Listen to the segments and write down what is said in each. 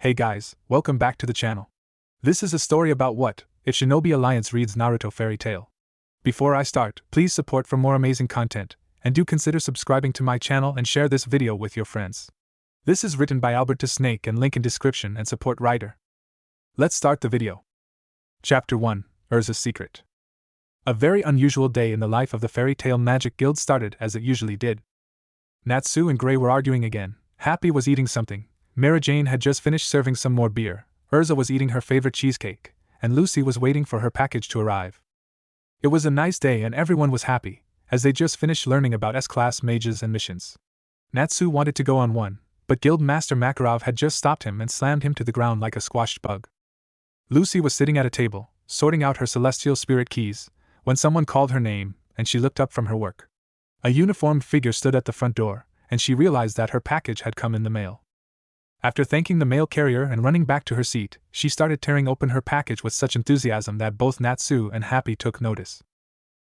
Hey guys, welcome back to the channel. This is a story about what if Shinobi Alliance reads Naruto Fairy Tail. Before I start, please support for more amazing content, and do consider subscribing to my channel and share this video with your friends. This is written by Albert the Snake and link in description and support writer. Let's start the video. Chapter 1, Urza's Secret. A very unusual day in the life of the Fairy Tail Magic Guild started as it usually did. Natsu and Gray were arguing again, Happy was eating something, Mary Jane had just finished serving some more beer, Urza was eating her favorite cheesecake, and Lucy was waiting for her package to arrive. It was a nice day and everyone was happy, as they just finished learning about S-class mages and missions. Natsu wanted to go on one, but Guild Master Makarov had just stopped him and slammed him to the ground like a squashed bug. Lucy was sitting at a table, sorting out her celestial spirit keys, when someone called her name, and she looked up from her work. A uniformed figure stood at the front door, and she realized that her package had come in the mail. After thanking the mail carrier and running back to her seat, she started tearing open her package with such enthusiasm that both Natsu and Happy took notice.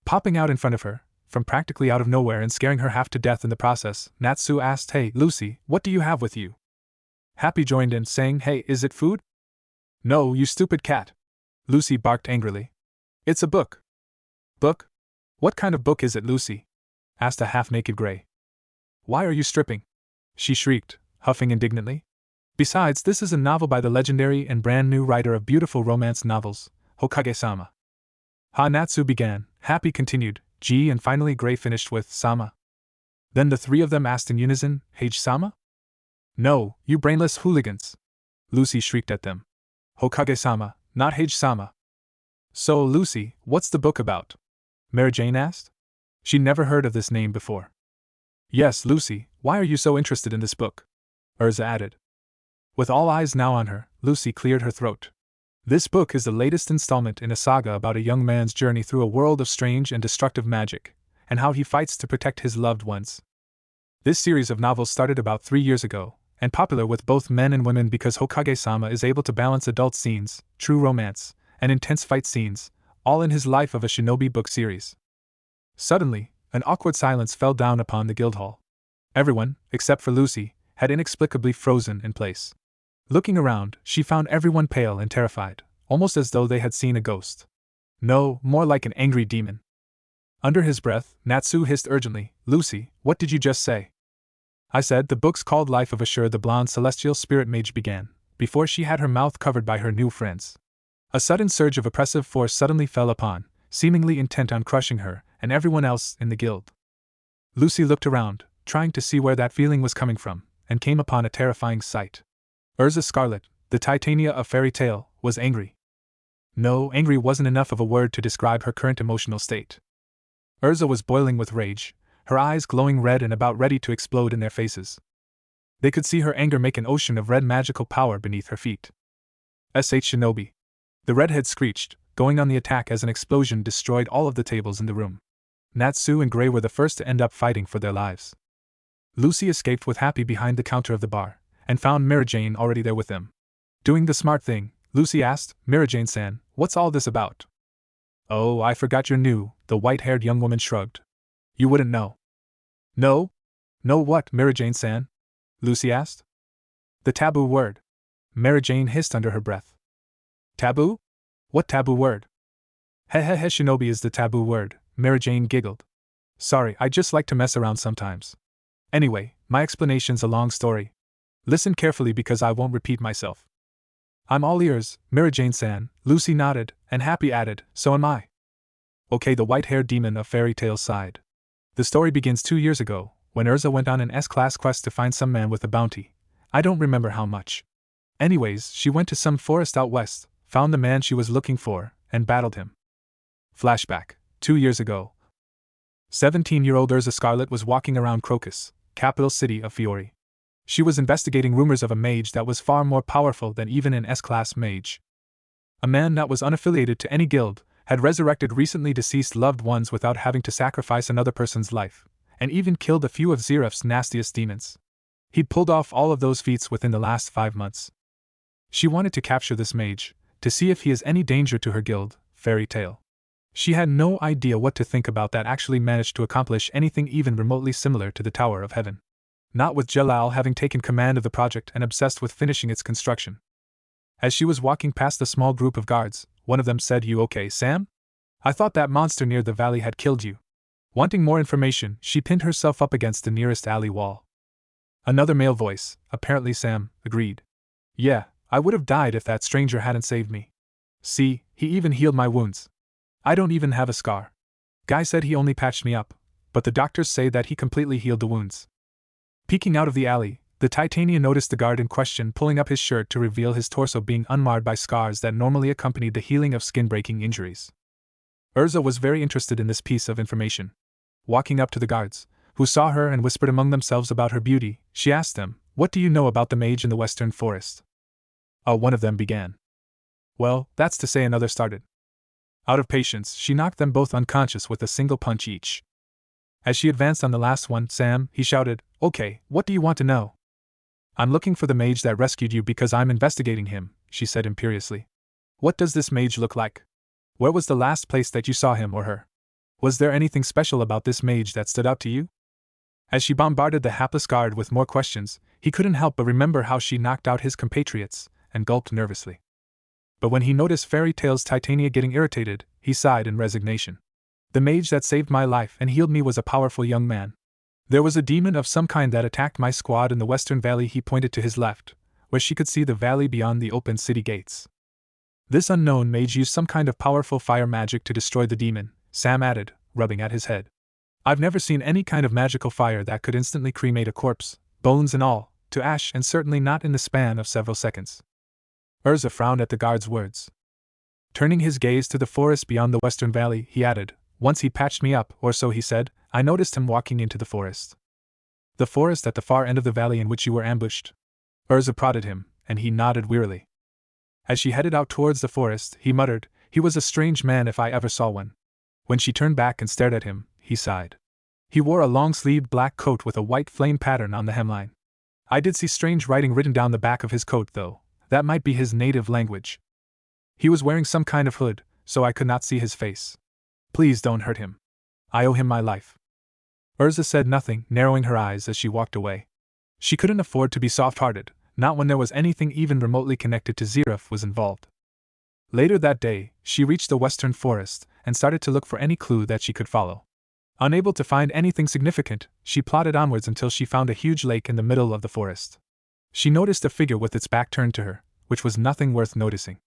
Popping out in front of her, from practically out of nowhere and scaring her half to death in the process, Natsu asked, "Hey, Lucy, what do you have with you?" Happy joined in, saying, "Hey, is it food?" "No, you stupid cat," Lucy barked angrily. "It's a book." "Book? What kind of book is it, Lucy?" asked a half-naked Gray. "Why are you stripping?" she shrieked, huffing indignantly. "Besides, this is a novel by the legendary and brand new writer of beautiful romance novels, Hokage-sama." Natsu began, Happy continued, G, and finally Gray finished with Sama. Then the three of them asked in unison, "Hage-sama?" "No, you brainless hooligans!" Lucy shrieked at them. "Hokage-sama, not Hage-sama." "So, Lucy, what's the book about?" Mary Jane asked. She'd never heard of this name before. "Yes, Lucy, why are you so interested in this book?" Urza added. With all eyes now on her, Lucy cleared her throat. "This book is the latest installment in a saga about a young man's journey through a world of strange and destructive magic, and how he fights to protect his loved ones. This series of novels started about 3 years ago, and popular with both men and women because Hokage-sama is able to balance adult scenes, true romance, and intense fight scenes, all in his Life of a Shinobi book series." Suddenly, an awkward silence fell down upon the Guildhall. Everyone, except for Lucy, had inexplicably frozen in place. Looking around, she found everyone pale and terrified, almost as though they had seen a ghost. No, more like an angry demon. Under his breath, Natsu hissed urgently, "Lucy, what did you just say?" "I said the book's called Life of Ashur," the blonde celestial spirit mage began, before she had her mouth covered by her new friends. A sudden surge of oppressive force suddenly fell upon, seemingly intent on crushing her and everyone else in the guild. Lucy looked around, trying to see where that feeling was coming from, and came upon a terrifying sight. Urza Scarlet, the Titania of Fairy Tail, was angry. No, angry wasn't enough of a word to describe her current emotional state. Urza was boiling with rage, her eyes glowing red and about ready to explode in their faces. They could see her anger make an ocean of red magical power beneath her feet. Shinobi. The redhead screeched, going on the attack as an explosion destroyed all of the tables in the room. Natsu and Gray were the first to end up fighting for their lives. Lucy escaped with Happy behind the counter of the bar, and found Mary Jane already there with them. Doing the smart thing, Lucy asked, "Mary Jane-san, what's all this about?" "Oh, I forgot you're new," the white-haired young woman shrugged. "You wouldn't know." "No? Know what, Mary Jane-san?" Lucy asked. "The taboo word," Mary Jane hissed under her breath. "Taboo? What taboo word?" Hehehe, Shinobi is the taboo word," Mary Jane giggled. "Sorry, I just like to mess around sometimes. Anyway, my explanation's a long story. Listen carefully because I won't repeat myself." "I'm all ears, Mary Jane-san," Lucy nodded, and Happy added, "So am I." Okay, the white-haired demon of Fairy Tail sighed. The story begins 2 years ago, when Urza went on an S-class quest to find some man with a bounty. I don't remember how much. Anyways, she went to some forest out west, found the man she was looking for, and battled him. Flashback, 2 years ago. 17-year-old Urza Scarlet was walking around Crocus, capital city of Fiori. She was investigating rumors of a mage that was far more powerful than even an S-class mage. A man that was unaffiliated to any guild, had resurrected recently deceased loved ones without having to sacrifice another person's life, and even killed a few of Zeref's nastiest demons. He'd pulled off all of those feats within the last 5 months. She wanted to capture this mage, to see if he is any danger to her guild, Fairy Tail. She had no idea what to think about that actually managed to accomplish anything even remotely similar to the Tower of Heaven. not with Jalal having taken command of the project and obsessed with finishing its construction. As she was walking past the small group of guards, one of them said, "You okay, Sam? I thought that monster near the valley had killed you." Wanting more information, she pinned herself up against the nearest alley wall. Another male voice, apparently Sam, agreed. "Yeah, I would have died if that stranger hadn't saved me. See, he even healed my wounds. I don't even have a scar. Guy said he only patched me up, but the doctors say that he completely healed the wounds." Peeking out of the alley, the Titania noticed the guard in question pulling up his shirt to reveal his torso being unmarred by scars that normally accompanied the healing of skin-breaking injuries. Urza was very interested in this piece of information. Walking up to the guards, who saw her and whispered among themselves about her beauty, she asked them, "What do you know about the mage in the western forest?" One of them began. "Well, that's to say," another started. Out of patience, she knocked them both unconscious with a single punch each. As she advanced on the last one, "Sam," he shouted, "Okay, what do you want to know?" "I'm looking for the mage that rescued you because I'm investigating him," she said imperiously. "What does this mage look like? Where was the last place that you saw him or her? Was there anything special about this mage that stood out to you?" As she bombarded the hapless guard with more questions, he couldn't help but remember how she knocked out his compatriots, and gulped nervously. But when he noticed Fairy Tail's Titania getting irritated, he sighed in resignation. "The mage that saved my life and healed me was a powerful young man. There was a demon of some kind that attacked my squad in the western valley." He pointed to his left, where she could see the valley beyond the open city gates. "This unknown mage used some kind of powerful fire magic to destroy the demon," Sam added, rubbing at his head. "I've never seen any kind of magical fire that could instantly cremate a corpse, bones and all, to ash, and certainly not in the span of several seconds." Urza frowned at the guard's words. Turning his gaze to the forest beyond the western valley, he added, "Once he patched me up, or so he said. I noticed him walking into the forest." "The forest at the far end of the valley in which you were ambushed?" Urza prodded him, and he nodded wearily. As she headed out towards the forest, he muttered, "He was a strange man if I ever saw one." When she turned back and stared at him, he sighed. He wore a long-sleeved black coat with a white flame pattern on the hemline. I did see strange writing written down the back of his coat, though. That might be his native language. He was wearing some kind of hood, so I could not see his face. Please don't hurt him. I owe him my life." Urza said nothing, narrowing her eyes as she walked away. She couldn't afford to be soft-hearted, not when there was anything even remotely connected to Zeref was involved. Later that day, she reached the western forest and started to look for any clue that she could follow. Unable to find anything significant, she plodded onwards until she found a huge lake in the middle of the forest. She noticed a figure with its back turned to her, which was nothing worth noticing.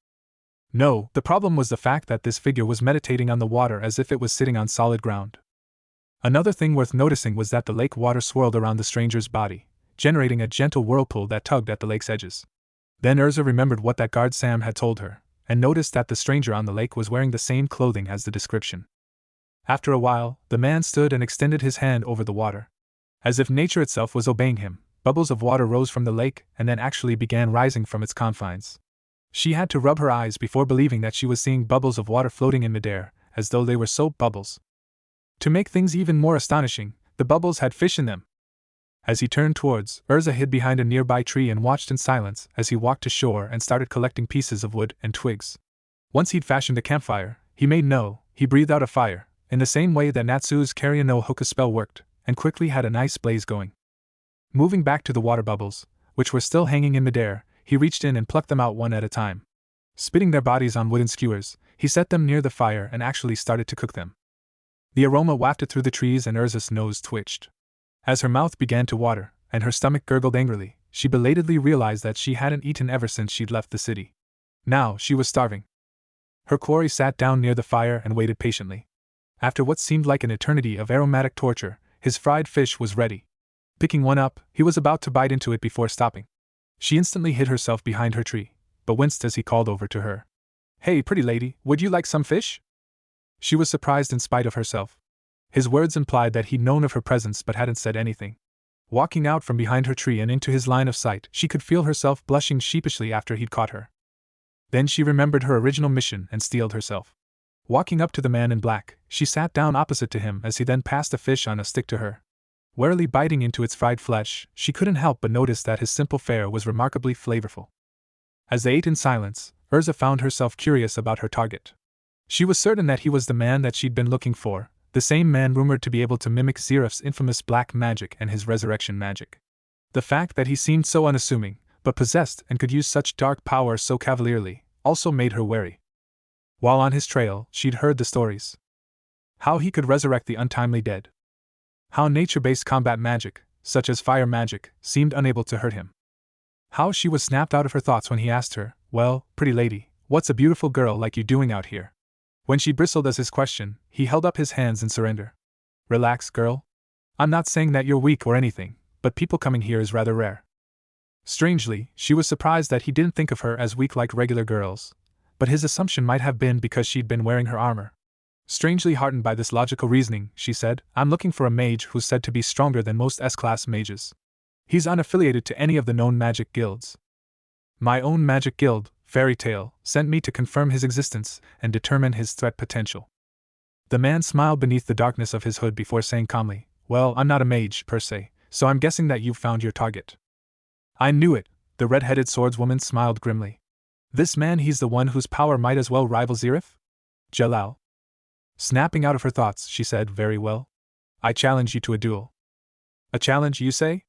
No, the problem was the fact that this figure was meditating on the water as if it was sitting on solid ground. Another thing worth noticing was that the lake water swirled around the stranger's body, generating a gentle whirlpool that tugged at the lake's edges. Then Urza remembered what that guard Sam had told her, and noticed that the stranger on the lake was wearing the same clothing as the description. After a while, the man stood and extended his hand over the water. As if nature itself was obeying him, bubbles of water rose from the lake and then actually began rising from its confines. She had to rub her eyes before believing that she was seeing bubbles of water floating in midair, as though they were soap bubbles. To make things even more astonishing, the bubbles had fish in them. As he turned towards, Urza hid behind a nearby tree and watched in silence as he walked to shore and started collecting pieces of wood and twigs. Once he'd fashioned a campfire, he breathed out a fire, in the same way that Natsu's Karya no Hoka spell worked, and quickly had a nice blaze going. Moving back to the water bubbles, which were still hanging in midair, he reached in and plucked them out one at a time. Spitting their bodies on wooden skewers, he set them near the fire and actually started to cook them. The aroma wafted through the trees and Urza's nose twitched. As her mouth began to water, and her stomach gurgled angrily, she belatedly realized that she hadn't eaten ever since she'd left the city. Now she was starving. Her quarry sat down near the fire and waited patiently. After what seemed like an eternity of aromatic torture, his fried fish was ready. Picking one up, he was about to bite into it before stopping. She instantly hid herself behind her tree, but winced as he called over to her. "Hey, pretty lady, would you like some fish?" She was surprised in spite of herself. His words implied that he'd known of her presence but hadn't said anything. Walking out from behind her tree and into his line of sight, she could feel herself blushing sheepishly after he'd caught her. Then she remembered her original mission and steeled herself. Walking up to the man in black, she sat down opposite to him as he then passed a fish on a stick to her. Warily biting into its fried flesh, she couldn't help but notice that his simple fare was remarkably flavorful. As they ate in silence, Urza found herself curious about her target. She was certain that he was the man that she'd been looking for, the same man rumored to be able to mimic Zeref's infamous black magic and his resurrection magic. The fact that he seemed so unassuming, but possessed and could use such dark power so cavalierly, also made her wary. While on his trail, she'd heard the stories. How he could resurrect the untimely dead. How nature-based combat magic, such as fire magic, seemed unable to hurt him. How she was snapped out of her thoughts when he asked her, "Well, pretty lady, what's a beautiful girl like you doing out here?" When she bristled at his question, he held up his hands in surrender. "Relax, girl. I'm not saying that you're weak or anything, but people coming here is rather rare." Strangely, she was surprised that he didn't think of her as weak like regular girls, but his assumption might have been because she'd been wearing her armor. Strangely heartened by this logical reasoning, she said, "I'm looking for a mage who's said to be stronger than most S-class mages. He's unaffiliated to any of the known magic guilds. My own magic guild, Fairy Tail, sent me to confirm his existence and determine his threat potential." The man smiled beneath the darkness of his hood before saying calmly, "Well, I'm not a mage, per se, so I'm guessing that you've found your target." "I knew it," the red-headed swordswoman smiled grimly. "This man, he's the one whose power might as well rival Zirif? Jalal." Snapping out of her thoughts, she said, "Very well. I challenge you to a duel." "A challenge, you say?"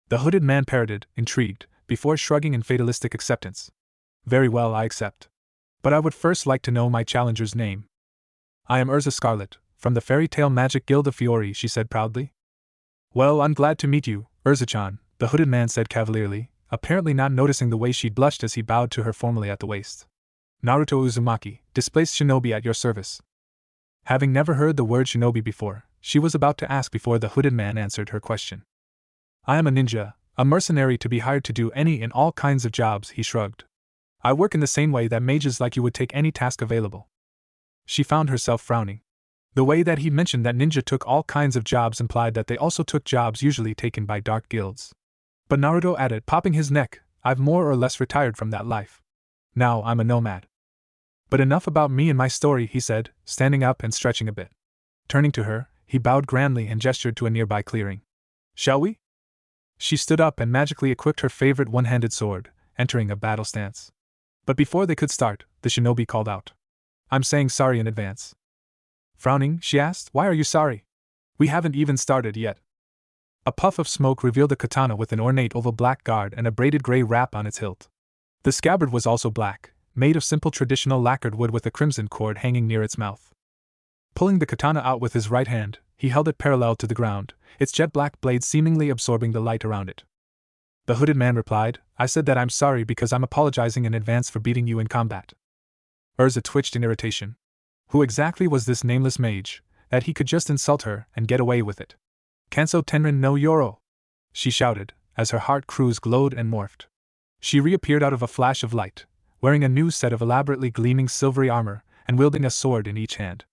The hooded man parroted, intrigued, before shrugging in fatalistic acceptance. "Very well, I accept. But I would first like to know my challenger's name." "I am Urza Scarlet, from the Fairy Tail Magic Guild of Fiori," she said proudly. "Well, I'm glad to meet you, Urza-chan," the hooded man said cavalierly, apparently not noticing the way she'd blushed as he bowed to her formally at the waist. "Naruto Uzumaki, displaced shinobi at your service." Having never heard the word shinobi before, she was about to ask before the hooded man answered her question. "I am a ninja, a mercenary to be hired to do any and all kinds of jobs," he shrugged. "I work in the same way that mages like you would take any task available." She found herself frowning. The way that he mentioned that ninja took all kinds of jobs implied that they also took jobs usually taken by dark guilds. But Naruto added, popping his neck, "I've more or less retired from that life. Now I'm a nomad." "But enough about me and my story," he said, standing up and stretching a bit. Turning to her, he bowed grandly and gestured to a nearby clearing. "Shall we?" She stood up and magically equipped her favorite one-handed sword, entering a battle stance. But before they could start, the shinobi called out, "I'm saying sorry in advance." Frowning, she asked, "Why are you sorry? We haven't even started yet." A puff of smoke revealed a katana with an ornate oval black guard and a braided gray wrap on its hilt. The scabbard was also black, made of simple traditional lacquered wood with a crimson cord hanging near its mouth. Pulling the katana out with his right hand, he held it parallel to the ground, its jet-black blade seemingly absorbing the light around it. The hooded man replied, "I said that I'm sorry because I'm apologizing in advance for beating you in combat." Urza twitched in irritation. Who exactly was this nameless mage, that he could just insult her and get away with it? "Kanso Tenrin no Yoro!" she shouted, as her heart cruise glowed and morphed. She reappeared out of a flash of light, wearing a new set of elaborately gleaming silvery armor and wielding a sword in each hand.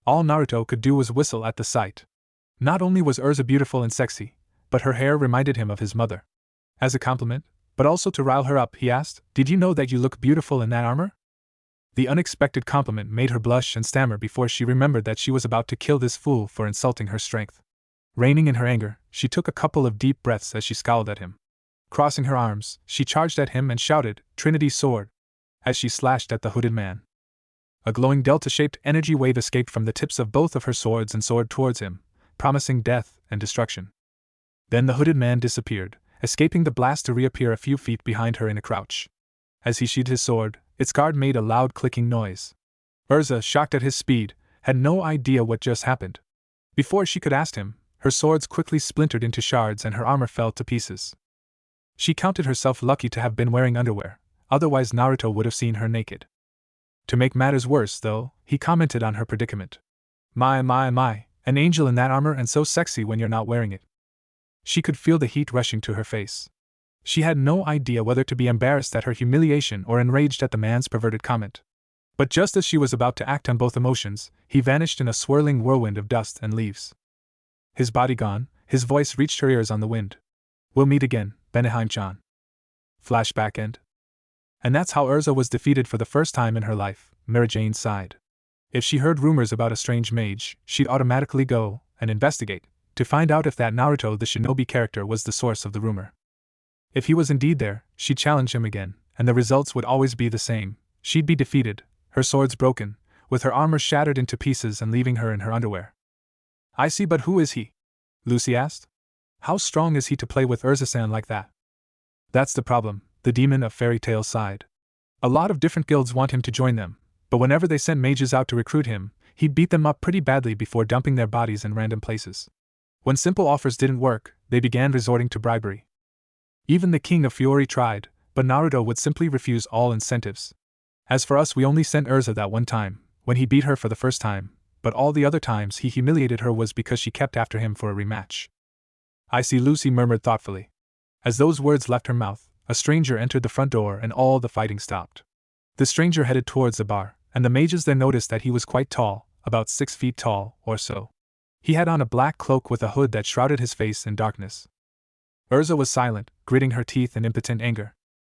All Naruto could do was whistle at the sight. Not only was Urza beautiful and sexy, but her hair reminded him of his mother. As a compliment, but also to rile her up, he asked, "Did you know that you look beautiful in that armor?" The unexpected compliment made her blush and stammer before she remembered that she was about to kill this fool for insulting her strength. Reining in her anger, she took a couple of deep breaths as she scowled at him. Crossing her arms, she charged at him and shouted, "Trinity Sword!" as she slashed at the hooded man. A glowing delta-shaped energy wave escaped from the tips of both of her swords and soared towards him, promising death and destruction. Then the hooded man disappeared, escaping the blast to reappear a few feet behind her in a crouch. As he sheathed his sword, its guard made a loud clicking noise. Urza, shocked at his speed, had no idea what just happened. Before she could ask him, her swords quickly splintered into shards and her armor fell to pieces. She counted herself lucky to have been wearing underwear, otherwise Naruto would have seen her naked. To make matters worse, though, he commented on her predicament. My, an angel in that armor and so sexy when you're not wearing it." She could feel the heat rushing to her face. She had no idea whether to be embarrassed at her humiliation or enraged at the man's perverted comment. But just as she was about to act on both emotions, he vanished in a swirling whirlwind of dust and leaves. His body gone, his voice reached her ears on the wind. "We'll meet again, Beneheim-chan." Flashback end. And that's how Urza was defeated for the first time in her life, Mary Jane sighed. If she heard rumors about a strange mage, she'd automatically go and investigate, to find out if that Naruto the shinobi character was the source of the rumor. If he was indeed there, she'd challenge him again, and the results would always be the same. She'd be defeated, her swords broken, with her armor shattered into pieces and leaving her in her underwear. "I see, but who is he?" Lucy asked. How strong is he to play with Urza-san like that? That's the problem, the demon of Fairy Tail sighed. A lot of different guilds want him to join them, but whenever they sent mages out to recruit him, he'd beat them up pretty badly before dumping their bodies in random places. When simple offers didn't work, they began resorting to bribery. Even the King of Fiori tried, but Naruto would simply refuse all incentives. As for us, we only sent Urza that one time, when he beat her for the first time, but all the other times he humiliated her was because she kept after him for a rematch. I see, Lucy murmured thoughtfully. As those words left her mouth, a stranger entered the front door and all the fighting stopped. The stranger headed towards the bar, and the mages then noticed that he was quite tall, about 6 feet tall or so. He had on a black cloak with a hood that shrouded his face in darkness. Urza was silent, gritting her teeth in impotent anger.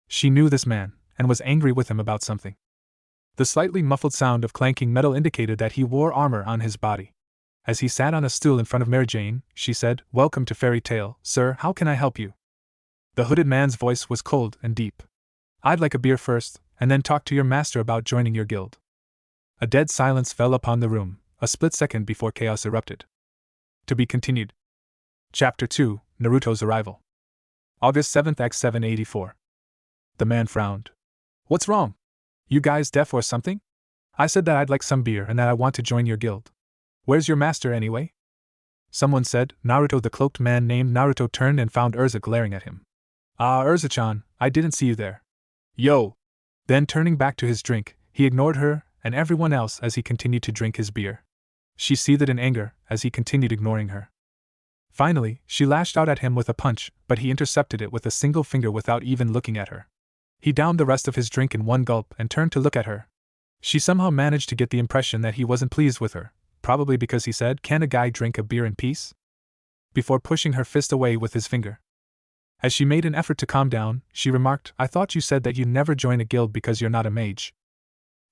She knew this man, and was angry with him about something. The slightly muffled sound of clanking metal indicated that he wore armor on his body. As he sat on a stool in front of Mary Jane, she said, "Welcome to Fairy Tail, sir, how can I help you?" The hooded man's voice was cold and deep. "I'd like a beer first, and then talk to your master about joining your guild." A dead silence fell upon the room, a split second before chaos erupted. To be continued. Chapter 2, Naruto's Arrival. August 7th, Act 784. The man frowned. "What's wrong? You guys deaf or something? I said that I'd like some beer and that I want to join your guild. Where's your master anyway?" Someone said. Naruto. The cloaked man named Naruto turned and found Urza glaring at him. "Ah, Urza-chan, I didn't see you there." "Yo!" Then turning back to his drink, he ignored her and everyone else as he continued to drink his beer. She seethed in anger as he continued ignoring her. Finally, she lashed out at him with a punch, but he intercepted it with a single finger without even looking at her. He downed the rest of his drink in one gulp and turned to look at her. She somehow managed to get the impression that he wasn't pleased with her, probably because he said, "Can a guy drink a beer in peace?" before pushing her fist away with his finger. As she made an effort to calm down, she remarked, "I thought you said that you'd never join a guild because you're not a mage."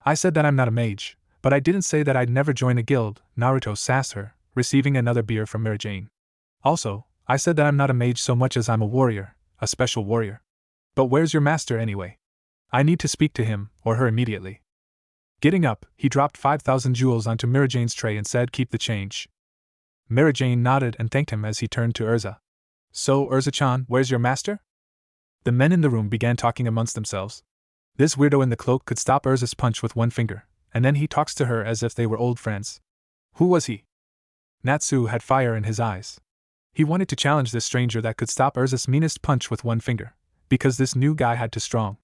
"I said that I'm not a mage, but I didn't say that I'd never join a guild," Naruto sassed her, receiving another beer from Mary Jane. "Also, I said that I'm not a mage so much as I'm a warrior, a special warrior. But where's your master anyway? I need to speak to him, or her immediately." Getting up, he dropped 5,000 jewels onto Mary Jane's tray and said, "Keep the change." Mary Jane nodded and thanked him as he turned to Urza. "So, Urza-chan, where's your master?" The men in the room began talking amongst themselves. This weirdo in the cloak could stop Urza's punch with one finger, and then he talks to her as if they were old friends. Who was he? Natsu had fire in his eyes. He wanted to challenge this stranger that could stop Urza's meanest punch with one finger, because this new guy had too strong.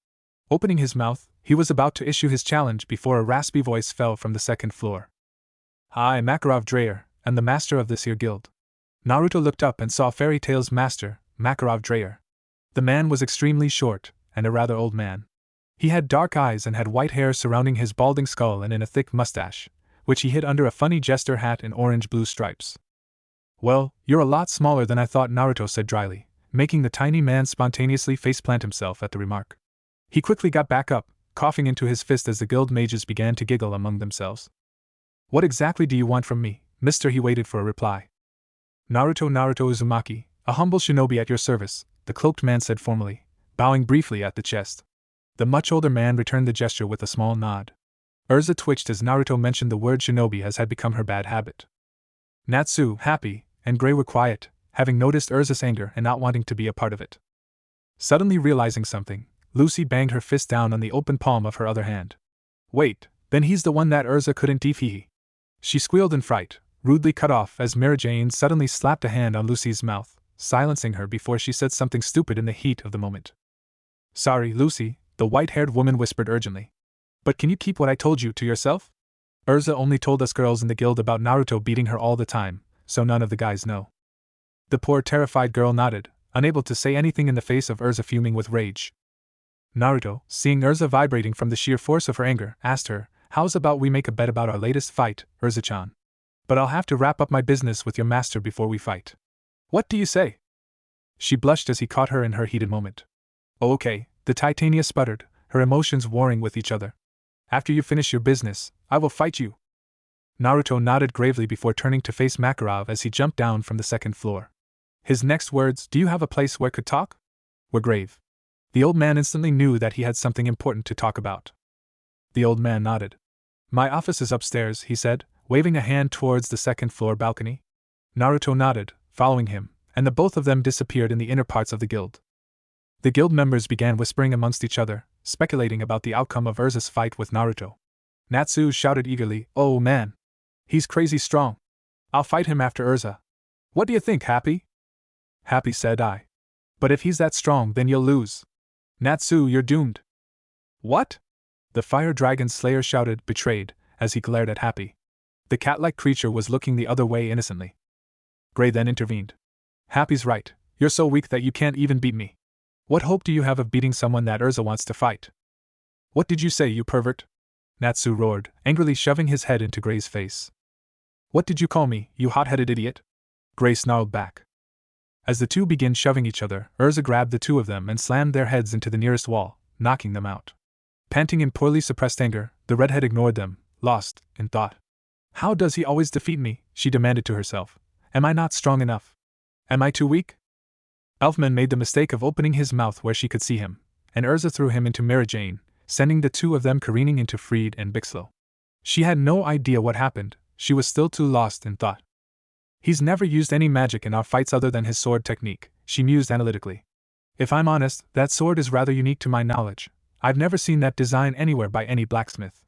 Opening his mouth, he was about to issue his challenge before a raspy voice fell from the second floor. "Hi, Makarov Dreyer, and the master of this here guild." Naruto looked up and saw Fairy Tail's master, Makarov Dreyer. The man was extremely short, and a rather old man. He had dark eyes and had white hair surrounding his balding skull and in a thick mustache, which he hid under a funny jester hat in orange-blue stripes. "Well, you're a lot smaller than I thought," Naruto said dryly, making the tiny man spontaneously faceplant himself at the remark. He quickly got back up, coughing into his fist as the guild mages began to giggle among themselves. "What exactly do you want from me, mister?" He waited for a reply. Naruto Uzumaki, a humble shinobi at your service," the cloaked man said formally, bowing briefly at the chest. The much older man returned the gesture with a small nod. Urza twitched as Naruto mentioned the word shinobi, as had become her bad habit. Natsu, Happy, and Gray were quiet, having noticed Urza's anger and not wanting to be a part of it. Suddenly realizing something, Lucy banged her fist down on the open palm of her other hand. "Wait, then he's the one that Urza couldn't defeat." She squealed in fright, rudely cut off as Mary Jane suddenly slapped a hand on Lucy's mouth, silencing her before she said something stupid in the heat of the moment. "Sorry, Lucy," the white-haired woman whispered urgently. "But can you keep what I told you to yourself? Urza only told us girls in the guild about Naruto beating her all the time, so none of the guys know." The poor terrified girl nodded, unable to say anything in the face of Urza fuming with rage. Naruto, seeing Urza vibrating from the sheer force of her anger, asked her, "How's about we make a bet about our latest fight, Urza-chan? But I'll have to wrap up my business with your master before we fight." "What do you say?" She blushed as he caught her in her heated moment. "Oh, okay," the Titania sputtered, her emotions warring with each other. "After you finish your business, I will fight you." Naruto nodded gravely before turning to face Makarov as he jumped down from the second floor. His next words, "Do you have a place where could talk?" were grave. The old man instantly knew that he had something important to talk about. The old man nodded. "My office is upstairs," he said, waving a hand towards the second floor balcony. Naruto nodded, following him, and the both of them disappeared in the inner parts of the guild. The guild members began whispering amongst each other, speculating about the outcome of Urza's fight with Naruto. Natsu shouted eagerly, "Oh man! He's crazy strong. I'll fight him after Urza. What do you think, Happy?" "Happy," said I. "But if he's that strong, then you'll lose. Natsu, you're doomed." "What?" the Fire Dragon Slayer shouted, betrayed, as he glared at Happy. The cat-like creature was looking the other way innocently. Gray then intervened. "Happy's right, you're so weak that you can't even beat me. What hope do you have of beating someone that Urza wants to fight?" "What did you say, you pervert?" Natsu roared, angrily shoving his head into Gray's face. "What did you call me, you hot-headed idiot?" Gray snarled back. As the two began shoving each other, Urza grabbed the two of them and slammed their heads into the nearest wall, knocking them out. Panting in poorly suppressed anger, the redhead ignored them, lost in thought. "How does he always defeat me?" she demanded to herself. "Am I not strong enough? Am I too weak?" Elfman made the mistake of opening his mouth where she could see him, and Urza threw him into Mary Jane, sending the two of them careening into Freed and Bixlow. She had no idea what happened, she was still too lost in thought. "He's never used any magic in our fights other than his sword technique," she mused analytically. "If I'm honest, that sword is rather unique to my knowledge. I've never seen that design anywhere by any blacksmith."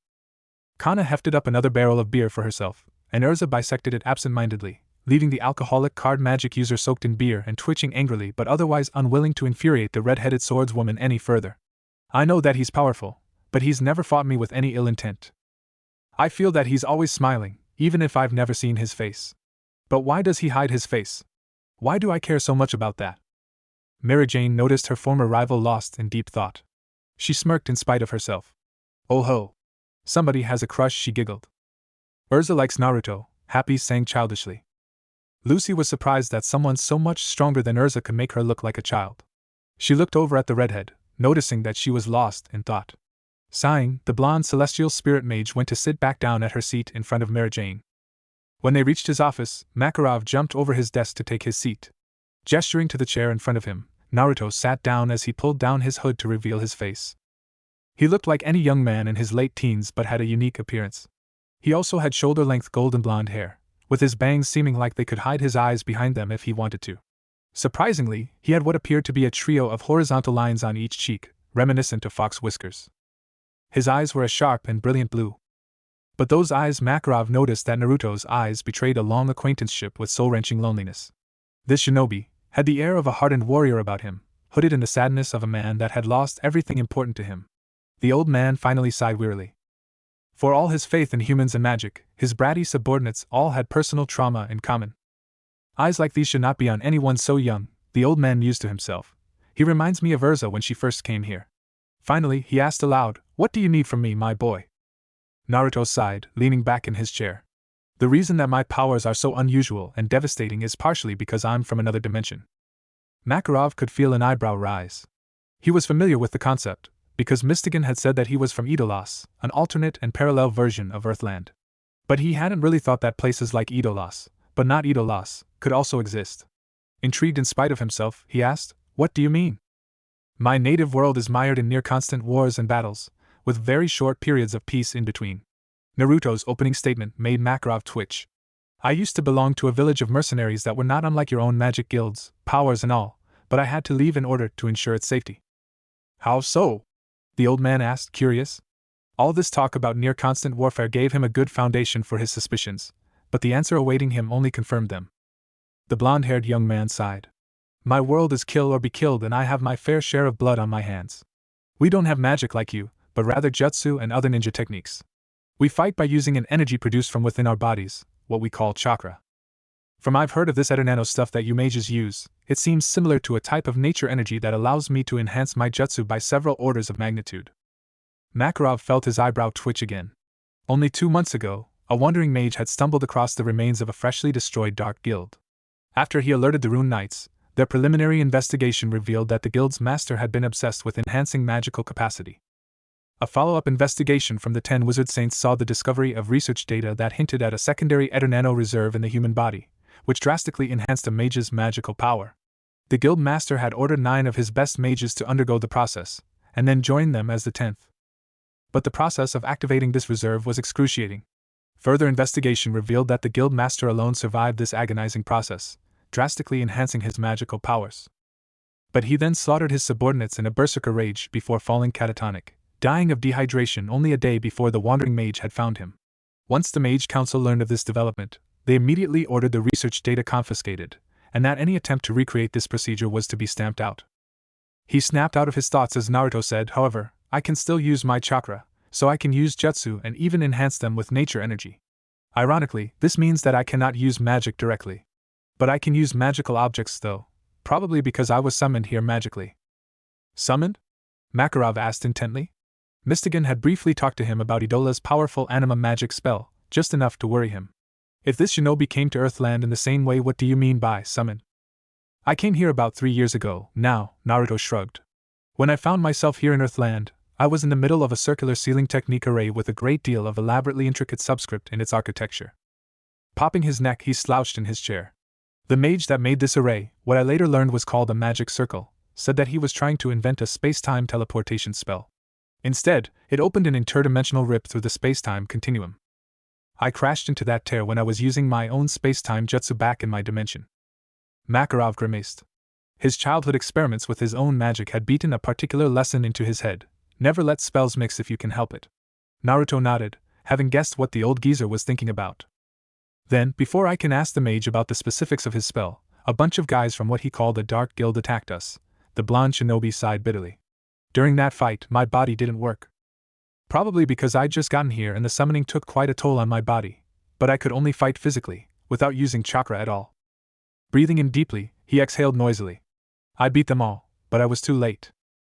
Kana hefted up another barrel of beer for herself, and Urza bisected it absent-mindedly, leaving the alcoholic card magic user soaked in beer and twitching angrily but otherwise unwilling to infuriate the red-headed swordswoman any further. "I know that he's powerful, but he's never fought me with any ill intent. I feel that he's always smiling, even if I've never seen his face. But why does he hide his face? Why do I care so much about that?" Mary Jane noticed her former rival lost in deep thought. She smirked in spite of herself. "Oh ho! Somebody has a crush," she giggled. "Urza likes Naruto," Happy sang childishly. Lucy was surprised that someone so much stronger than Urza could make her look like a child. She looked over at the redhead, noticing that she was lost in thought. Sighing, the blonde celestial spirit mage went to sit back down at her seat in front of Mary Jane. When they reached his office, Makarov jumped over his desk to take his seat. Gesturing to the chair in front of him, Naruto sat down as he pulled down his hood to reveal his face. He looked like any young man in his late teens but had a unique appearance. He also had shoulder-length golden blonde hair, with his bangs seeming like they could hide his eyes behind them if he wanted to. Surprisingly, he had what appeared to be a trio of horizontal lines on each cheek, reminiscent of fox whiskers. His eyes were a sharp and brilliant blue. But those eyes, Makarov noticed that Naruto's eyes betrayed a long acquaintanceship with soul-wrenching loneliness. This shinobi had the air of a hardened warrior about him, hooded in the sadness of a man that had lost everything important to him. The old man finally sighed wearily. For all his faith in humans and magic, his bratty subordinates all had personal trauma in common. "Eyes like these should not be on anyone so young," the old man mused to himself. "He reminds me of Urza when she first came here." Finally, he asked aloud, "What do you need from me, my boy?" Naruto sighed, leaning back in his chair. "The reason that my powers are so unusual and devastating is partially because I'm from another dimension." Makarov could feel an eyebrow rise. He was familiar with the concept, because Mystigan had said that he was from Idolas, an alternate and parallel version of Earthland. But he hadn't really thought that places like Idolas, but not Idolas, could also exist. Intrigued in spite of himself, he asked, "What do you mean?" "My native world is mired in near-constant wars and battles, with very short periods of peace in between." Naruto's opening statement made Makarov twitch. "I used to belong to a village of mercenaries that were not unlike your own magic guilds, powers and all, but I had to leave in order to ensure its safety." "How so?" the old man asked, curious. All this talk about near-constant warfare gave him a good foundation for his suspicions, but the answer awaiting him only confirmed them. The blonde-haired young man sighed. "My world is kill or be killed, and I have my fair share of blood on my hands. We don't have magic like you, but rather jutsu and other ninja techniques. We fight by using an energy produced from within our bodies, what we call chakra. From I've heard of this eternano stuff that you mages use, it seems similar to a type of nature energy that allows me to enhance my jutsu by several orders of magnitude." Makarov felt his eyebrow twitch again. Only 2 months ago, a wandering mage had stumbled across the remains of a freshly destroyed dark guild. After he alerted the Rune Knights, their preliminary investigation revealed that the guild's master had been obsessed with enhancing magical capacity. A follow-up investigation from the 10 Wizard Saints saw the discovery of research data that hinted at a secondary eternano reserve in the human body, which drastically enhanced a mage's magical power. The guild master had ordered 9 of his best mages to undergo the process, and then join them as the 10th. But the process of activating this reserve was excruciating. Further investigation revealed that the guild master alone survived this agonizing process, drastically enhancing his magical powers. But he then slaughtered his subordinates in a berserker rage before falling catatonic, dying of dehydration only a day before the wandering mage had found him. Once the Mage Council learned of this development, they immediately ordered the research data confiscated, and that any attempt to recreate this procedure was to be stamped out. He snapped out of his thoughts as Naruto said, however, I can still use my chakra, so I can use jutsu and even enhance them with nature energy. Ironically, this means that I cannot use magic directly. But I can use magical objects though, probably because I was summoned here magically. Summoned? Makarov asked intently. Mystigan had briefly talked to him about Idola's powerful anima magic spell, just enough to worry him. If this shinobi came to Earthland in the same way, what do you mean by summon? I came here about 3 years ago, now, Naruto shrugged. When I found myself here in Earthland, I was in the middle of a circular ceiling technique array with a great deal of elaborately intricate subscript in its architecture. Popping his neck, he slouched in his chair. The mage that made this array, what I later learned was called a magic circle, said that he was trying to invent a space-time teleportation spell. Instead, it opened an interdimensional rip through the space-time continuum. I crashed into that tear when I was using my own space-time jutsu back in my dimension. Makarov grimaced. His childhood experiments with his own magic had beaten a particular lesson into his head: never let spells mix if you can help it. Naruto nodded, having guessed what the old geezer was thinking about. Then, before I can ask the mage about the specifics of his spell, a bunch of guys from what he called a dark guild attacked us. The blonde shinobi sighed bitterly. During that fight, my body didn't work. Probably because I'd just gotten here and the summoning took quite a toll on my body, but I could only fight physically, without using chakra at all. Breathing in deeply, he exhaled noisily. I beat them all, but I was too late.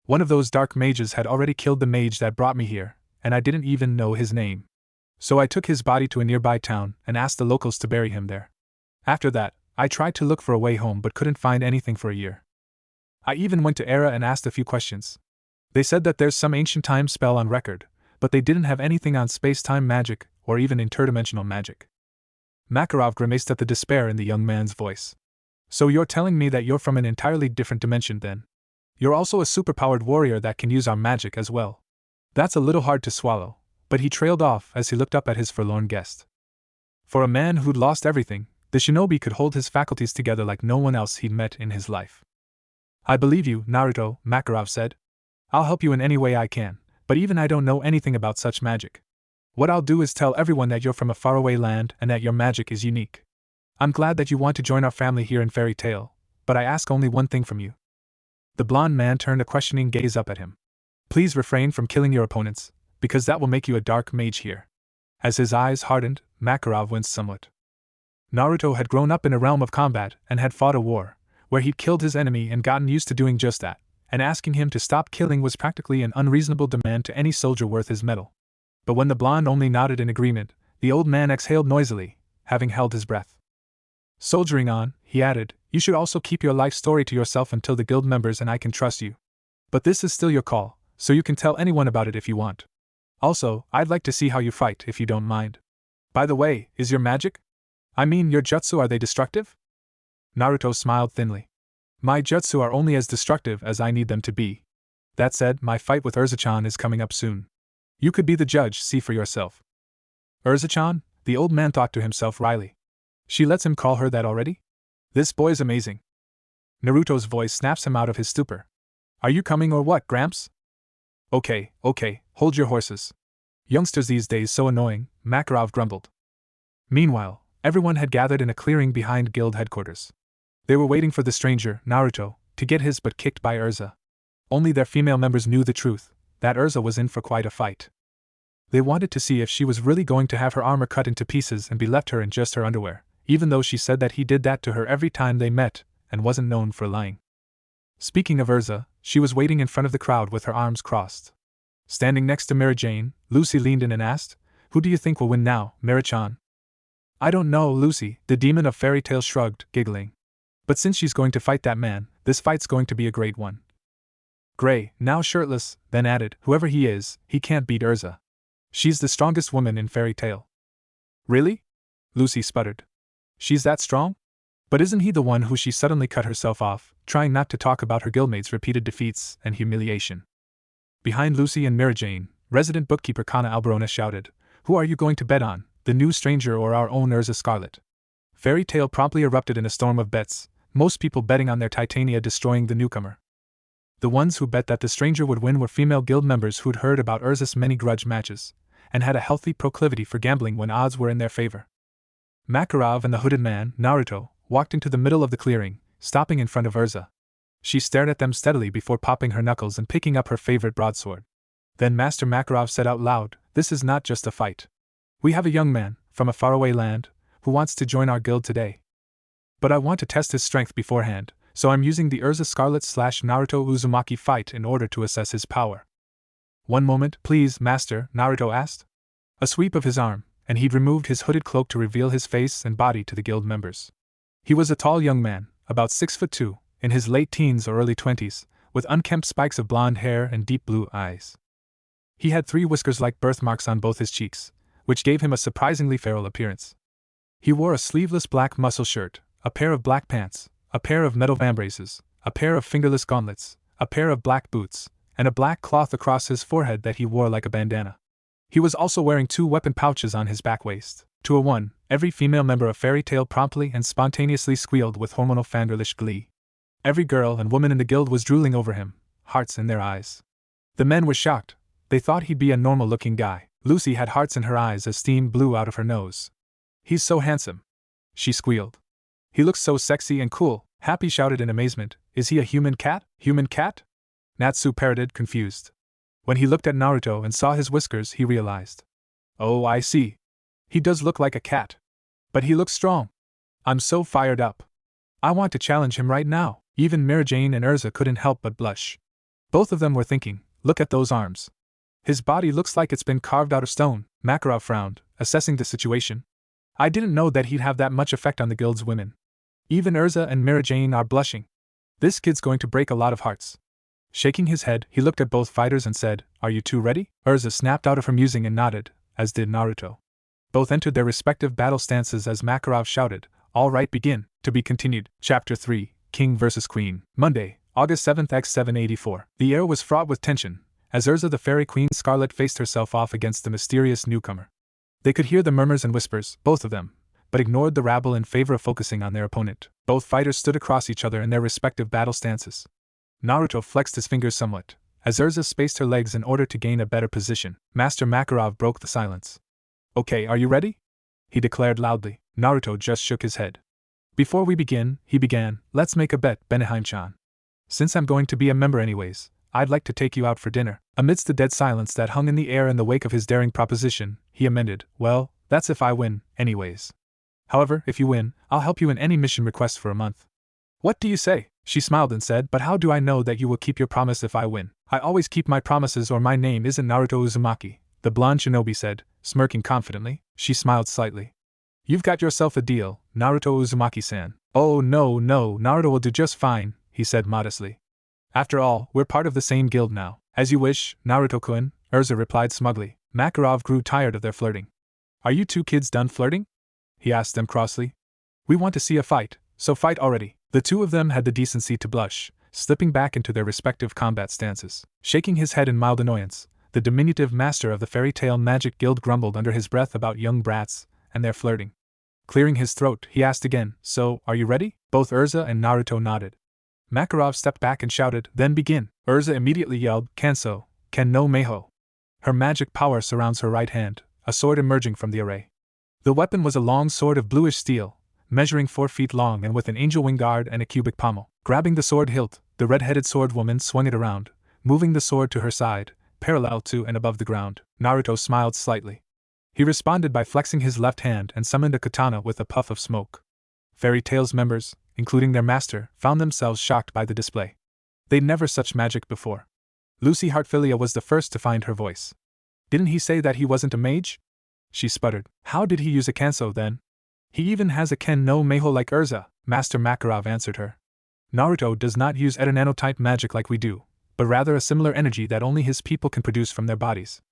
One of those dark mages had already killed the mage that brought me here, and I didn't even know his name. So I took his body to a nearby town and asked the locals to bury him there. After that, I tried to look for a way home but couldn't find anything for a year. I even went to Era and asked a few questions. They said that there's some ancient time spell on record, but they didn't have anything on space-time magic or even interdimensional magic. Makarov grimaced at the despair in the young man's voice. So you're telling me that you're from an entirely different dimension then? You're also a superpowered warrior that can use our magic as well. That's a little hard to swallow, but he trailed off as he looked up at his forlorn guest. For a man who'd lost everything, the shinobi could hold his faculties together like no one else he'd met in his life. I believe you, Naruto, Makarov said. I'll help you in any way I can, but even I don't know anything about such magic. What I'll do is tell everyone that you're from a faraway land and that your magic is unique. I'm glad that you want to join our family here in Fairy Tail, but I ask only one thing from you. The blonde man turned a questioning gaze up at him. Please refrain from killing your opponents, because that will make you a dark mage here. As his eyes hardened, Makarov winced somewhat. Naruto had grown up in a realm of combat and had fought a war, where he'd killed his enemy and gotten used to doing just that, and asking him to stop killing was practically an unreasonable demand to any soldier worth his mettle. But when the blonde only nodded in agreement, the old man exhaled noisily, having held his breath. Soldiering on, he added, you should also keep your life story to yourself until the guild members and I can trust you. But this is still your call, so you can tell anyone about it if you want. Also, I'd like to see how you fight if you don't mind. By the way, is your magic? I mean your jutsu, are they destructive? Naruto smiled thinly. My jutsu are only as destructive as I need them to be. That said, my fight with Urza-chan is coming up soon. You could be the judge, see for yourself. Urza-chan? The old man thought to himself wryly. She lets him call her that already? This boy's amazing. Naruto's voice snaps him out of his stupor. Are you coming or what, Gramps? Okay, hold your horses. Youngsters these days so annoying, Makarov grumbled. Meanwhile, everyone had gathered in a clearing behind guild headquarters. They were waiting for the stranger, Naruto, to get his butt kicked by Urza. Only their female members knew the truth, that Urza was in for quite a fight. They wanted to see if she was really going to have her armor cut into pieces and be left her in just her underwear, even though she said that he did that to her every time they met, and wasn't known for lying. Speaking of Urza, she was waiting in front of the crowd with her arms crossed. Standing next to Mary Jane, Lucy leaned in and asked, Who do you think will win now, Mary-chan? I don't know, Lucy, the demon of Fairy Tail shrugged, giggling. But since she's going to fight that man, this fight's going to be a great one. Gray, now shirtless, then added, Whoever he is, he can't beat Urza. She's the strongest woman in Fairy Tail. Really? Lucy sputtered. She's that strong? But isn't he the one who she suddenly cut herself off, trying not to talk about her guildmates' repeated defeats and humiliation? Behind Lucy and Mary Jane, resident bookkeeper Kana Alberona shouted, Who are you going to bet on, the new stranger or our own Urza Scarlet? Fairy Tail promptly erupted in a storm of bets, most people betting on their Titania destroying the newcomer. The ones who bet that the stranger would win were female guild members who'd heard about Urza's many grudge matches, and had a healthy proclivity for gambling when odds were in their favor. Makarov and the hooded man, Naruto, walked into the middle of the clearing, stopping in front of Urza. She stared at them steadily before popping her knuckles and picking up her favorite broadsword. Then Master Makarov said out loud, "This is not just a fight. We have a young man, from a faraway land, who wants to join our guild today. But I want to test his strength beforehand, so I'm using the Urza Scarlet/Naruto Uzumaki fight in order to assess his power." "One moment, please, Master," Naruto asked. A sweep of his arm, and he'd removed his hooded cloak to reveal his face and body to the guild members. He was a tall young man, about 6'2", in his late teens or early 20s, with unkempt spikes of blonde hair and deep blue eyes. He had 3 whiskers like birthmarks on both his cheeks, which gave him a surprisingly feral appearance. He wore a sleeveless black muscle shirt, a pair of black pants, a pair of metal vambraces, a pair of fingerless gauntlets, a pair of black boots, and a black cloth across his forehead that he wore like a bandana. He was also wearing 2 weapon pouches on his back waist. To a one, every female member of Fairy Tail promptly and spontaneously squealed with hormonal fangirlish glee. Every girl and woman in the guild was drooling over him, hearts in their eyes. The men were shocked. They thought he'd be a normal-looking guy. Lucy had hearts in her eyes as steam blew out of her nose. "He's so handsome," she squealed. "He looks so sexy and cool," Happy shouted in amazement. "Is he a human cat? Human cat?" Natsu parroted, confused. When he looked at Naruto and saw his whiskers, he realized. "Oh, I see. He does look like a cat. But he looks strong. I'm so fired up. I want to challenge him right now." Even Mirajane and Urza couldn't help but blush. Both of them were thinking, "Look at those arms. His body looks like it's been carved out of stone." Makarov frowned, assessing the situation. "I didn't know that he'd have that much effect on the guild's women. Even Urza and Mirajane are blushing. This kid's going to break a lot of hearts." Shaking his head, he looked at both fighters and said, "Are you two ready?" Urza snapped out of her musing and nodded, as did Naruto. Both entered their respective battle stances as Makarov shouted, "All right, begin." To be continued. Chapter 3, King vs. Queen. Monday, August 7th x 784. The air was fraught with tension, as Urza the Fairy Queen Scarlet faced herself off against the mysterious newcomer. They could hear the murmurs and whispers, both of them, but ignored the rabble in favor of focusing on their opponent. Both fighters stood across each other in their respective battle stances. Naruto flexed his fingers somewhat, as Urza spaced her legs in order to gain a better position. Master Makarov broke the silence. "Okay, are you ready?" he declared loudly. Naruto just shook his head. "Before we begin," he began, "let's make a bet, Beneheim-chan. Since I'm going to be a member anyways, I'd like to take you out for dinner." Amidst the dead silence that hung in the air in the wake of his daring proposition, he amended, "Well, that's if I win, anyways. However, if you win, I'll help you in any mission request for a month." "What do you say?" She smiled and said, "But how do I know that you will keep your promise if I win?" "I always keep my promises or my name isn't Naruto Uzumaki," the blonde shinobi said, smirking confidently. She smiled slightly. "You've got yourself a deal, Naruto Uzumaki-san." "Oh no, Naruto will do just fine," he said modestly. "After all, we're part of the same guild now." "As you wish, Naruto-kun," Urza replied smugly. Makarov grew tired of their flirting. "Are you two kids done flirting?" he asked them crossly. "We want to see a fight, so fight already." The two of them had the decency to blush, slipping back into their respective combat stances. Shaking his head in mild annoyance, the diminutive master of the Fairy Tail Magic Guild grumbled under his breath about young brats and their flirting. Clearing his throat, he asked again, "So, are you ready?" Both Urza and Naruto nodded. Makarov stepped back and shouted, "Then begin." Urza immediately yelled, "Kanso, Ken no Meiho." Her magic power surrounds her right hand, a sword emerging from the array. The weapon was a long sword of bluish steel, measuring 4 feet long and with an angel wing guard and a cubic pommel. Grabbing the sword hilt, the red-headed sword woman swung it around, moving the sword to her side, parallel to and above the ground. Naruto smiled slightly. He responded by flexing his left hand and summoned a katana with a puff of smoke. Fairy Tail's members, including their master, found themselves shocked by the display. They'd never such magic before. Lucy Heartfilia was the first to find her voice. "Didn't he say that he wasn't a mage?" she sputtered. "How did he use a kanso then?" "He even has a Ken no Meiho like Urza," Master Makarov answered her. "Naruto does not use Eter-nano-type magic like we do, but rather a similar energy that only his people can produce from their bodies.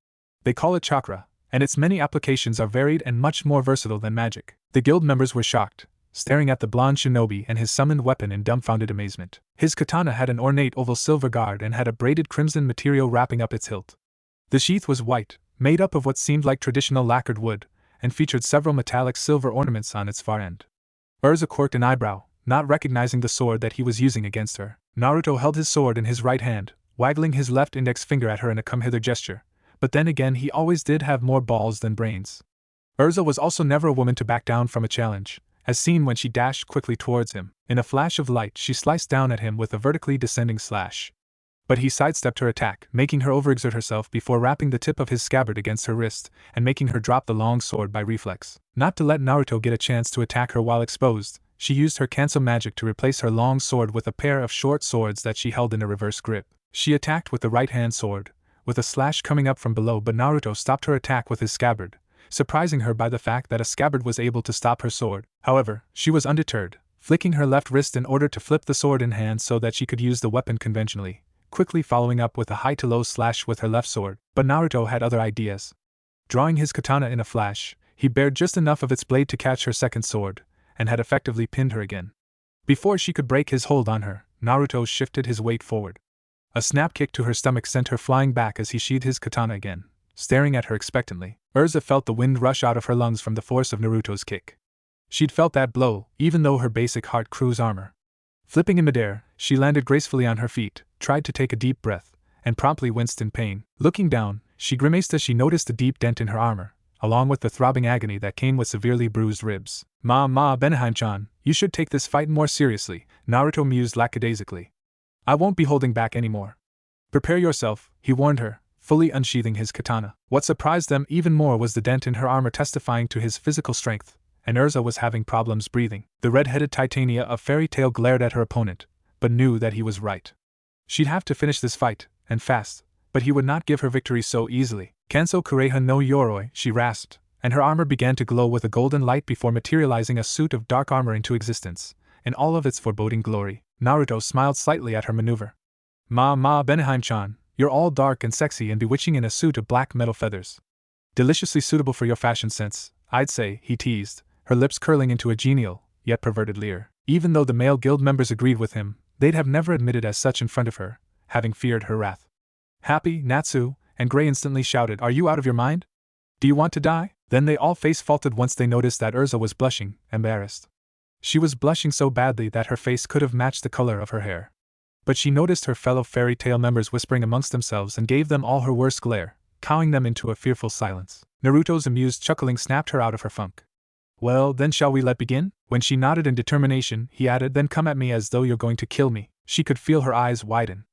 They call it chakra, and its many applications are varied and much more versatile than magic." The guild members were shocked, staring at the blonde shinobi and his summoned weapon in dumbfounded amazement. His katana had an ornate oval silver guard and had a braided crimson material wrapping up its hilt. The sheath was white, made up of what seemed like traditional lacquered wood, and featured several metallic silver ornaments on its far end. Urza quirked an eyebrow, not recognizing the sword that he was using against her. Naruto held his sword in his right hand, waggling his left index finger at her in a come-hither gesture, but then again he always did have more balls than brains. Urza was also never a woman to back down from a challenge, as seen when she dashed quickly towards him. In a flash of light she sliced down at him with a vertically descending slash. But he sidestepped her attack, making her overexert herself before wrapping the tip of his scabbard against her wrist and making her drop the long sword by reflex. Not to let Naruto get a chance to attack her while exposed, she used her cancel magic to replace her long sword with a pair of short swords that she held in a reverse grip. She attacked with the right-hand sword, with a slash coming up from below, but Naruto stopped her attack with his scabbard, surprising her by the fact that a scabbard was able to stop her sword. However, she was undeterred, flicking her left wrist in order to flip the sword in hand so that she could use the weapon conventionally, quickly following up with a high-to-low slash with her left sword. But Naruto had other ideas. Drawing his katana in a flash, he bared just enough of its blade to catch her second sword, and had effectively pinned her again. Before she could break his hold on her, Naruto shifted his weight forward. A snap kick to her stomach sent her flying back as he sheathed his katana again, staring at her expectantly. Urza felt the wind rush out of her lungs from the force of Naruto's kick. She'd felt that blow, even though her basic heart crew's armor. Flipping in midair, she landed gracefully on her feet, tried to take a deep breath, and promptly winced in pain. Looking down, she grimaced as she noticed a deep dent in her armor, along with the throbbing agony that came with severely bruised ribs. Benheim-chan, you should take this fight more seriously, Naruto mused lackadaisically. I won't be holding back anymore. Prepare yourself, he warned her, fully unsheathing his katana. What surprised them even more was the dent in her armor testifying to his physical strength, and Urza was having problems breathing. The red-headed Titania of Fairy Tail glared at her opponent, but knew that he was right. She'd have to finish this fight, and fast, but he would not give her victory so easily. Kanso Kureha no Yoroi, she rasped, and her armor began to glow with a golden light before materializing a suit of dark armor into existence, in all of its foreboding glory. Naruto smiled slightly at her maneuver. Benheim-chan, you're all dark and sexy and bewitching in a suit of black metal feathers. Deliciously suitable for your fashion sense, I'd say, he teased, her lips curling into a genial, yet perverted leer. Even though the male guild members agreed with him, they'd have never admitted as such in front of her, having feared her wrath. Happy, Natsu, and Gray instantly shouted, are you out of your mind? Do you want to die? Then they all face-faulted once they noticed that Urza was blushing, embarrassed. She was blushing so badly that her face could have matched the color of her hair. But she noticed her fellow Fairy Tail members whispering amongst themselves and gave them all her worst glare, cowing them into a fearful silence. Naruto's amused chuckling snapped her out of her funk. Well, then shall we let begin? When she nodded in determination, he added, then come at me as though you're going to kill me. She could feel her eyes widen.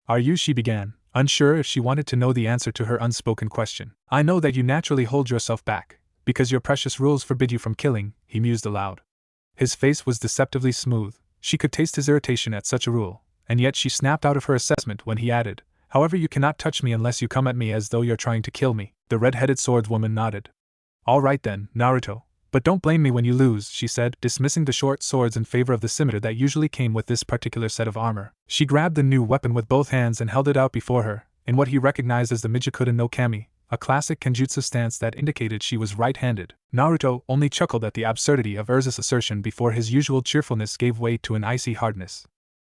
Are you? She began, unsure if she wanted to know the answer to her unspoken question. I know that you naturally hold yourself back, because your precious rules forbid you from killing, he mused aloud. His face was deceptively smooth. She could taste his irritation at such a rule, and yet she snapped out of her assessment when he added, however, you cannot touch me unless you come at me as though you're trying to kill me. The red-headed swordswoman nodded. All right then, Naruto. But don't blame me when you lose, she said, dismissing the short swords in favor of the scimitar that usually came with this particular set of armor. She grabbed the new weapon with both hands and held it out before her, in what he recognized as the Michikuda no Kami, a classic kenjutsu stance that indicated she was right-handed. Naruto only chuckled at the absurdity of Urza's assertion before his usual cheerfulness gave way to an icy hardness.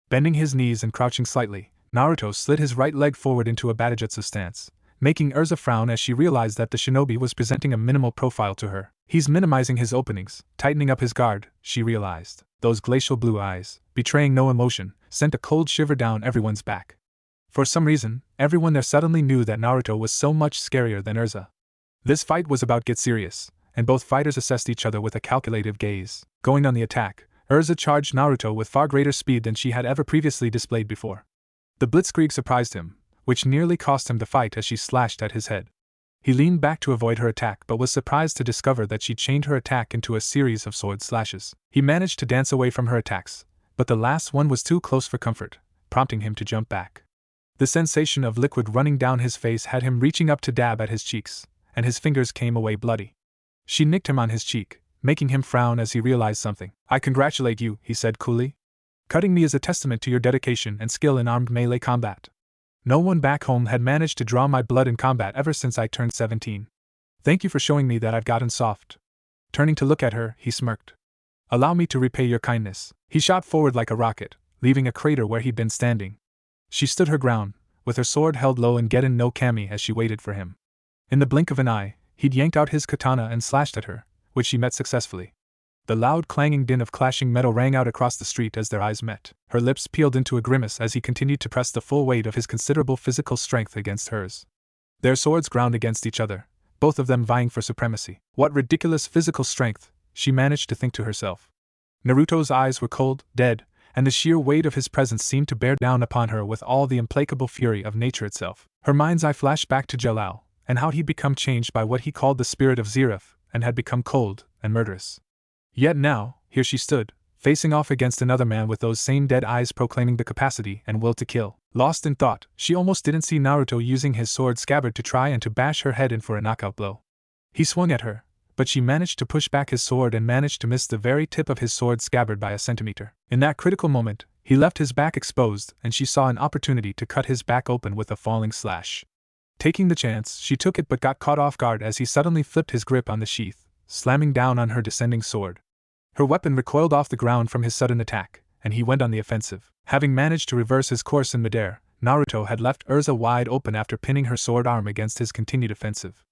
Bending his knees and crouching slightly, Naruto slid his right leg forward into a Batajutsu stance, making Urza frown as she realized that the shinobi was presenting a minimal profile to her. He's minimizing his openings, tightening up his guard, she realized. Those glacial blue eyes, betraying no emotion, sent a cold shiver down everyone's back. For some reason, everyone there suddenly knew that Naruto was so much scarier than Urza. This fight was about get serious, and both fighters assessed each other with a calculative gaze. Going on the attack, Urza charged Naruto with far greater speed than she had ever previously displayed before. The blitzkrieg surprised him, which nearly cost him the fight as she slashed at his head. He leaned back to avoid her attack but was surprised to discover that she chained her attack into a series of sword slashes. He managed to dance away from her attacks, but the last one was too close for comfort, prompting him to jump back. The sensation of liquid running down his face had him reaching up to dab at his cheeks, and his fingers came away bloody. She nicked him on his cheek, making him frown as he realized something. I congratulate you, he said coolly. Cutting me is a testament to your dedication and skill in armed melee combat. No one back home had managed to draw my blood in combat ever since I turned 17. Thank you for showing me that I've gotten soft. Turning to look at her, he smirked. Allow me to repay your kindness. He shot forward like a rocket, leaving a crater where he'd been standing. She stood her ground, with her sword held low in Getten no Kami as she waited for him. In the blink of an eye, he'd yanked out his katana and slashed at her, which she met successfully. The loud clanging din of clashing metal rang out across the street as their eyes met. Her lips peeled into a grimace as he continued to press the full weight of his considerable physical strength against hers. Their swords ground against each other, both of them vying for supremacy. What ridiculous physical strength, she managed to think to herself. Naruto's eyes were cold, dead, and the sheer weight of his presence seemed to bear down upon her with all the implacable fury of nature itself. Her mind's eye flashed back to Jalal, and how he'd become changed by what he called the spirit of Zeref, and had become cold and murderous. Yet now, here she stood, facing off against another man with those same dead eyes proclaiming the capacity and will to kill. Lost in thought, she almost didn't see Naruto using his sword scabbard to try and to bash her head in for a knockout blow. He swung at her, but she managed to push back his sword and managed to miss the very tip of his sword scabbard by a centimeter. In that critical moment, he left his back exposed and she saw an opportunity to cut his back open with a falling slash. Taking the chance, she took it but got caught off guard as he suddenly flipped his grip on the sheath, slamming down on her descending sword. Her weapon recoiled off the ground from his sudden attack, and he went on the offensive. Having managed to reverse his course in midair, Naruto had left Urza wide open after pinning her sword arm against his continued offensive.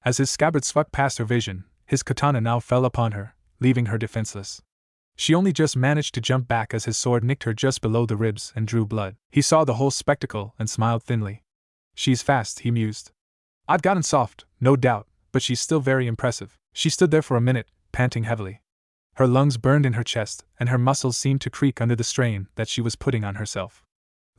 As his scabbard swept past her vision, his katana now fell upon her, leaving her defenseless. She only just managed to jump back as his sword nicked her just below the ribs and drew blood. He saw the whole spectacle and smiled thinly. She's fast, he mused. I've gotten soft, no doubt, but she's still very impressive. She stood there for a minute, panting heavily. Her lungs burned in her chest, and her muscles seemed to creak under the strain that she was putting on herself.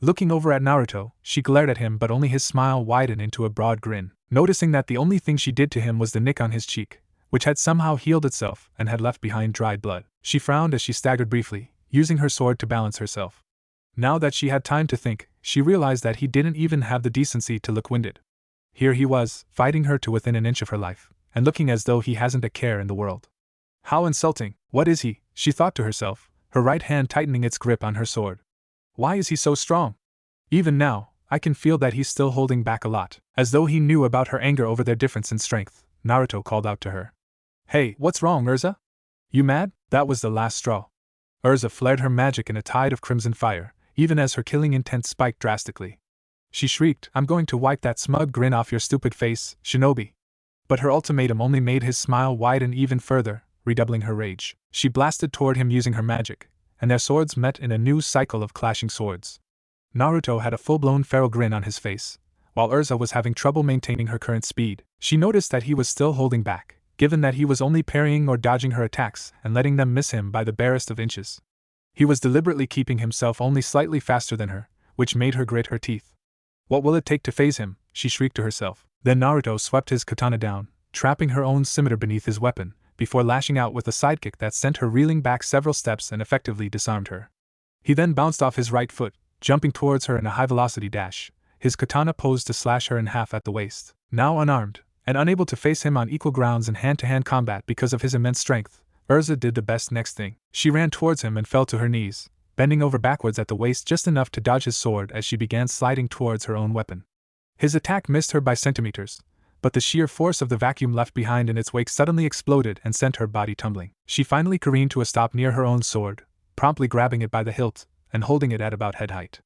Looking over at Naruto, she glared at him but only his smile widened into a broad grin. Noticing that the only thing she did to him was the nick on his cheek, which had somehow healed itself and had left behind dried blood. She frowned as she staggered briefly, using her sword to balance herself. Now that she had time to think, she realized that he didn't even have the decency to look winded. Here he was, fighting her to within an inch of her life, and looking as though he hasn't a care in the world. How insulting! What is he? She thought to herself, her right hand tightening its grip on her sword. Why is he so strong? Even now, I can feel that he's still holding back a lot. As though he knew about her anger over their difference in strength, Naruto called out to her. Hey, what's wrong, Urza? You mad? That was the last straw. Urza flared her magic in a tide of crimson fire, even as her killing intent spiked drastically. She shrieked, I'm going to wipe that smug grin off your stupid face, Shinobi. But her ultimatum only made his smile widen even further, redoubling her rage. She blasted toward him using her magic, and their swords met in a new cycle of clashing swords. Naruto had a full-blown feral grin on his face, while Urza was having trouble maintaining her current speed. She noticed that he was still holding back, given that he was only parrying or dodging her attacks and letting them miss him by the barest of inches. He was deliberately keeping himself only slightly faster than her, which made her grit her teeth. What will it take to phase him? She shrieked to herself. Then Naruto swept his katana down, trapping her own scimitar beneath his weapon, before lashing out with a sidekick that sent her reeling back several steps and effectively disarmed her. He then bounced off his right foot, jumping towards her in a high-velocity dash, his katana posed to slash her in half at the waist. Now unarmed, and unable to face him on equal grounds in hand-to-hand combat because of his immense strength, Urza did the best next thing. She ran towards him and fell to her knees, bending over backwards at the waist just enough to dodge his sword as she began sliding towards her own weapon. His attack missed her by centimeters, but the sheer force of the vacuum left behind in its wake suddenly exploded and sent her body tumbling. She finally careened to a stop near her own sword, promptly grabbing it by the hilt and holding it at about head height.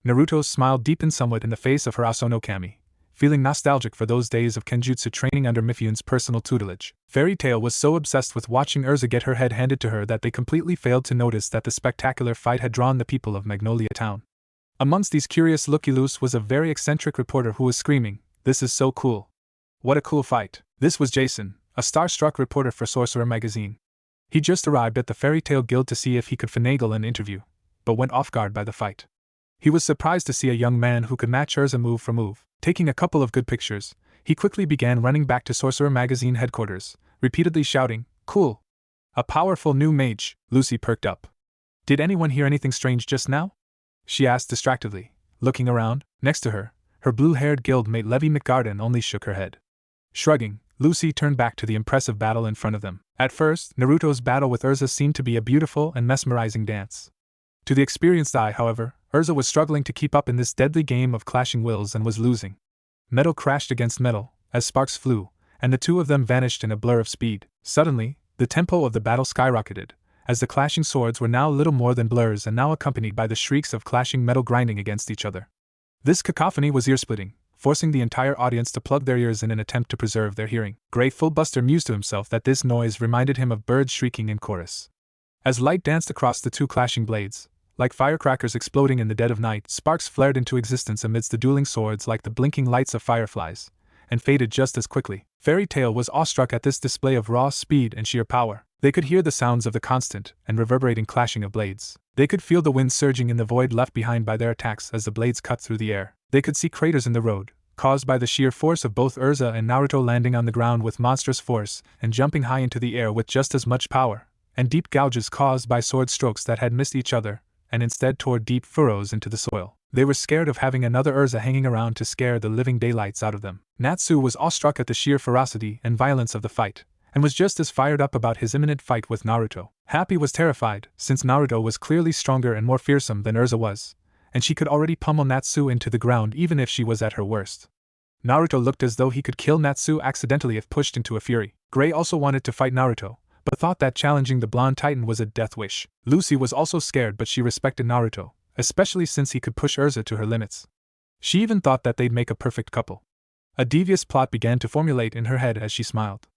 Naruto's smile deepened somewhat in the face of her Asono Kami, feeling nostalgic for those days of Kenjutsu training under Mifune's personal tutelage. Fairy Tail was so obsessed with watching Urza get her head handed to her that they completely failed to notice that the spectacular fight had drawn the people of Magnolia Town. Amongst these curious looky-loos was a very eccentric reporter who was screaming, "This is so cool. What a cool fight." This was Jason, a star-struck reporter for Sorcerer magazine. He just arrived at the Fairy Tail Guild to see if he could finagle an interview, but went off guard by the fight. He was surprised to see a young man who could match Urza move for move. Taking a couple of good pictures, he quickly began running back to Sorcerer magazine headquarters, repeatedly shouting, "Cool! A powerful new mage." Lucy perked up. "Did anyone hear anything strange just now?" she asked distractedly, looking around. Next to her, her blue-haired guildmate Levi McGarden only shook her head. Shrugging, Lucy turned back to the impressive battle in front of them. At first, Naruto's battle with Urza seemed to be a beautiful and mesmerizing dance. To the experienced eye, however, Urza was struggling to keep up in this deadly game of clashing wills and was losing. Metal crashed against metal, as sparks flew, and the two of them vanished in a blur of speed. Suddenly, the tempo of the battle skyrocketed, as the clashing swords were now little more than blurs and now accompanied by the shrieks of clashing metal grinding against each other. This cacophony was ear-splitting, forcing the entire audience to plug their ears in an attempt to preserve their hearing. Grateful Buster mused to himself that this noise reminded him of birds shrieking in chorus. As light danced across the two clashing blades, like firecrackers exploding in the dead of night, sparks flared into existence amidst the dueling swords like the blinking lights of fireflies, and faded just as quickly. Fairy Tail was awestruck at this display of raw speed and sheer power. They could hear the sounds of the constant and reverberating clashing of blades. They could feel the wind surging in the void left behind by their attacks as the blades cut through the air. They could see craters in the road, caused by the sheer force of both Urza and Naruto landing on the ground with monstrous force and jumping high into the air with just as much power, and deep gouges caused by sword strokes that had missed each other and instead tore deep furrows into the soil. They were scared of having another Urza hanging around to scare the living daylights out of them. Natsu was awestruck at the sheer ferocity and violence of the fight, and was just as fired up about his imminent fight with Naruto. Happy was terrified, since Naruto was clearly stronger and more fearsome than Urza was, and she could already pummel Natsu into the ground even if she was at her worst. Naruto looked as though he could kill Natsu accidentally if pushed into a fury. Gray also wanted to fight Naruto, but thought that challenging the blonde titan was a death wish. Lucy was also scared, but she respected Naruto, especially since he could push Urza to her limits. She even thought that they'd make a perfect couple. A devious plot began to formulate in her head as she smiled.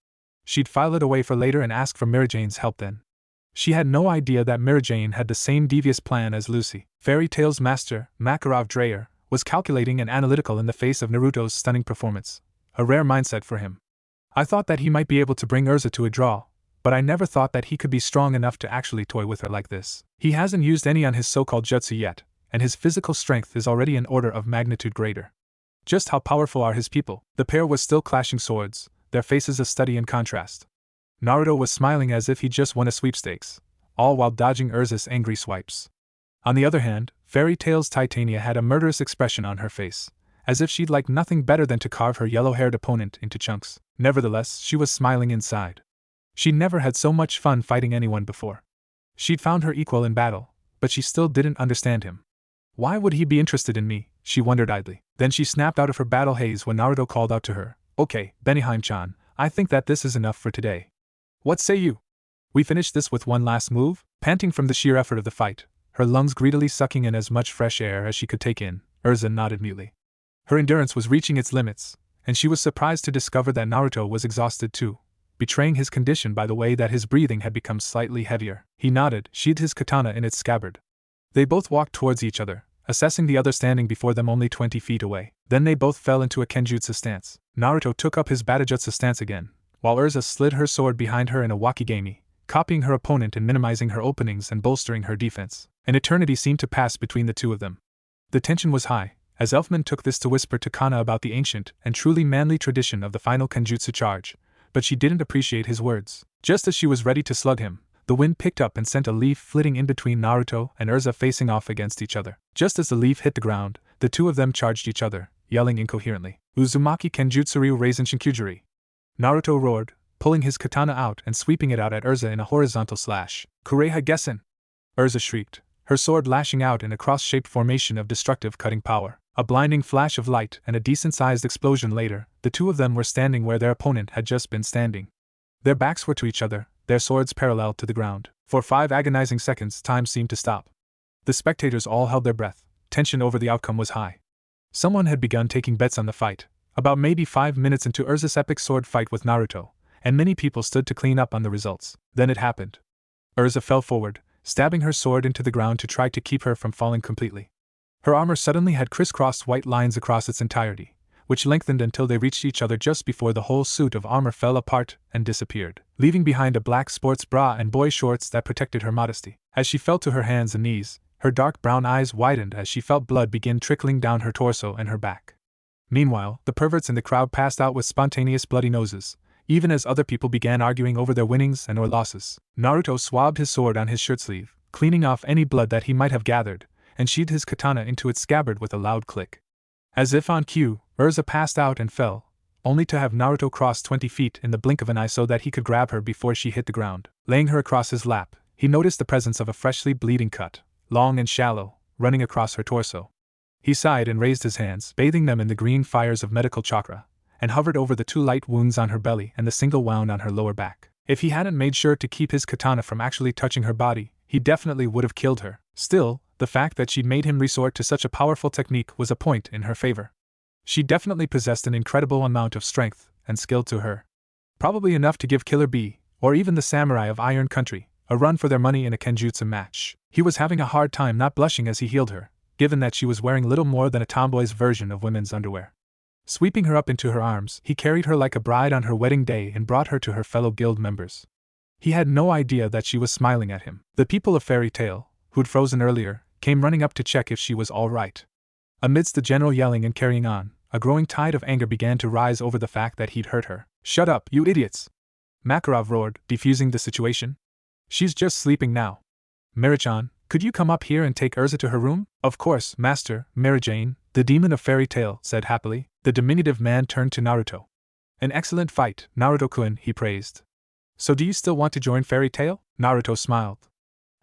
She'd file it away for later and ask for Mirajane's help then. She had no idea that Mirajane had the same devious plan as Lucy. Fairy Tail's master, Makarov Dreyer, was calculating and analytical in the face of Naruto's stunning performance, a rare mindset for him. I thought that he might be able to bring Urza to a draw, but I never thought that he could be strong enough to actually toy with her like this. He hasn't used any on his so-called jutsu yet, and his physical strength is already an order of magnitude greater. Just how powerful are his people? The pair was still clashing swords, their faces a study in contrast. Naruto was smiling as if he just won a sweepstakes, all while dodging Urza's angry swipes. On the other hand, Fairy Tail's Titania had a murderous expression on her face, as if she'd like nothing better than to carve her yellow-haired opponent into chunks. Nevertheless, she was smiling inside. She'd never had so much fun fighting anyone before. She'd found her equal in battle, but she still didn't understand him. Why would he be interested in me? She wondered idly. Then she snapped out of her battle haze when Naruto called out to her, "Okay, Benihime-chan, I think that this is enough for today. What say you? We finish this with one last move?" Panting from the sheer effort of the fight, her lungs greedily sucking in as much fresh air as she could take in, Urza nodded mutely. Her endurance was reaching its limits, and she was surprised to discover that Naruto was exhausted too, betraying his condition by the way that his breathing had become slightly heavier. He nodded, sheathed his katana in its scabbard. They both walked towards each other, assessing the other standing before them only 20 feet away. Then they both fell into a kenjutsu stance. Naruto took up his batajutsu stance again, while Urza slid her sword behind her in a wakigami, copying her opponent and minimizing her openings and bolstering her defense. An eternity seemed to pass between the two of them. The tension was high, as Elfman took this to whisper to Kana about the ancient and truly manly tradition of the final kenjutsu charge, but she didn't appreciate his words. Just as she was ready to slug him, the wind picked up and sent a leaf flitting in between Naruto and Urza facing off against each other. Just as the leaf hit the ground, the two of them charged each other, yelling incoherently, "Uzumaki Kenjutsu Ryu Raisen Shinkujuri!" Naruto roared, pulling his katana out and sweeping it out at Urza in a horizontal slash. "Kureha Gessen!" Urza shrieked, her sword lashing out in a cross-shaped formation of destructive cutting power. A blinding flash of light and a decent-sized explosion later, the two of them were standing where their opponent had just been standing. Their backs were to each other, their swords parallel to the ground. For 5 agonizing seconds, time seemed to stop. The spectators all held their breath. Tension over the outcome was high. Someone had begun taking bets on the fight, about maybe 5 minutes into Urza's epic sword fight with Naruto, and many people stood to clean up on the results. Then it happened. Urza fell forward, stabbing her sword into the ground to try to keep her from falling completely. Her armor suddenly had crisscrossed white lines across its entirety, which lengthened until they reached each other just before the whole suit of armor fell apart and disappeared, leaving behind a black sports bra and boy shorts that protected her modesty. As she fell to her hands and knees, her dark brown eyes widened as she felt blood begin trickling down her torso and her back. Meanwhile, the perverts in the crowd passed out with spontaneous bloody noses, even as other people began arguing over their winnings and or losses. Naruto swabbed his sword on his shirt sleeve, cleaning off any blood that he might have gathered, and sheathed his katana into its scabbard with a loud click. As if on cue, Urza passed out and fell, only to have Naruto cross 20 feet in the blink of an eye so that he could grab her before she hit the ground. Laying her across his lap, he noticed the presence of a freshly bleeding cut, long and shallow, running across her torso. He sighed and raised his hands, bathing them in the green fires of medical chakra, and hovered over the 2 light wounds on her belly and the single wound on her lower back. If he hadn't made sure to keep his katana from actually touching her body, he definitely would have killed her. Still, the fact that she'd made him resort to such a powerful technique was a point in her favor. She definitely possessed an incredible amount of strength and skill to her. Probably enough to give Killer Bee, or even the samurai of Iron Country, a run for their money in a kenjutsu match. He was having a hard time not blushing as he healed her, given that she was wearing little more than a tomboy's version of women's underwear. Sweeping her up into her arms, he carried her like a bride on her wedding day and brought her to her fellow guild members. He had no idea that she was smiling at him. The people of Fairy Tail, who'd frozen earlier, came running up to check if she was all right. Amidst the general yelling and carrying on, a growing tide of anger began to rise over the fact that he'd hurt her. "Shut up, you idiots!" Makarov roared, defusing the situation. "She's just sleeping now. Mira-chan, could you come up here and take Urza to her room?" "Of course, Master," Mira-Jane, the demon of Fairy Tail, said happily. The diminutive man turned to Naruto. "An excellent fight, Naruto-kun," he praised. "So do you still want to join Fairy Tail?" Naruto smiled.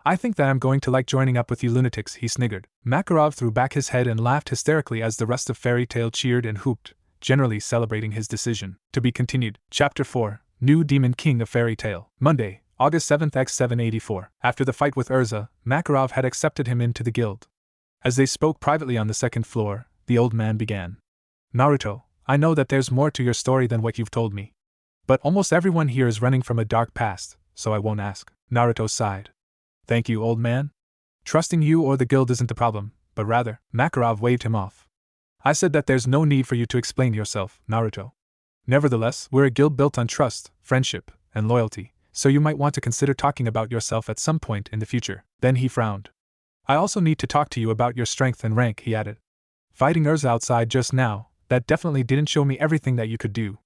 "I think that I'm going to like joining up with you lunatics," he sniggered. Makarov threw back his head and laughed hysterically as the rest of Fairy Tail cheered and hooped, generally celebrating his decision. To be continued. Chapter 4, New Demon King of Fairy Tail. Monday, August 7th x 784. After the fight with Urza, Makarov had accepted him into the guild. As they spoke privately on the second floor, the old man began. "Naruto, I know that there's more to your story than what you've told me. But almost everyone here is running from a dark past, so I won't ask." Naruto sighed. "Thank you, old man. Trusting you or the guild isn't the problem, but rather," Makarov waved him off. "I said that there's no need for you to explain yourself, Naruto. Nevertheless, we're a guild built on trust, friendship, and loyalty, so you might want to consider talking about yourself at some point in the future." Then he frowned. "I also need to talk to you about your strength and rank," he added. "Fighting Urza outside just now, that definitely didn't show me everything that you could do.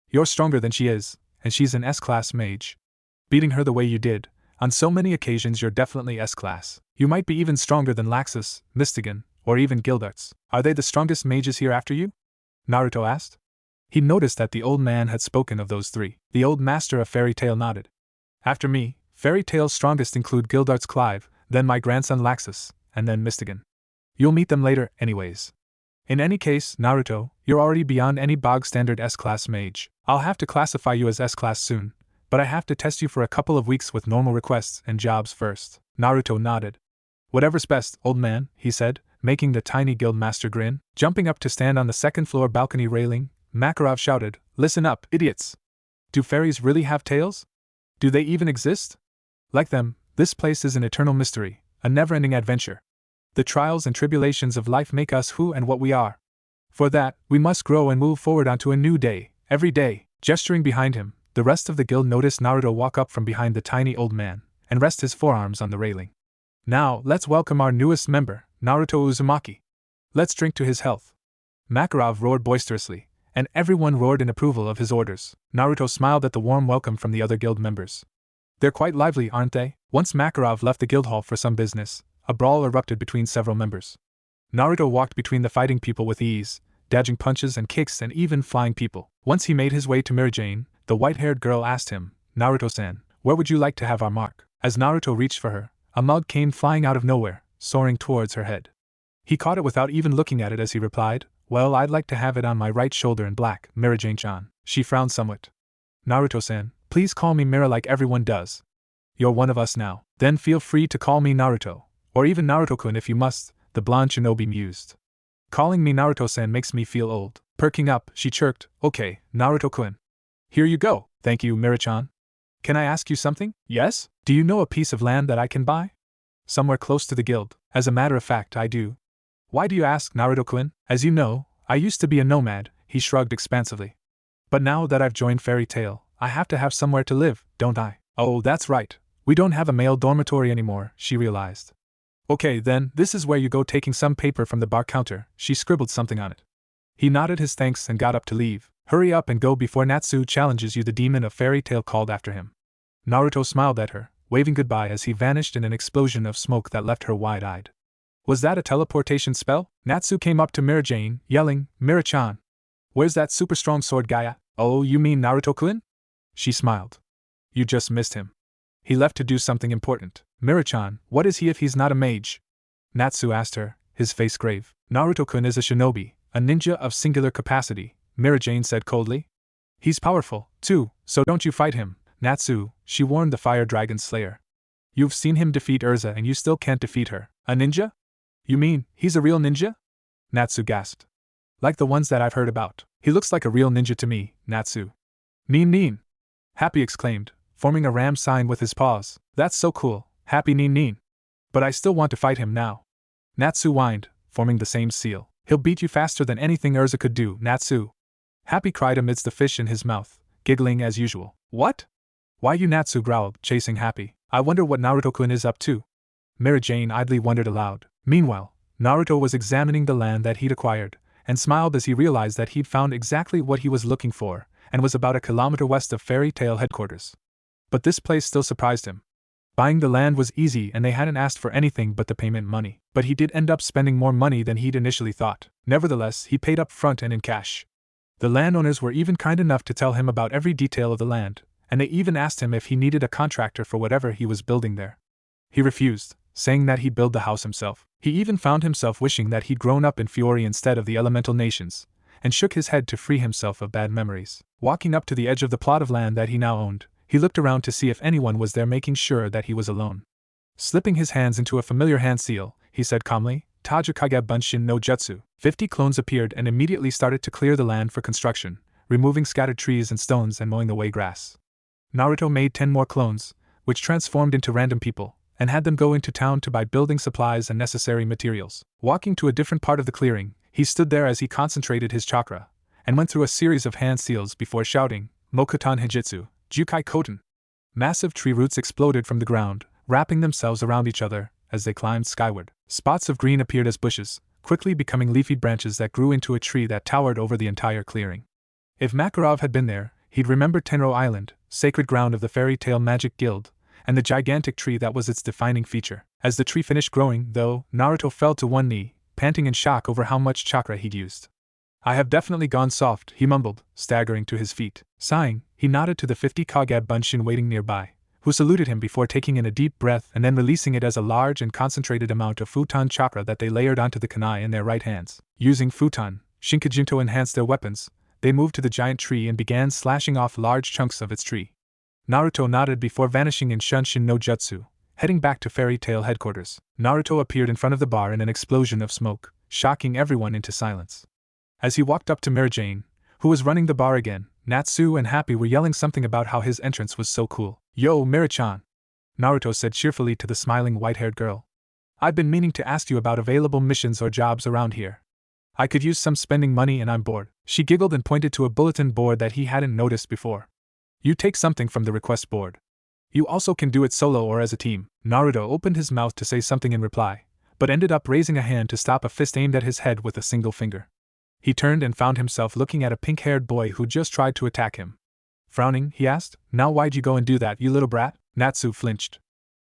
You're stronger than she is, and she's an S-class mage. Beating her the way you did, on so many occasions you're definitely S-class. You might be even stronger than Laxus, Mystigan, or even Gildarts. Are they the strongest mages here after you?" Naruto asked. He noticed that the old man had spoken of those three. The old master of Fairy Tail nodded. "After me, Fairy Tail's strongest include Gildarts Clive, then my grandson Laxus, and then Mystigan. You'll meet them later, anyways. In any case, Naruto, you're already beyond any bog-standard S-class mage. I'll have to classify you as S-class soon, but I have to test you for a couple of weeks with normal requests and jobs first." Naruto nodded. "Whatever's best, old man," he said, making the tiny guild master grin. Jumping up to stand on the second-floor balcony railing, Makarov shouted, "Listen up, idiots! Do fairies really have tails? Do they even exist? Like them, this place is an eternal mystery, a never-ending adventure. The trials and tribulations of life make us who and what we are. For that, we must grow and move forward onto a new day, every day." Gesturing behind him, the rest of the guild noticed Naruto walk up from behind the tiny old man and rest his forearms on the railing. "Now, let's welcome our newest member, Naruto Uzumaki. Let's drink to his health." Makarov roared boisterously, and everyone roared in approval of his orders. Naruto smiled at the warm welcome from the other guild members. "They're quite lively, aren't they?" Once Makarov left the guild hall for some business, a brawl erupted between several members. Naruto walked between the fighting people with ease, dodging punches and kicks and even flying people. Once he made his way to Mira-Jane, the white-haired girl asked him, "Naruto-san, where would you like to have our mark?" As Naruto reached for her, a mug came flying out of nowhere, soaring towards her head. He caught it without even looking at it as he replied, "Well, I'd like to have it on my right shoulder in black, Mira-Jane-chan." She frowned somewhat. "Naruto-san, please call me Mira like everyone does. You're one of us now. Then feel free to call me Naruto, or even Naruto-kun if you must," the blonde shinobi mused. "Calling me Naruto-san makes me feel old." Perking up, she chirped, "Okay, Naruto-kun. Here you go." "Thank you, Mira-chan. Can I ask you something?" "Yes?" "Do you know a piece of land that I can buy? Somewhere close to the guild." "As a matter of fact, I do." "Why do you ask, Naruto-kun?" "As you know, I used to be a nomad," he shrugged expansively. "But now that I've joined Fairy Tail, I have to have somewhere to live, don't I?" "Oh, that's right. We don't have a male dormitory anymore," she realized. "Okay, then, this is where you go." Taking some paper from the bar counter, she scribbled something on it. He nodded his thanks and got up to leave. "Hurry up and go before Natsu challenges you," the demon of Fairy Tail called after him. Naruto smiled at her, waving goodbye as he vanished in an explosion of smoke that left her wide-eyed. Was that a teleportation spell? Natsu came up to Mira-Jane, yelling, "Mira-chan! Where's that super-strong sword guy at?" "Oh, you mean Naruto-kun?" She smiled. "You just missed him. He left to do something important." "Mira-chan, what is he if he's not a mage?" Natsu asked her, his face grave. "Naruto-kun is a shinobi, a ninja of singular capacity," Mira-Jane said coldly. "He's powerful, too, so don't you fight him, Natsu," she warned the Fire Dragon Slayer. "You've seen him defeat Urza and you still can't defeat her. A ninja? You mean, he's a real ninja?" Natsu gasped. Like the ones that I've heard about. He looks like a real ninja to me, Natsu. Neen. Happy exclaimed, forming a ram sign with his paws. That's so cool, Happy Neen. But I still want to fight him now. Natsu whined, forming the same seal. He'll beat you faster than anything Urza could do, Natsu. Happy cried amidst the fish in his mouth, giggling as usual. What? Why you, Natsu growled, chasing Happy. I wonder what Naruto-kun is up to. Mary Jane idly wondered aloud. Meanwhile, Naruto was examining the land that he'd acquired, and smiled as he realized that he'd found exactly what he was looking for, and was about a kilometer west of Fairy Tail headquarters. But this place still surprised him. Buying the land was easy and they hadn't asked for anything but the payment money, but he did end up spending more money than he'd initially thought. Nevertheless, he paid up front and in cash. The landowners were even kind enough to tell him about every detail of the land, and they even asked him if he needed a contractor for whatever he was building there. He refused, saying that he'd build the house himself. He even found himself wishing that he'd grown up in Fiori instead of the elemental nations, and shook his head to free himself of bad memories. Walking up to the edge of the plot of land that he now owned, he looked around to see if anyone was there, making sure that he was alone. Slipping his hands into a familiar hand seal, he said calmly, Tajikage Bunshin no Jutsu. 50 clones appeared and immediately started to clear the land for construction, removing scattered trees and stones and mowing away grass. Naruto made 10 more clones, which transformed into random people, and had them go into town to buy building supplies and necessary materials. Walking to a different part of the clearing, he stood there as he concentrated his chakra, and went through a series of hand seals before shouting, Mokutan Hijitsu, Jukai Koten. Massive tree roots exploded from the ground, wrapping themselves around each other as they climbed skyward. Spots of green appeared as bushes, quickly becoming leafy branches that grew into a tree that towered over the entire clearing. If Makarov had been there, he'd remember Tenro Island, sacred ground of the Fairy Tail Magic Guild, and the gigantic tree that was its defining feature. As the tree finished growing, though, Naruto fell to one knee, panting in shock over how much chakra he'd used. I have definitely gone soft, he mumbled, staggering to his feet. Sighing, he nodded to the 50 Kage Bunshin waiting nearby, who saluted him before taking in a deep breath and then releasing it as a large and concentrated amount of futon chakra that they layered onto the kunai in their right hands. Using futon, Shinkajin to enhance their weapons, they moved to the giant tree and began slashing off large chunks of its tree. Naruto nodded before vanishing in Shunshin no Jutsu, heading back to Fairy Tail headquarters. Naruto appeared in front of the bar in an explosion of smoke, shocking everyone into silence. As he walked up to Mary Jane, who was running the bar again, Natsu and Happy were yelling something about how his entrance was so cool. Yo, Mary-chan, Naruto said cheerfully to the smiling white-haired girl. I've been meaning to ask you about available missions or jobs around here. I could use some spending money and I'm bored. She giggled and pointed to a bulletin board that he hadn't noticed before. You take something from the request board. You also can do it solo or as a team. Naruto opened his mouth to say something in reply, but ended up raising a hand to stop a fist aimed at his head with a single finger. He turned and found himself looking at a pink-haired boy who just tried to attack him. Frowning, he asked, Now why'd you go and do that, you little brat? Natsu flinched.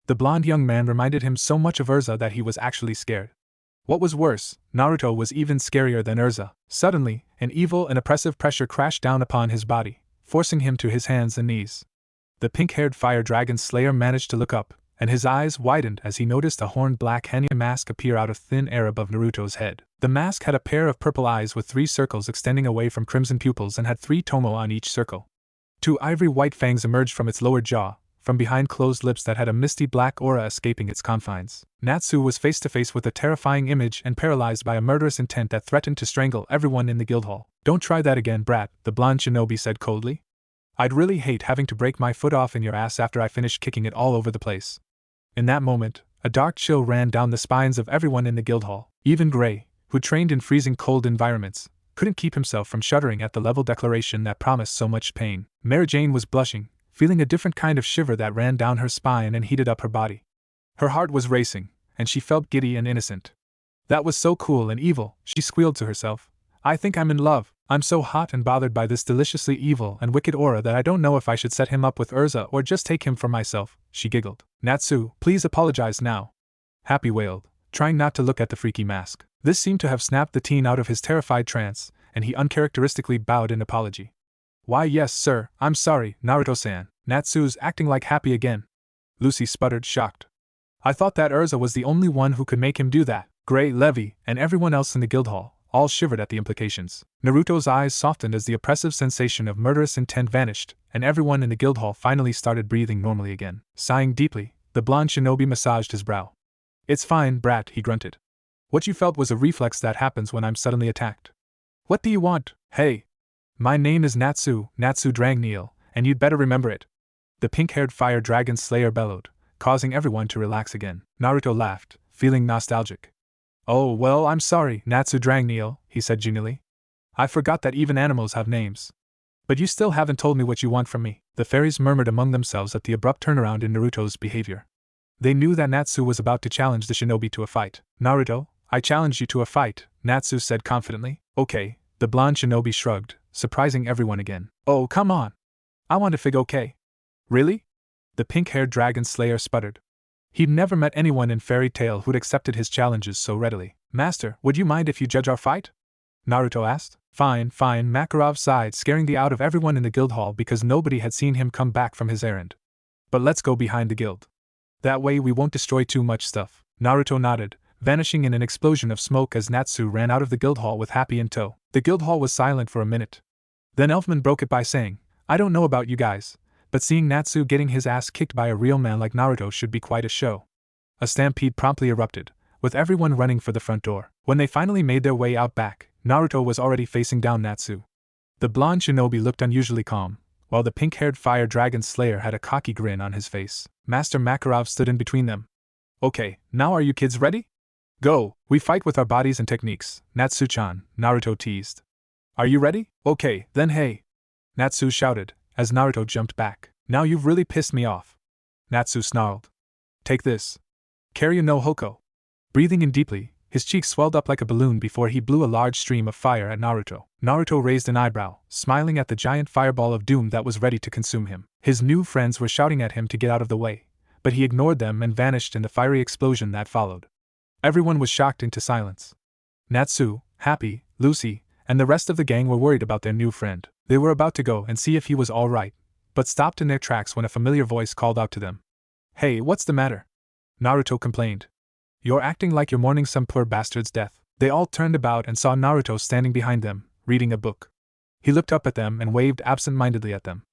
The blonde young man reminded him so much of Urza that he was actually scared. What was worse, Naruto was even scarier than Urza. Suddenly, an evil and oppressive pressure crashed down upon his body, forcing him to his hands and knees. The pink-haired fire dragon slayer managed to look up, and his eyes widened as he noticed a horned black Hanya mask appear out of thin air above Naruto's head. The mask had a pair of purple eyes with 3 circles extending away from crimson pupils and had 3 tomo on each circle. 2 ivory-white fangs emerged from its lower jaw, from behind closed lips that had a misty black aura escaping its confines. Natsu was face to face with a terrifying image and paralyzed by a murderous intent that threatened to strangle everyone in the guild hall. Don't try that again, brat, the blonde shinobi said coldly. I'd really hate having to break my foot off in your ass after I finished kicking it all over the place. In that moment, a dark chill ran down the spines of everyone in the guild hall. Even Gray, who trained in freezing cold environments, couldn't keep himself from shuddering at the level declaration that promised so much pain. Mary Jane was blushing, feeling a different kind of shiver that ran down her spine and heated up her body. Her heart was racing, and she felt giddy and innocent. That was so cool and evil, she squealed to herself. I think I'm in love. I'm so hot and bothered by this deliciously evil and wicked aura that I don't know if I should set him up with Urza or just take him for myself, she giggled. Natsu, please apologize now. Happy wailed, trying not to look at the freaky mask. This seemed to have snapped the teen out of his terrified trance, and he uncharacteristically bowed in apology. Why yes, sir, I'm sorry, Naruto-san. Natsu's acting like Happy again. Lucy sputtered, shocked. I thought that Urza was the only one who could make him do that. Gray, Levi, and everyone else in the guild hall all shivered at the implications. Naruto's eyes softened as the oppressive sensation of murderous intent vanished, and everyone in the guild hall finally started breathing normally again. Sighing deeply, the blonde shinobi massaged his brow. It's fine, brat, he grunted. What you felt was a reflex that happens when I'm suddenly attacked. What do you want? Hey! My name is Natsu Dragneel, and you'd better remember it. The pink-haired fire dragon slayer bellowed, causing everyone to relax again. Naruto laughed, feeling nostalgic. Oh, well, I'm sorry, Natsu Dragneel, he said genially. I forgot that even animals have names. But you still haven't told me what you want from me. The fairies murmured among themselves at the abrupt turnaround in Naruto's behavior. They knew that Natsu was about to challenge the shinobi to a fight. Naruto, I challenge you to a fight, Natsu said confidently. Okay, the blonde shinobi shrugged, surprising everyone again. Oh, come on. I want to fig okay. Really? The pink-haired dragon slayer sputtered. He'd never met anyone in Fairy Tail who'd accepted his challenges so readily. Master, would you mind if you judge our fight? Naruto asked. Fine, Makarov sighed, scaring the out of everyone in the guild hall because nobody had seen him come back from his errand. But let's go behind the guild. That way we won't destroy too much stuff. Naruto nodded, vanishing in an explosion of smoke as Natsu ran out of the guild hall with Happy in tow. The guild hall was silent for a minute. Then Elfman broke it by saying, I don't know about you guys, but seeing Natsu getting his ass kicked by a real man like Naruto should be quite a show. A stampede promptly erupted, with everyone running for the front door. When they finally made their way out back, Naruto was already facing down Natsu. The blonde shinobi looked unusually calm, while the pink-haired fire dragon slayer had a cocky grin on his face. Master Makarov stood in between them. Okay, now are you kids ready? Go, we fight with our bodies and techniques, Natsu-chan, Naruto teased. Are you ready? Okay, then hey! Natsu shouted, as Naruto jumped back. Now you've really pissed me off. Natsu snarled. Take this. Karyu no Hoko. Breathing in deeply, his cheeks swelled up like a balloon before he blew a large stream of fire at Naruto. Naruto raised an eyebrow, smiling at the giant fireball of doom that was ready to consume him. His new friends were shouting at him to get out of the way, but he ignored them and vanished in the fiery explosion that followed. Everyone was shocked into silence. Natsu, Happy, Lucy, and the rest of the gang were worried about their new friend. They were about to go and see if he was all right, but stopped in their tracks when a familiar voice called out to them. Hey, what's the matter? Naruto complained. You're acting like you're mourning some poor bastard's death. They all turned about and saw Naruto standing behind them, reading a book. He looked up at them and waved absent-mindedly at them.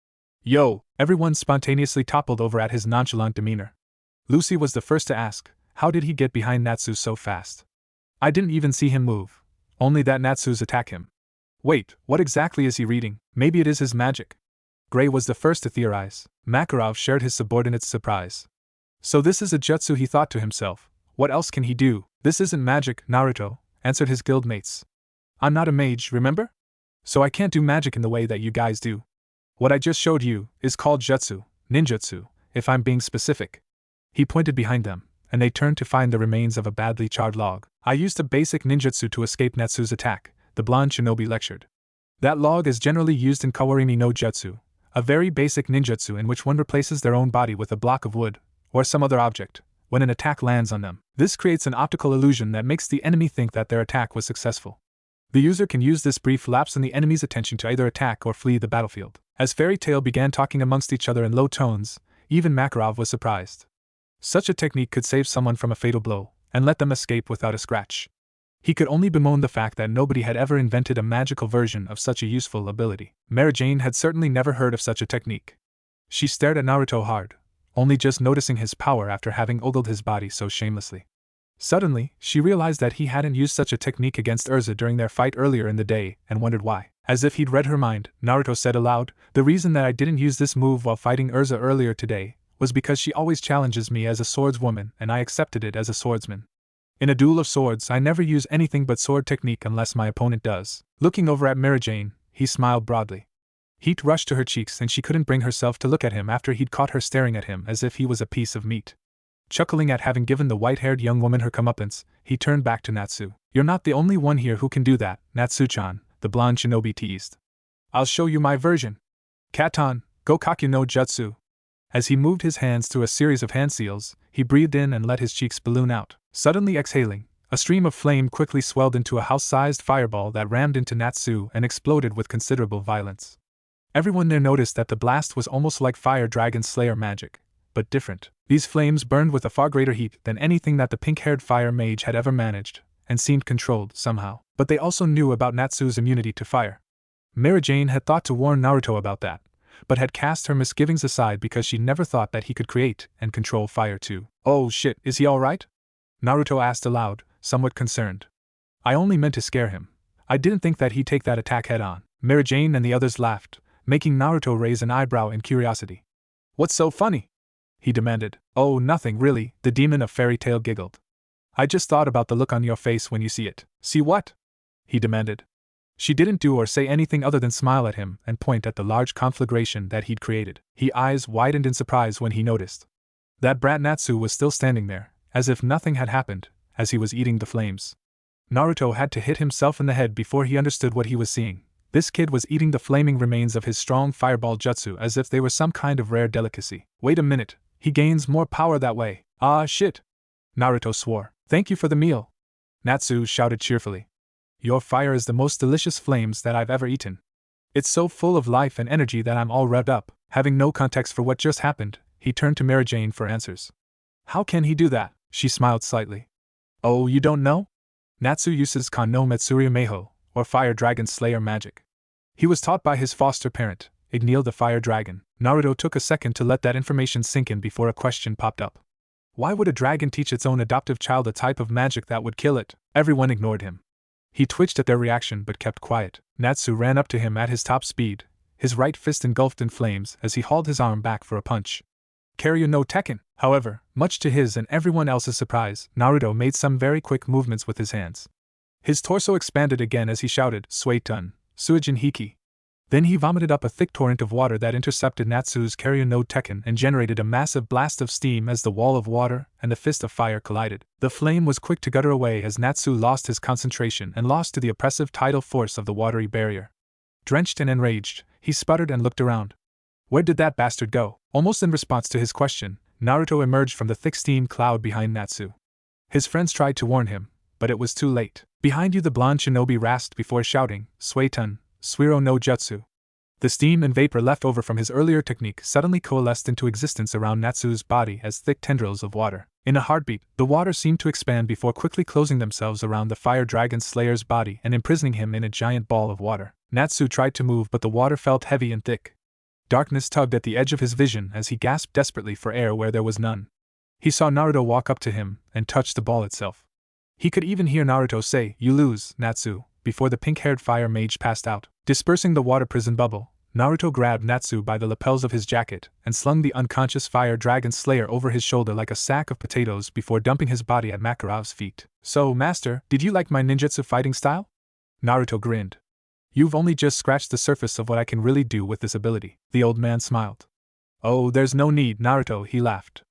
Yo! Everyone spontaneously toppled over at his nonchalant demeanor. Lucy was the first to ask, how did he get behind Natsu so fast? I didn't even see him move. Only that Natsu's attack him. Wait, what exactly is he reading? Maybe it is his magic. Gray was the first to theorize. Makarov shared his subordinate's surprise. So this is a jutsu, he thought to himself. What else can he do? This isn't magic, Naruto, answered his guildmates. I'm not a mage, remember? So I can't do magic in the way that you guys do. What I just showed you is called jutsu, ninjutsu, if I'm being specific. He pointed behind them, and they turned to find the remains of a badly charred log. I used a basic ninjutsu to escape Natsu's attack, the blonde shinobi lectured. That log is generally used in kawarimi no jutsu, a very basic ninjutsu in which one replaces their own body with a block of wood, or some other object, when an attack lands on them. This creates an optical illusion that makes the enemy think that their attack was successful. The user can use this brief lapse in the enemy's attention to either attack or flee the battlefield. As Fairy Tail began talking amongst each other in low tones, even Makarov was surprised. Such a technique could save someone from a fatal blow, and let them escape without a scratch. He could only bemoan the fact that nobody had ever invented a magical version of such a useful ability. Mary Jane had certainly never heard of such a technique. She stared at Naruto hard, only just noticing his power after having ogled his body so shamelessly. Suddenly, she realized that he hadn't used such a technique against Urza during their fight earlier in the day, and wondered why. As if he'd read her mind, Naruto said aloud, the reason that I didn't use this move while fighting Urza earlier today was because she always challenges me as a swordswoman and I accepted it as a swordsman. In a duel of swords, I never use anything but sword technique unless my opponent does. Looking over at Mary Jane, he smiled broadly. Heat rushed to her cheeks and she couldn't bring herself to look at him after he'd caught her staring at him as if he was a piece of meat. Chuckling at having given the white-haired young woman her comeuppance, he turned back to Natsu. You're not the only one here who can do that, Natsu-chan, the blonde shinobi teased. I'll show you my version. Katon, Gokakyu no Jutsu. As he moved his hands through a series of hand seals, he breathed in and let his cheeks balloon out. Suddenly exhaling, a stream of flame quickly swelled into a house-sized fireball that rammed into Natsu and exploded with considerable violence. Everyone there noticed that the blast was almost like Fire Dragon Slayer magic, but different. These flames burned with a far greater heat than anything that the pink-haired fire mage had ever managed, and seemed controlled somehow. But they also knew about Natsu's immunity to fire. Mary Jane had thought to warn Naruto about that, but had cast her misgivings aside because she never thought that he could create and control fire too. Oh shit, is he alright? Naruto asked aloud, somewhat concerned. I only meant to scare him. I didn't think that he'd take that attack head on. Mary Jane and the others laughed, making Naruto raise an eyebrow in curiosity. What's so funny? He demanded. Oh, nothing really, the demon of Fairy Tail giggled. I just thought about the look on your face when you see it. See what? He demanded. She didn't do or say anything other than smile at him and point at the large conflagration that he'd created. His eyes widened in surprise when he noticed that brat Natsu was still standing there, as if nothing had happened, as he was eating the flames. Naruto had to hit himself in the head before he understood what he was seeing. This kid was eating the flaming remains of his strong fireball jutsu as if they were some kind of rare delicacy. Wait a minute, he gains more power that way. Ah shit! Naruto swore. Thank you for the meal. Natsu shouted cheerfully. Your fire is the most delicious flames that I've ever eaten. It's so full of life and energy that I'm all revved up. Having no context for what just happened, he turned to Mary Jane for answers. How can he do that? She smiled slightly. Oh, you don't know? Natsu uses Kan no Metsuria Meiho, or Fire Dragon Slayer magic. He was taught by his foster parent, Igneel the Fire Dragon. Naruto took a second to let that information sink in before a question popped up. Why would a dragon teach its own adoptive child a type of magic that would kill it? Everyone ignored him. He twitched at their reaction but kept quiet. Natsu ran up to him at his top speed, his right fist engulfed in flames as he hauled his arm back for a punch. Karyu no Tekken. However, much to his and everyone else's surprise, Naruto made some very quick movements with his hands. His torso expanded again as he shouted, Suetun, Suijin Hiki. Then he vomited up a thick torrent of water that intercepted Natsu's Karyu no Tekken and generated a massive blast of steam as the wall of water and the fist of fire collided. The flame was quick to gutter away as Natsu lost his concentration and lost to the oppressive tidal force of the watery barrier. Drenched and enraged, he sputtered and looked around. Where did that bastard go? Almost in response to his question, Naruto emerged from the thick steam cloud behind Natsu. His friends tried to warn him, but it was too late. Behind you, the blonde shinobi rasped before shouting, Suetun, Suiro no Jutsu. The steam and vapor left over from his earlier technique suddenly coalesced into existence around Natsu's body as thick tendrils of water. In a heartbeat, the water seemed to expand before quickly closing themselves around the Fire Dragon Slayer's body and imprisoning him in a giant ball of water. Natsu tried to move, but the water felt heavy and thick. Darkness tugged at the edge of his vision as he gasped desperately for air where there was none. He saw Naruto walk up to him and touch the ball itself. He could even hear Naruto say, "You lose, Natsu," before the pink-haired fire mage passed out. Dispersing the water prison bubble, Naruto grabbed Natsu by the lapels of his jacket and slung the unconscious Fire Dragon Slayer over his shoulder like a sack of potatoes before dumping his body at Makarov's feet. So, Master, did you like my ninjutsu fighting style? Naruto grinned. You've only just scratched the surface of what I can really do with this ability. The old man smiled. Oh, there's no need, Naruto, he laughed.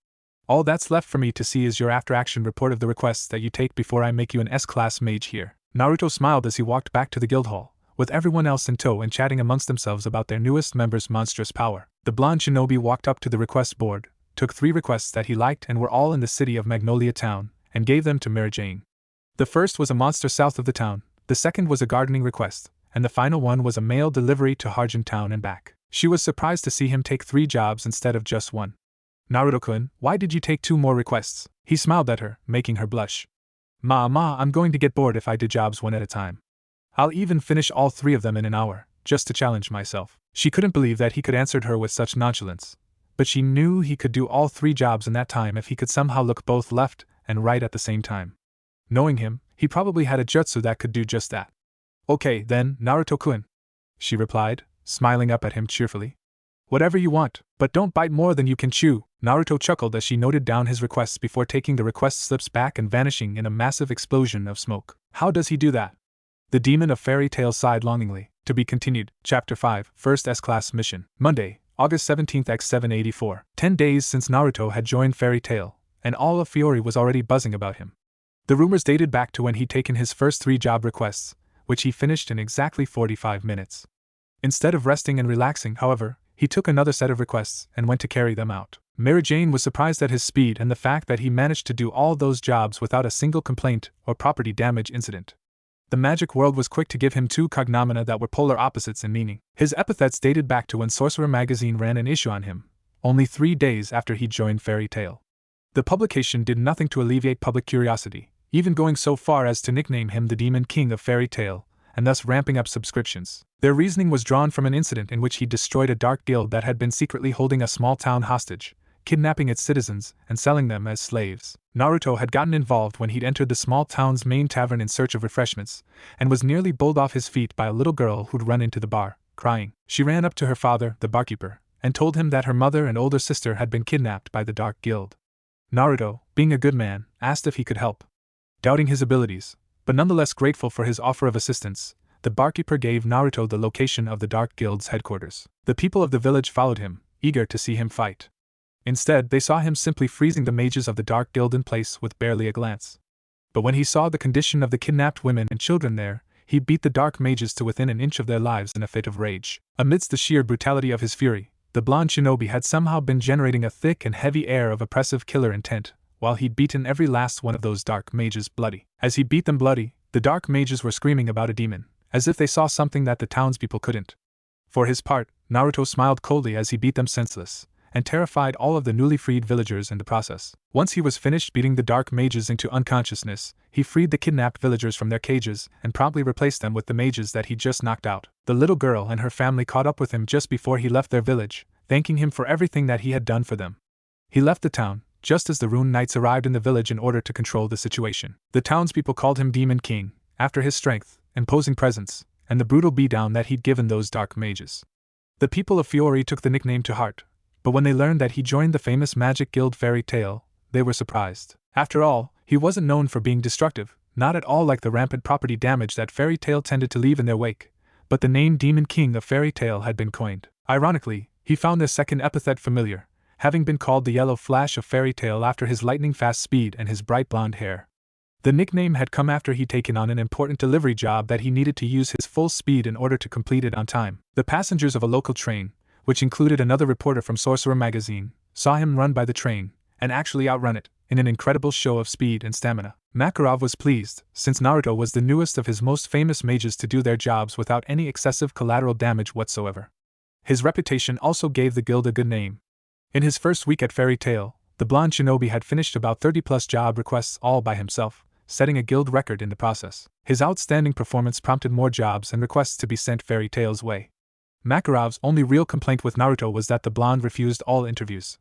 All that's left for me to see is your after-action report of the requests that you take before I make you an S-class mage here. Naruto smiled as he walked back to the guild hall, with everyone else in tow and chatting amongst themselves about their newest member's monstrous power. The blonde shinobi walked up to the request board, took 3 requests that he liked and were all in the city of Magnolia Town, and gave them to Mary Jane. The first was a monster south of the town, the second was a gardening request, and the final one was a mail delivery to Harjin Town and back. She was surprised to see him take 3 jobs instead of just 1. Naruto-kun, why did you take 2 more requests? He smiled at her, making her blush. I'm going to get bored if I did jobs 1 at a time. I'll even finish all 3 of them in an hour, just to challenge myself. She couldn't believe that he could answer her with such nonchalance, but she knew he could do all 3 jobs in that time if he could somehow look both left and right at the same time. Knowing him, he probably had a jutsu that could do just that. Okay, then, Naruto-kun, she replied, smiling up at him cheerfully. Whatever you want, but don't bite more than you can chew. Naruto chuckled as she noted down his requests before taking the request slips back and vanishing in a massive explosion of smoke. How does he do that? The demon of Fairy Tail sighed longingly. To be continued. Chapter 5, First S-Class Mission. Monday, August 17th x 784. 10 days since Naruto had joined Fairy Tail, and all of Fiori was already buzzing about him. The rumors dated back to when he'd taken his first 3 job requests, which he finished in exactly 45 minutes. Instead of resting and relaxing, however, he took another set of requests and went to carry them out. Mary Jane was surprised at his speed and the fact that he managed to do all those jobs without a single complaint or property damage incident. The magic world was quick to give him 2 cognomina that were polar opposites in meaning. His epithets dated back to when Sorcerer magazine ran an issue on him, only 3 days after he joined Fairy Tail. The publication did nothing to alleviate public curiosity, even going so far as to nickname him the Demon King of Fairy Tail, and thus ramping up subscriptions. Their reasoning was drawn from an incident in which he destroyed a dark guild that had been secretly holding a small town hostage, kidnapping its citizens and selling them as slaves. Naruto had gotten involved when he'd entered the small town's main tavern in search of refreshments, and was nearly bowled off his feet by a little girl who'd run into the bar, crying. She ran up to her father, the barkeeper, and told him that her mother and older sister had been kidnapped by the Dark Guild. Naruto, being a good man, asked if he could help. Doubting his abilities, but nonetheless grateful for his offer of assistance, the barkeeper gave Naruto the location of the Dark Guild's headquarters. The people of the village followed him, eager to see him fight. Instead, they saw him simply freezing the mages of the Dark Guild in place with barely a glance. But when he saw the condition of the kidnapped women and children there, he beat the dark mages to within an inch of their lives in a fit of rage. Amidst the sheer brutality of his fury, the blonde shinobi had somehow been generating a thick and heavy air of oppressive killer intent, while he'd beaten every last one of those dark mages bloody. As he beat them bloody, the dark mages were screaming about a demon, as if they saw something that the townspeople couldn't. For his part, Naruto smiled coldly as he beat them senseless, and terrified all of the newly freed villagers in the process. Once he was finished beating the dark mages into unconsciousness, he freed the kidnapped villagers from their cages and promptly replaced them with the mages that he'd just knocked out. The little girl and her family caught up with him just before he left their village, thanking him for everything that he had done for them. He left the town, just as the Rune Knights arrived in the village in order to control the situation. The townspeople called him Demon King, after his strength, imposing presence, and the brutal beatdown that he'd given those dark mages. The people of Fiori took the nickname to heart, but when they learned that he joined the famous magic guild Fairy Tail, they were surprised. After all, he wasn't known for being destructive, not at all like the rampant property damage that Fairy Tail tended to leave in their wake, but the name Demon King of Fairy Tail had been coined. Ironically, he found this second epithet familiar, having been called the Yellow Flash of Fairy Tail after his lightning-fast speed and his bright blonde hair. The nickname had come after he'd taken on an important delivery job that he needed to use his full speed in order to complete it on time. The passengers of a local train, which included another reporter from Sorcerer magazine, saw him run by the train, and actually outrun it, in an incredible show of speed and stamina. Makarov was pleased, since Naruto was the newest of his most famous mages to do their jobs without any excessive collateral damage whatsoever. His reputation also gave the guild a good name. In his first week at Fairy Tail, the blonde shinobi had finished about 30+ job requests all by himself, setting a guild record in the process. His outstanding performance prompted more jobs and requests to be sent Fairy Tail's way. Makarov's only real complaint with Naruto was that the blonde refused all interviews.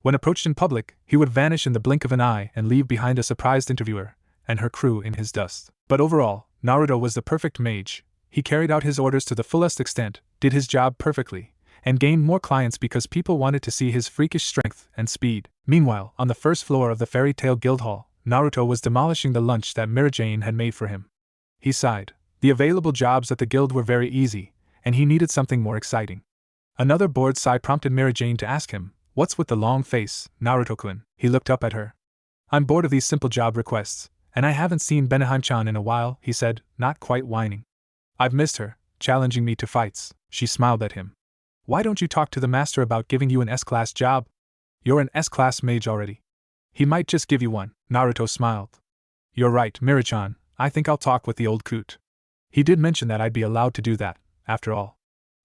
When approached in public, he would vanish in the blink of an eye and leave behind a surprised interviewer and her crew in his dust. But overall, Naruto was the perfect mage. He carried out his orders to the fullest extent, did his job perfectly, and gained more clients because people wanted to see his freakish strength and speed. Meanwhile, on the first floor of the Fairy Tail Guild Hall, Naruto was demolishing the lunch that Mira-Jane had made for him. He sighed. The available jobs at the guild were very easy, and he needed something more exciting. Another bored sigh prompted Mira-Jane to ask him, "What's with the long face, Naruto-kun?" He looked up at her. "I'm bored of these simple job requests, and I haven't seen Benaheim-chan in a while," he said, not quite whining. "I've missed her, challenging me to fights." She smiled at him. "Why don't you talk to the master about giving you an S-class job? You're an S-class mage already. He might just give you one." Naruto smiled. "You're right, Mira-chan, I think I'll talk with the old coot. He did mention that I'd be allowed to do that, after all.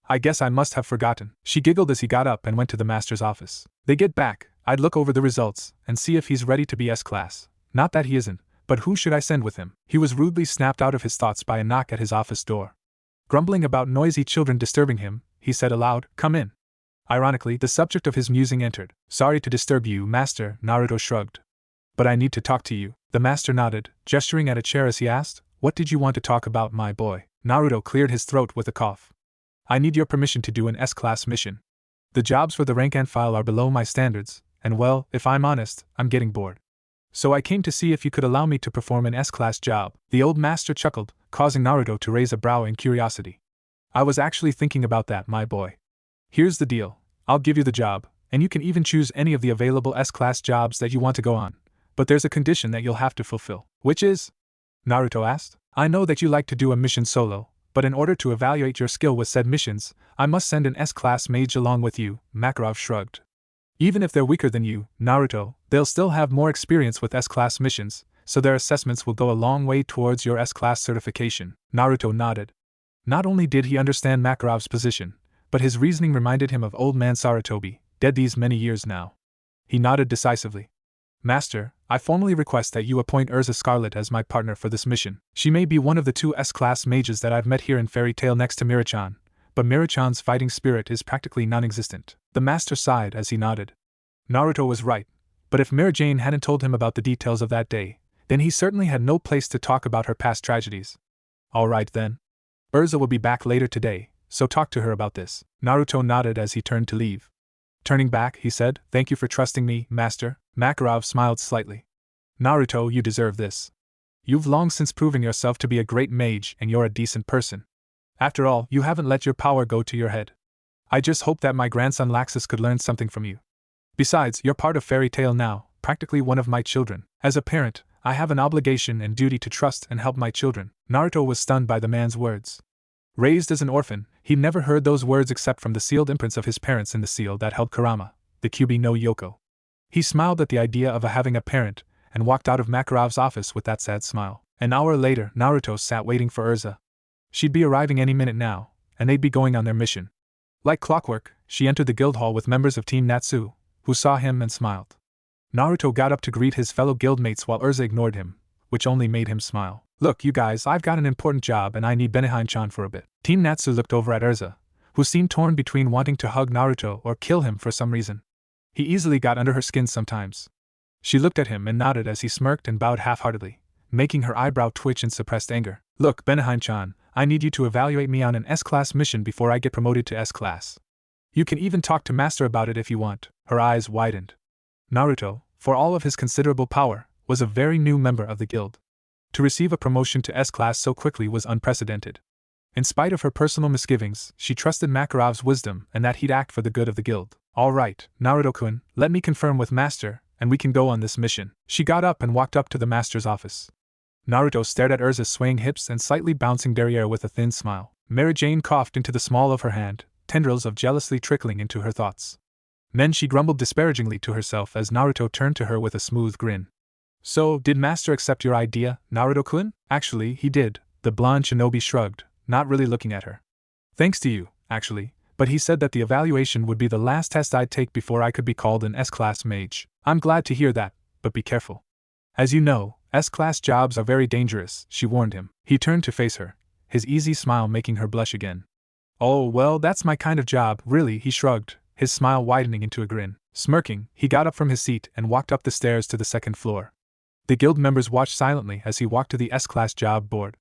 I guess I must have forgotten." She giggled as he got up and went to the master's office. "They get back, I'd look over the results and see if he's ready to be S-class. Not that he isn't, but who should I send with him?" He was rudely snapped out of his thoughts by a knock at his office door. Grumbling about noisy children disturbing him, he said aloud, "Come in." Ironically, the subject of his musing entered. "Sorry to disturb you, master," Naruto shrugged. "But I need to talk to you." The master nodded, gesturing at a chair as he asked, "What did you want to talk about, my boy?" Naruto cleared his throat with a cough. "I need your permission to do an S-class mission. The jobs for the rank and file are below my standards, and well, if I'm honest, I'm getting bored. So I came to see if you could allow me to perform an S-class job." The old master chuckled, causing Naruto to raise a brow in curiosity. "I was actually thinking about that, my boy. Here's the deal. I'll give you the job, and you can even choose any of the available S-class jobs that you want to go on. But there's a condition that you'll have to fulfill." "Which is?" Naruto asked. "I know that you like to do a mission solo, but in order to evaluate your skill with said missions, I must send an S-class mage along with you." Makarov shrugged. "Even if they're weaker than you, Naruto, they'll still have more experience with S-class missions, so their assessments will go a long way towards your S-class certification." Naruto nodded. Not only did he understand Makarov's position, but his reasoning reminded him of old man Sarutobi, dead these many years now. He nodded decisively. "Master, I formally request that you appoint Urza Scarlet as my partner for this mission. She may be one of the 2 S-class mages that I've met here in Fairy Tail next to Mira-chan, but Mira-chan's fighting spirit is practically non-existent." The master sighed as he nodded. Naruto was right, but if Mary Jane hadn't told him about the details of that day, then he certainly had no place to talk about her past tragedies. Alright then. Urza will be back later today, so talk to her about this. Naruto nodded as he turned to leave. Turning back, he said, "Thank you for trusting me, Master." Makarov smiled slightly. "Naruto, you deserve this. You've long since proven yourself to be a great mage and you're a decent person. After all, you haven't let your power go to your head. I just hope that my grandson Laxus could learn something from you. Besides, you're part of Fairy Tail now, practically one of my children. As a parent, I have an obligation and duty to trust and help my children." Naruto was stunned by the man's words. Raised as an orphan, he'd never heard those words except from the sealed imprints of his parents in the seal that held Kurama, the Kyubi no Yoko. He smiled at the idea of having a parent, and walked out of Makarov's office with that sad smile. An hour later, Naruto sat waiting for Urza. She'd be arriving any minute now, and they'd be going on their mission. Like clockwork, she entered the guild hall with members of Team Natsu, who saw him and smiled. Naruto got up to greet his fellow guildmates while Urza ignored him, which only made him smile. "Look, you guys, I've got an important job and I need Beneheim-chan for a bit." Team Natsu looked over at Urza, who seemed torn between wanting to hug Naruto or kill him for some reason. He easily got under her skin sometimes. She looked at him and nodded as he smirked and bowed half-heartedly, making her eyebrow twitch in suppressed anger. "Look, Beneheim-chan, I need you to evaluate me on an S-class mission before I get promoted to S-class. You can even talk to Master about it if you want." Her eyes widened. Naruto, for all of his considerable power, was a very new member of the guild. To receive a promotion to S-class so quickly was unprecedented. In spite of her personal misgivings, she trusted Makarov's wisdom and that he'd act for the good of the guild. "All right, Naruto-kun, let me confirm with Master, and we can go on this mission." She got up and walked up to the Master's office. Naruto stared at Urza's swaying hips and slightly bouncing derriere with a thin smile. Mary Jane coughed into the small of her hand, tendrils of jealousy trickling into her thoughts. Then she grumbled disparagingly to herself as Naruto turned to her with a smooth grin. "So, did Master accept your idea, Naruto-kun?" "Actually, he did," the blonde shinobi shrugged, not really looking at her. "Thanks to you, actually, but he said that the evaluation would be the last test I'd take before I could be called an S-class mage." "I'm glad to hear that, but be careful. As you know, S-class jobs are very dangerous," she warned him. He turned to face her, his easy smile making her blush again. "Oh, well, that's my kind of job, really," he shrugged, his smile widening into a grin. Smirking, he got up from his seat and walked up the stairs to the second floor. The guild members watched silently as he walked to the S-class job board.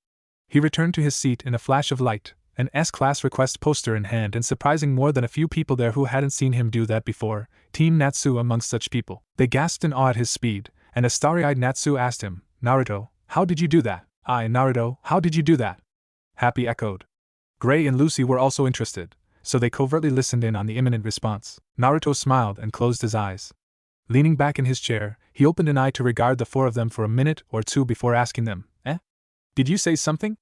He returned to his seat in a flash of light, an S-class request poster in hand, and surprising more than a few people there who hadn't seen him do that before, Team Natsu amongst such people. They gasped in awe at his speed, and a starry-eyed Natsu asked him, "Naruto, how did you do that?" "Aye, Naruto, how did you do that?" Happy echoed. Gray and Lucy were also interested, so they covertly listened in on the imminent response. Naruto smiled and closed his eyes. Leaning back in his chair, he opened an eye to regard the four of them for a minute or two before asking them, "Eh? Did you say something?"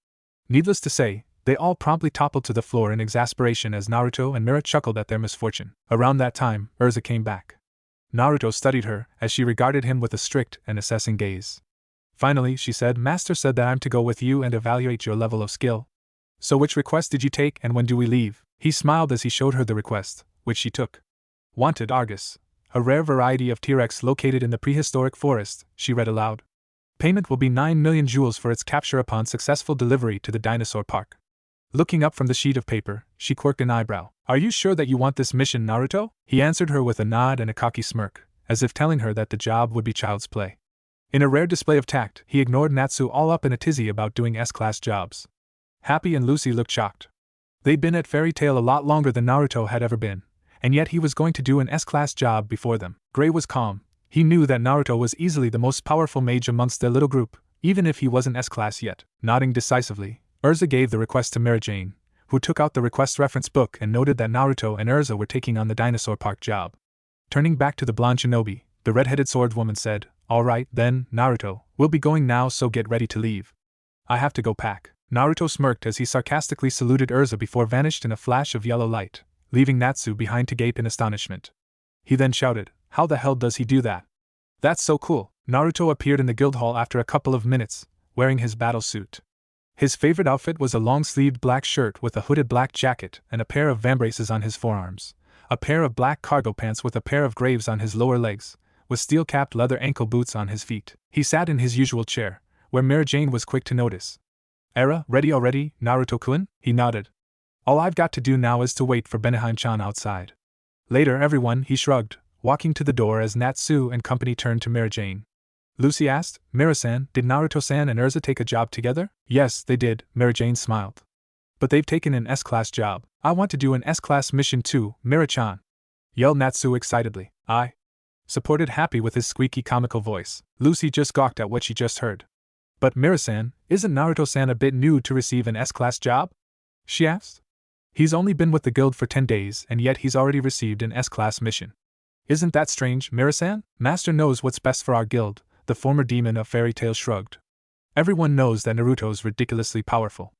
Needless to say, they all promptly toppled to the floor in exasperation as Naruto and Mira chuckled at their misfortune. Around that time, Urza came back. Naruto studied her as she regarded him with a strict and assessing gaze. Finally, she said, "Master said that I'm to go with you and evaluate your level of skill. So which request did you take and when do we leave?" He smiled as he showed her the request, which she took. "Wanted Argus, a rare variety of T-Rex located in the prehistoric forest," she read aloud. "Payment will be 9 million jewels for its capture upon successful delivery to the dinosaur park." Looking up from the sheet of paper, she quirked an eyebrow. "Are you sure that you want this mission, Naruto?" He answered her with a nod and a cocky smirk, as if telling her that the job would be child's play. In a rare display of tact, he ignored Natsu all up in a tizzy about doing S-class jobs. Happy and Lucy looked shocked. They'd been at Fairy Tail a lot longer than Naruto had ever been, and yet he was going to do an S-class job before them. Gray was calm. He knew that Naruto was easily the most powerful mage amongst their little group, even if he wasn't S-class yet. Nodding decisively, Urza gave the request to Mary Jane, who took out the request reference book and noted that Naruto and Urza were taking on the dinosaur park job. Turning back to the blonde shinobi, the red-headed swordswoman said, "All right, then, Naruto, we'll be going now, so get ready to leave." "I have to go pack." Naruto smirked as he sarcastically saluted Urza before vanished in a flash of yellow light, leaving Natsu behind to gape in astonishment. He then shouted, "How the hell does he do that? That's so cool!" Naruto appeared in the guild hall after a couple of minutes, wearing his battle suit. His favorite outfit was a long-sleeved black shirt with a hooded black jacket and a pair of vambraces on his forearms, a pair of black cargo pants with a pair of graves on his lower legs, with steel-capped leather ankle boots on his feet. He sat in his usual chair, where Mary Jane was quick to notice. "Era, ready already, Naruto-kun?" He nodded. "All I've got to do now is to wait for Beneheim-chan outside." "Later, everyone," he shrugged, walking to the door as Natsu and company turned to Mira-Jane. Lucy asked, "Mira-san, did Naruto-san and Urza take a job together?" "Yes, they did," Mira-Jane smiled. "But they've taken an S-class job. I want to do an S-class mission too, Mira-chan," yelled Natsu excitedly. "I supported, happy with his squeaky comical voice. Lucy just gawked at what she just heard. "But Mira-san, isn't Naruto-san a bit new to receive an S-class job?" she asked. "He's only been with the guild for 10 days and yet he's already received an S-class mission. Isn't that strange, Mira-san?" "Master knows what's best for our guild," the former demon of Fairy Tail shrugged. "Everyone knows that Naruto's ridiculously powerful.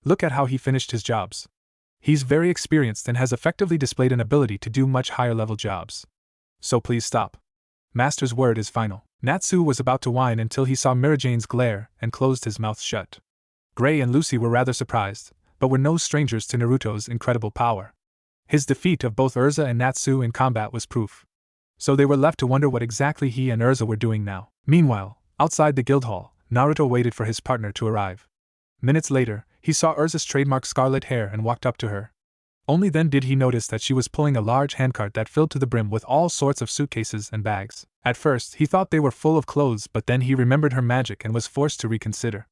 Look at how he finished his jobs. He's very experienced and has effectively displayed an ability to do much higher level jobs. So please stop. Master's word is final." Natsu was about to whine until he saw Mira-Jane's glare and closed his mouth shut. Gray and Lucy were rather surprised, but were no strangers to Naruto's incredible power. His defeat of both Urza and Natsu in combat was proof. So they were left to wonder what exactly he and Urza were doing now. Meanwhile, outside the guild hall, Naruto waited for his partner to arrive. Minutes later, he saw Urza's trademark scarlet hair and walked up to her. Only then did he notice that she was pulling a large handcart that filled to the brim with all sorts of suitcases and bags. At first, he thought they were full of clothes, but then he remembered her magic and was forced to reconsider.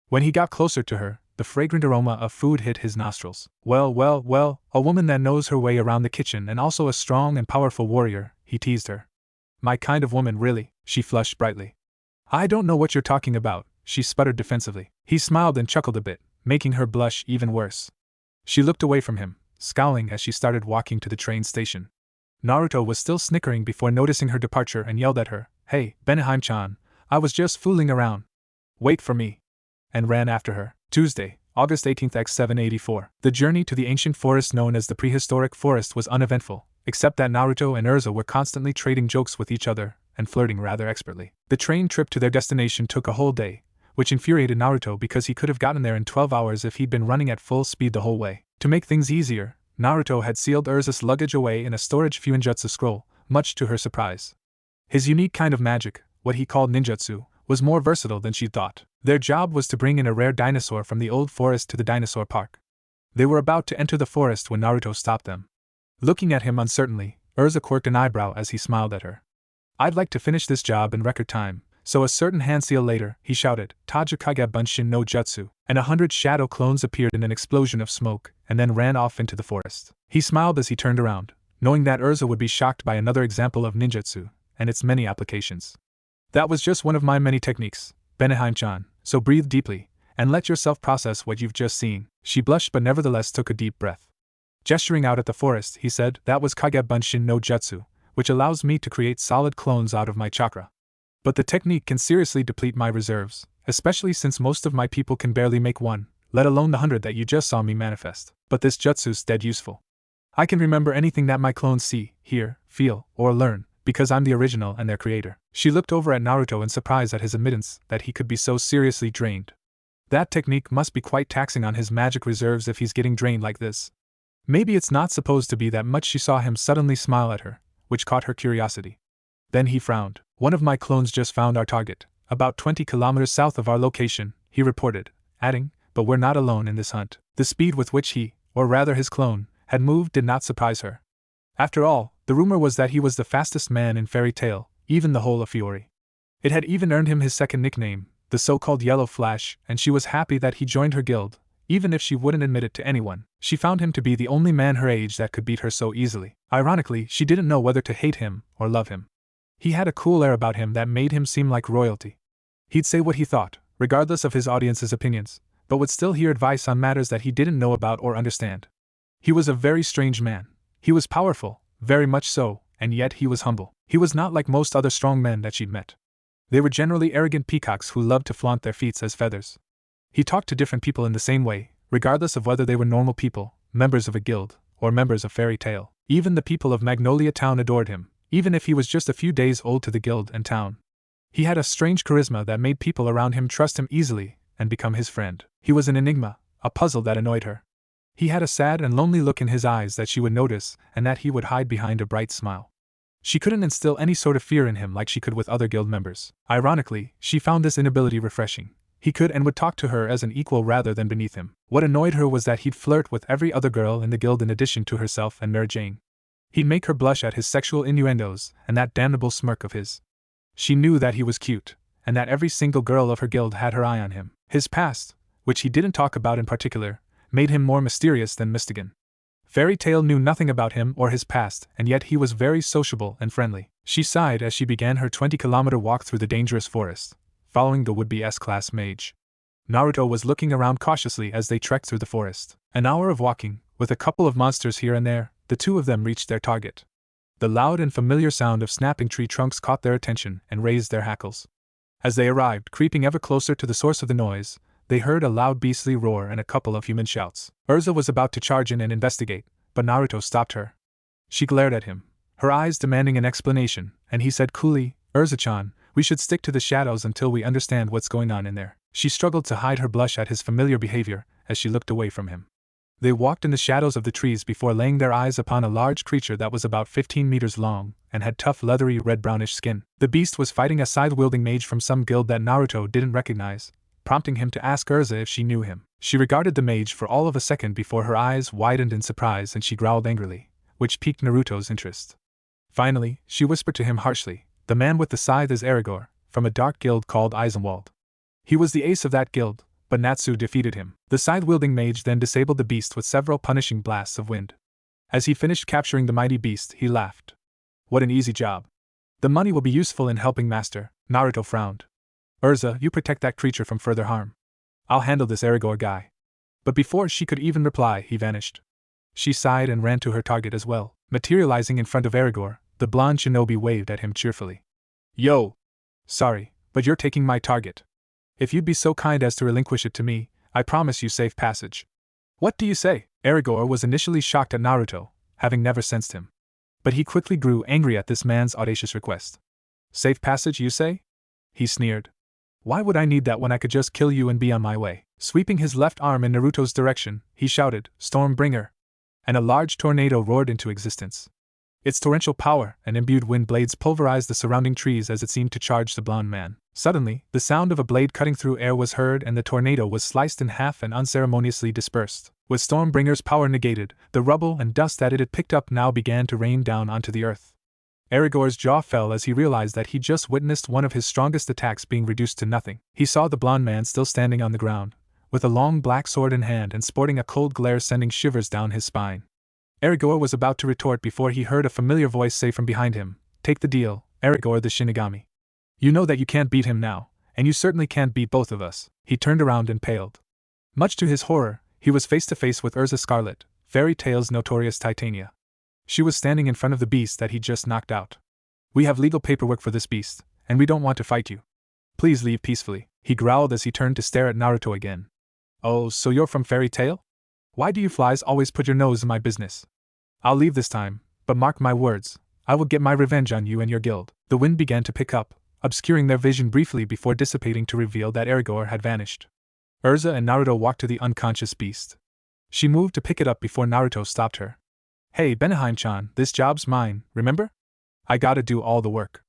When he got closer to her, the fragrant aroma of food hit his nostrils. Well, a woman that knows her way around the kitchen and also a strong and powerful warrior," he teased her. "My kind of woman, really," she flushed brightly. "I don't know what you're talking about," she sputtered defensively. He smiled and chuckled a bit, making her blush even worse. She looked away from him, scowling as she started walking to the train station. Naruto was still snickering before noticing her departure and yelled at her, "Hey, Beneheim-chan, I was just fooling around. Wait for me," and ran after her. Tuesday, August 18th x 784. The journey to the ancient forest known as the prehistoric forest was uneventful, except that Naruto and Urza were constantly trading jokes with each other and flirting rather expertly. The train trip to their destination took a whole day, which infuriated Naruto because he could have gotten there in 12 hours if he'd been running at full speed the whole way. To make things easier, Naruto had sealed Urza's luggage away in a storage fuinjutsu scroll, much to her surprise. His unique kind of magic, what he called ninjutsu, was more versatile than she'd thought. Their job was to bring in a rare dinosaur from the old forest to the dinosaur park. They were about to enter the forest when Naruto stopped them. Looking at him uncertainly, Urza quirked an eyebrow as he smiled at her. "I'd like to finish this job in record time, so a certain hand seal later," he shouted, "Tajikage Bunshin no Jutsu," and 100 shadow clones appeared in an explosion of smoke, and then ran off into the forest. He smiled as he turned around, knowing that Urza would be shocked by another example of ninjutsu, and its many applications. "That was just one of my many techniques, Beneheim-chan, so breathe deeply, and let yourself process what you've just seen." She blushed but nevertheless took a deep breath. Gesturing out at the forest, he said, "That was Kage Bunshin no Jutsu, which allows me to create solid clones out of my chakra. But the technique can seriously deplete my reserves, especially since most of my people can barely make one, let alone the 100 that you just saw me manifest. But this jutsu's dead useful. I can remember anything that my clones see, hear, feel, or learn, because I'm the original and their creator." She looked over at Naruto in surprise at his admittance that he could be so seriously drained. That technique must be quite taxing on his magic reserves if he's getting drained like this. Maybe it's not supposed to be that much. She saw him suddenly smile at her, which caught her curiosity. Then he frowned. "One of my clones just found our target, about 20 kilometers south of our location," he reported, adding, "But we're not alone in this hunt." The speed with which he, or rather his clone, had moved did not surprise her. After all, the rumor was that he was the fastest man in Fairy Tail, even the whole of Fiori. It had even earned him his second nickname, the so-called Yellow Flash, and she was happy that he joined her guild, even if she wouldn't admit it to anyone. She found him to be the only man her age that could beat her so easily. Ironically, she didn't know whether to hate him or love him. He had a cool air about him that made him seem like royalty. He'd say what he thought, regardless of his audience's opinions, but would still hear advice on matters that he didn't know about or understand. He was a very strange man. He was powerful, very much so, and yet he was humble. He was not like most other strong men that she'd met. They were generally arrogant peacocks who loved to flaunt their feats as feathers. He talked to different people in the same way, regardless of whether they were normal people, members of a guild, or members of Fairy Tail. Even the people of Magnolia Town adored him, even if he was just a few days old to the guild and town. He had a strange charisma that made people around him trust him easily and become his friend. He was an enigma, a puzzle that annoyed her. He had a sad and lonely look in his eyes that she would notice and that he would hide behind a bright smile. She couldn't instill any sort of fear in him like she could with other guild members. Ironically, she found this inability refreshing. He could and would talk to her as an equal rather than beneath him. What annoyed her was that he'd flirt with every other girl in the guild in addition to herself and Mary Jane. He'd make her blush at his sexual innuendos and that damnable smirk of his. She knew that he was cute, and that every single girl of her guild had her eye on him. His past, which he didn't talk about in particular, made him more mysterious than Mystigan. Fairy Tail knew nothing about him or his past, and yet he was very sociable and friendly. She sighed as she began her 20-kilometer walk through the dangerous forest, following the would-be S-class mage. Naruto was looking around cautiously as they trekked through the forest. An hour of walking, with a couple of monsters here and there, the two of them reached their target. The loud and familiar sound of snapping tree trunks caught their attention and raised their hackles. As they arrived, creeping ever closer to the source of the noise, they heard a loud beastly roar and a couple of human shouts. Urza was about to charge in and investigate, but Naruto stopped her. She glared at him, her eyes demanding an explanation, and he said coolly, "Urza-chan, we should stick to the shadows until we understand what's going on in there." She struggled to hide her blush at his familiar behavior as she looked away from him. They walked in the shadows of the trees before laying their eyes upon a large creature that was about 15 meters long and had tough leathery red-brownish skin. The beast was fighting a scythe-wielding mage from some guild that Naruto didn't recognize, prompting him to ask Urza if she knew him. She regarded the mage for all of a second before her eyes widened in surprise and she growled angrily, which piqued Naruto's interest. Finally, she whispered to him harshly, "The man with the scythe is Aragorn, from a dark guild called Eisenwald. He was the ace of that guild, but Natsu defeated him." The scythe-wielding mage then disabled the beast with several punishing blasts of wind. As he finished capturing the mighty beast, he laughed. "What an easy job. The money will be useful in helping Master." Naruto frowned. "Urza, you protect that creature from further harm. I'll handle this Aragorn guy." But before she could even reply, he vanished. She sighed and ran to her target as well. Materializing in front of Aragorn, the blonde shinobi waved at him cheerfully. "Yo! Sorry, but you're taking my target. If you'd be so kind as to relinquish it to me, I promise you safe passage." "What do you say?" Aragorn was initially shocked at Naruto, having never sensed him. But he quickly grew angry at this man's audacious request. "Safe passage, you say?" he sneered. "Why would I need that when I could just kill you and be on my way?" Sweeping his left arm in Naruto's direction, he shouted, "Stormbringer!" And a large tornado roared into existence. Its torrential power and imbued wind blades pulverized the surrounding trees as it seemed to charge the blonde man. Suddenly, the sound of a blade cutting through air was heard and the tornado was sliced in half and unceremoniously dispersed. With Stormbringer's power negated, the rubble and dust that it had picked up now began to rain down onto the earth. Aragorn's jaw fell as he realized that he'd just witnessed one of his strongest attacks being reduced to nothing. He saw the blonde man still standing on the ground, with a long black sword in hand and sporting a cold glare sending shivers down his spine. Aragorn was about to retort before he heard a familiar voice say from behind him, "Take the deal, Aragorn the Shinigami. You know that you can't beat him now, and you certainly can't beat both of us." He turned around and paled. Much to his horror, he was face to face with Urza Scarlet, Fairy Tail's notorious Titania. She was standing in front of the beast that he'd just knocked out. "We have legal paperwork for this beast, and we don't want to fight you. Please leave peacefully," he growled as he turned to stare at Naruto again. "Oh, so you're from Fairy Tail? Why do you flies always put your nose in my business? I'll leave this time, but mark my words, I will get my revenge on you and your guild." The wind began to pick up, obscuring their vision briefly before dissipating to reveal that Aragorn had vanished. Urza and Naruto walked to the unconscious beast. She moved to pick it up before Naruto stopped her. "Hey, Benaheim-chan, this job's mine, remember? I gotta do all the work.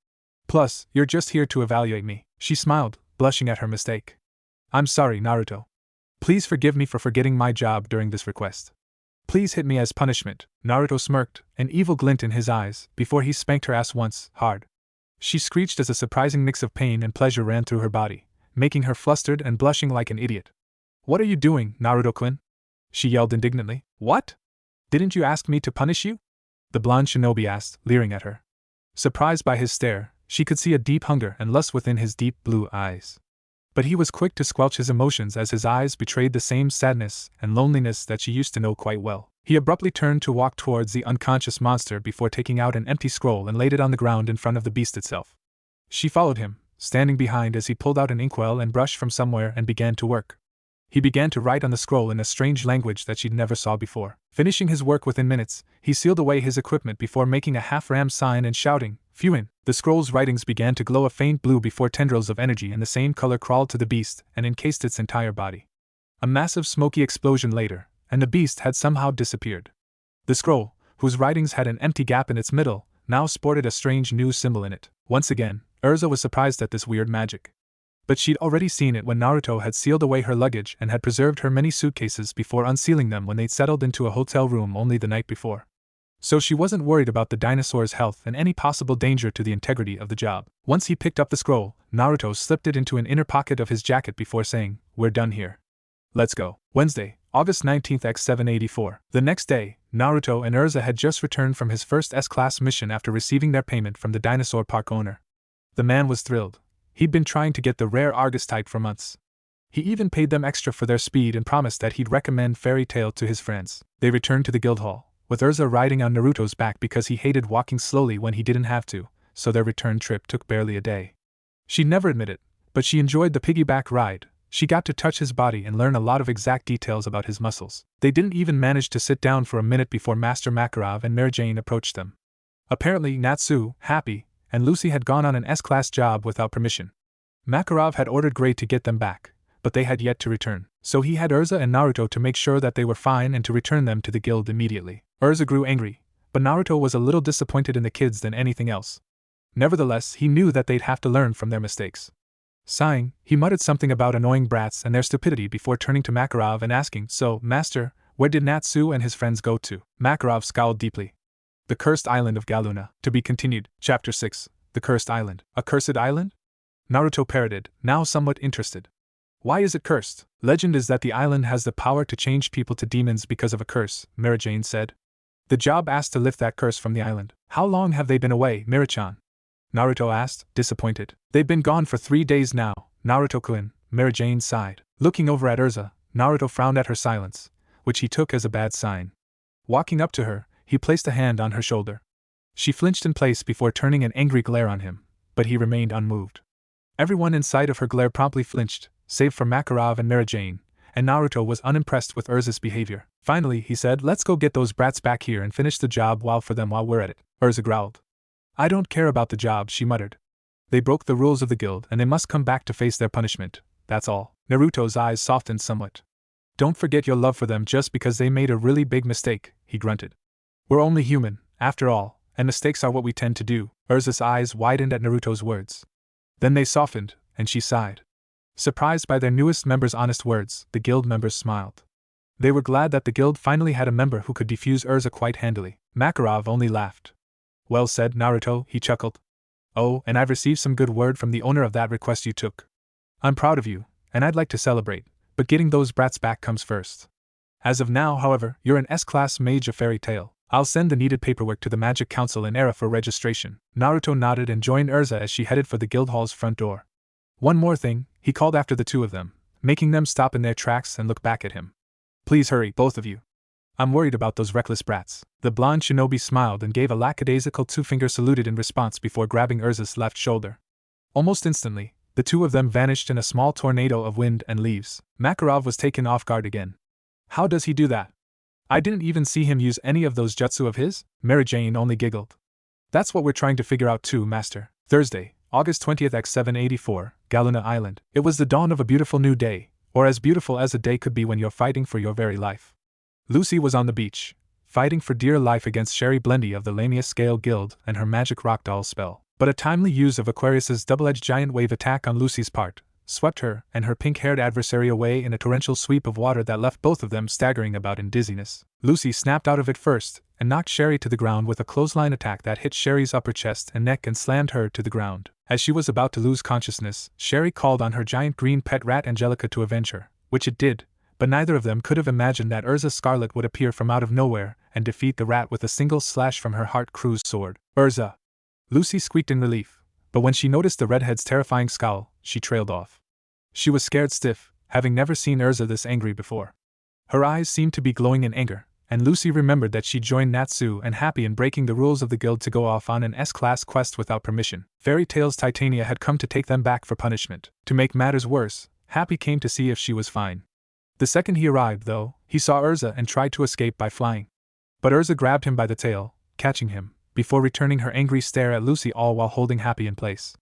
Plus, you're just here to evaluate me." She smiled, blushing at her mistake. "I'm sorry, Naruto. Please forgive me for forgetting my job during this request. Please hit me as punishment." Naruto smirked, an evil glint in his eyes, before he spanked her ass once, hard. She screeched as a surprising mix of pain and pleasure ran through her body, making her flustered and blushing like an idiot. "What are you doing, Naruto-kun?" she yelled indignantly. "What? Didn't you ask me to punish you?" the blonde shinobi asked, leering at her. Surprised by his stare, she could see a deep hunger and lust within his deep blue eyes. But he was quick to squelch his emotions as his eyes betrayed the same sadness and loneliness that she used to know quite well. He abruptly turned to walk towards the unconscious monster before taking out an empty scroll and laid it on the ground in front of the beast itself. She followed him, standing behind as he pulled out an inkwell and brush from somewhere and began to work. He began to write on the scroll in a strange language that she'd never saw before. Finishing his work within minutes, he sealed away his equipment before making a half-ram sign and shouting, "Fuin!" The scroll's writings began to glow a faint blue before tendrils of energy in the same color crawled to the beast and encased its entire body. A massive smoky explosion later, and the beast had somehow disappeared. The scroll, whose writings had an empty gap in its middle, now sported a strange new symbol in it. Once again, Urza was surprised at this weird magic. But she'd already seen it when Naruto had sealed away her luggage and had preserved her many suitcases before unsealing them when they'd settled into a hotel room only the night before. so she wasn't worried about the dinosaur's health and any possible danger to the integrity of the job. Once he picked up the scroll, Naruto slipped it into an inner pocket of his jacket before saying, "We're done here. Let's go." Wednesday, August 19th x 784. The next day, Naruto and Urza had just returned from his first S-class mission after receiving their payment from the dinosaur park owner. The man was thrilled. He'd been trying to get the rare Argus type for months. He even paid them extra for their speed and promised that he'd recommend Fairy Tail to his friends. They returned to the guild hall, with Urza riding on Naruto's back because he hated walking slowly when he didn't have to, so their return trip took barely a day. She'd never admit it, but she enjoyed the piggyback ride. She got to touch his body and learn a lot of exact details about his muscles. They didn't even manage to sit down for a minute before Master Makarov and Mary Jane approached them. Apparently Natsu, Happy, and Lucy had gone on an S-class job without permission. Makarov had ordered Gray to get them back, but they had yet to return, so he had Urza and Naruto to make sure that they were fine and to return them to the guild immediately. Urza grew angry, but Naruto was a little disappointed in the kids than anything else. Nevertheless, he knew that they'd have to learn from their mistakes. Sighing, he muttered something about annoying brats and their stupidity before turning to Makarov and asking, "So, Master, where did Natsu and his friends go to?" Makarov scowled deeply. The Cursed Island of Galuna. To be continued. Chapter 6. The Cursed Island. A cursed island? Naruto parroted, now somewhat interested. Why is it cursed? Legend is that the island has the power to change people to demons because of a curse, Mary Jane said. The job asked to lift that curse from the island. How long have they been away, Miri-chan? Naruto asked, disappointed. They've been gone for 3 days now, Naruto-kun, Mary Jane sighed. Looking over at Urza, Naruto frowned at her silence, which he took as a bad sign. Walking up to her, he placed a hand on her shoulder. She flinched in place before turning an angry glare on him, but he remained unmoved. Everyone in sight of her glare promptly flinched, save for Makarov and Mary Jane, and Naruto was unimpressed with Urza's behavior. Finally, he said, "Let's go get those brats back here and finish the job while we're at it." Urza growled. "I don't care about the job," she muttered. "They broke the rules of the guild and they must come back to face their punishment, that's all." Naruto's eyes softened somewhat. "Don't forget your love for them just because they made a really big mistake," he grunted. "We're only human, after all, and mistakes are what we tend to do." Urza's eyes widened at Naruto's words. Then they softened, and she sighed. Surprised by their newest member's honest words, the guild members smiled. They were glad that the guild finally had a member who could defuse Urza quite handily. Makarov only laughed. "Well said, Naruto," he chuckled. "Oh, and I've received some good word from the owner of that request you took. I'm proud of you, and I'd like to celebrate, but getting those brats back comes first. As of now, however, you're an S-class mage of Fairy Tail. I'll send the needed paperwork to the Magic Council in Era for registration." Naruto nodded and joined Urza as she headed for the guild hall's front door. "One more thing," he called after the two of them, making them stop in their tracks and look back at him. "Please hurry, both of you. I'm worried about those reckless brats." The blonde shinobi smiled and gave a lackadaisical two-finger saluted in response before grabbing Urza's left shoulder. Almost instantly, the two of them vanished in a small tornado of wind and leaves. Makarov was taken off guard again. "How does he do that? I didn't even see him use any of those jutsu of his?" Mary Jane only giggled. "That's what we're trying to figure out too, Master." Thursday, August 20th x 784, Galuna Island. It was the dawn of a beautiful new day, or as beautiful as a day could be when you're fighting for your very life. Lucy was on the beach, fighting for dear life against Sherry Blendy of the Lamia Scale Guild and her magic rock doll spell. But a timely use of Aquarius's double-edged giant wave attack on Lucy's part swept her and her pink-haired adversary away in a torrential sweep of water that left both of them staggering about in dizziness. Lucy snapped out of it first and knocked Sherry to the ground with a clothesline attack that hit Sherry's upper chest and neck and slammed her to the ground. As she was about to lose consciousness, Sherry called on her giant green pet rat Angelica to avenge her, which it did, but neither of them could have imagined that Urza Scarlet would appear from out of nowhere and defeat the rat with a single slash from her Heart Crew's sword. "Urza!" Lucy squeaked in relief, but when she noticed the redhead's terrifying scowl, she trailed off. She was scared stiff, having never seen Urza this angry before. Her eyes seemed to be glowing in anger, and Lucy remembered that she joined Natsu and Happy in breaking the rules of the guild to go off on an S-class quest without permission. Fairy Tail's Titania had come to take them back for punishment. To make matters worse, Happy came to see if she was fine. The second he arrived, though, he saw Urza and tried to escape by flying. But Urza grabbed him by the tail, catching him, before returning her angry stare at Lucy all while holding Happy in place.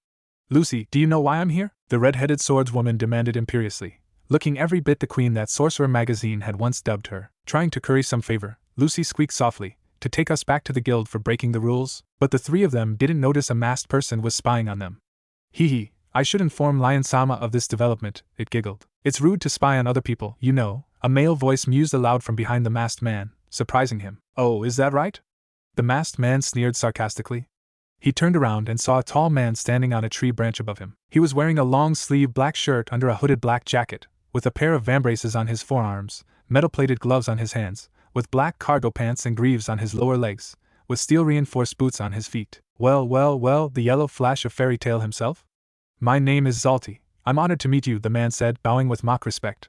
"Lucy, do you know why I'm here?" the red-headed swordswoman demanded imperiously, looking every bit the queen that Sorcerer magazine had once dubbed her. "Trying to curry some favor," Lucy squeaked softly, "to take us back to the guild for breaking the rules?" But the three of them didn't notice a masked person was spying on them. "Hee, I should inform Lion-sama of this development," it giggled. "It's rude to spy on other people, you know," a male voice mused aloud from behind the masked man, surprising him. "Oh, is that right? The masked man sneered sarcastically. He turned around and saw a tall man standing on a tree branch above him. He was wearing a long-sleeved black shirt under a hooded black jacket, with a pair of vambraces on his forearms, metal-plated gloves on his hands, with black cargo pants and greaves on his lower legs, with steel-reinforced boots on his feet. Well, the yellow flash of Fairy Tail himself? My name is Zalti. I'm honored to meet you, the man said, bowing with mock respect.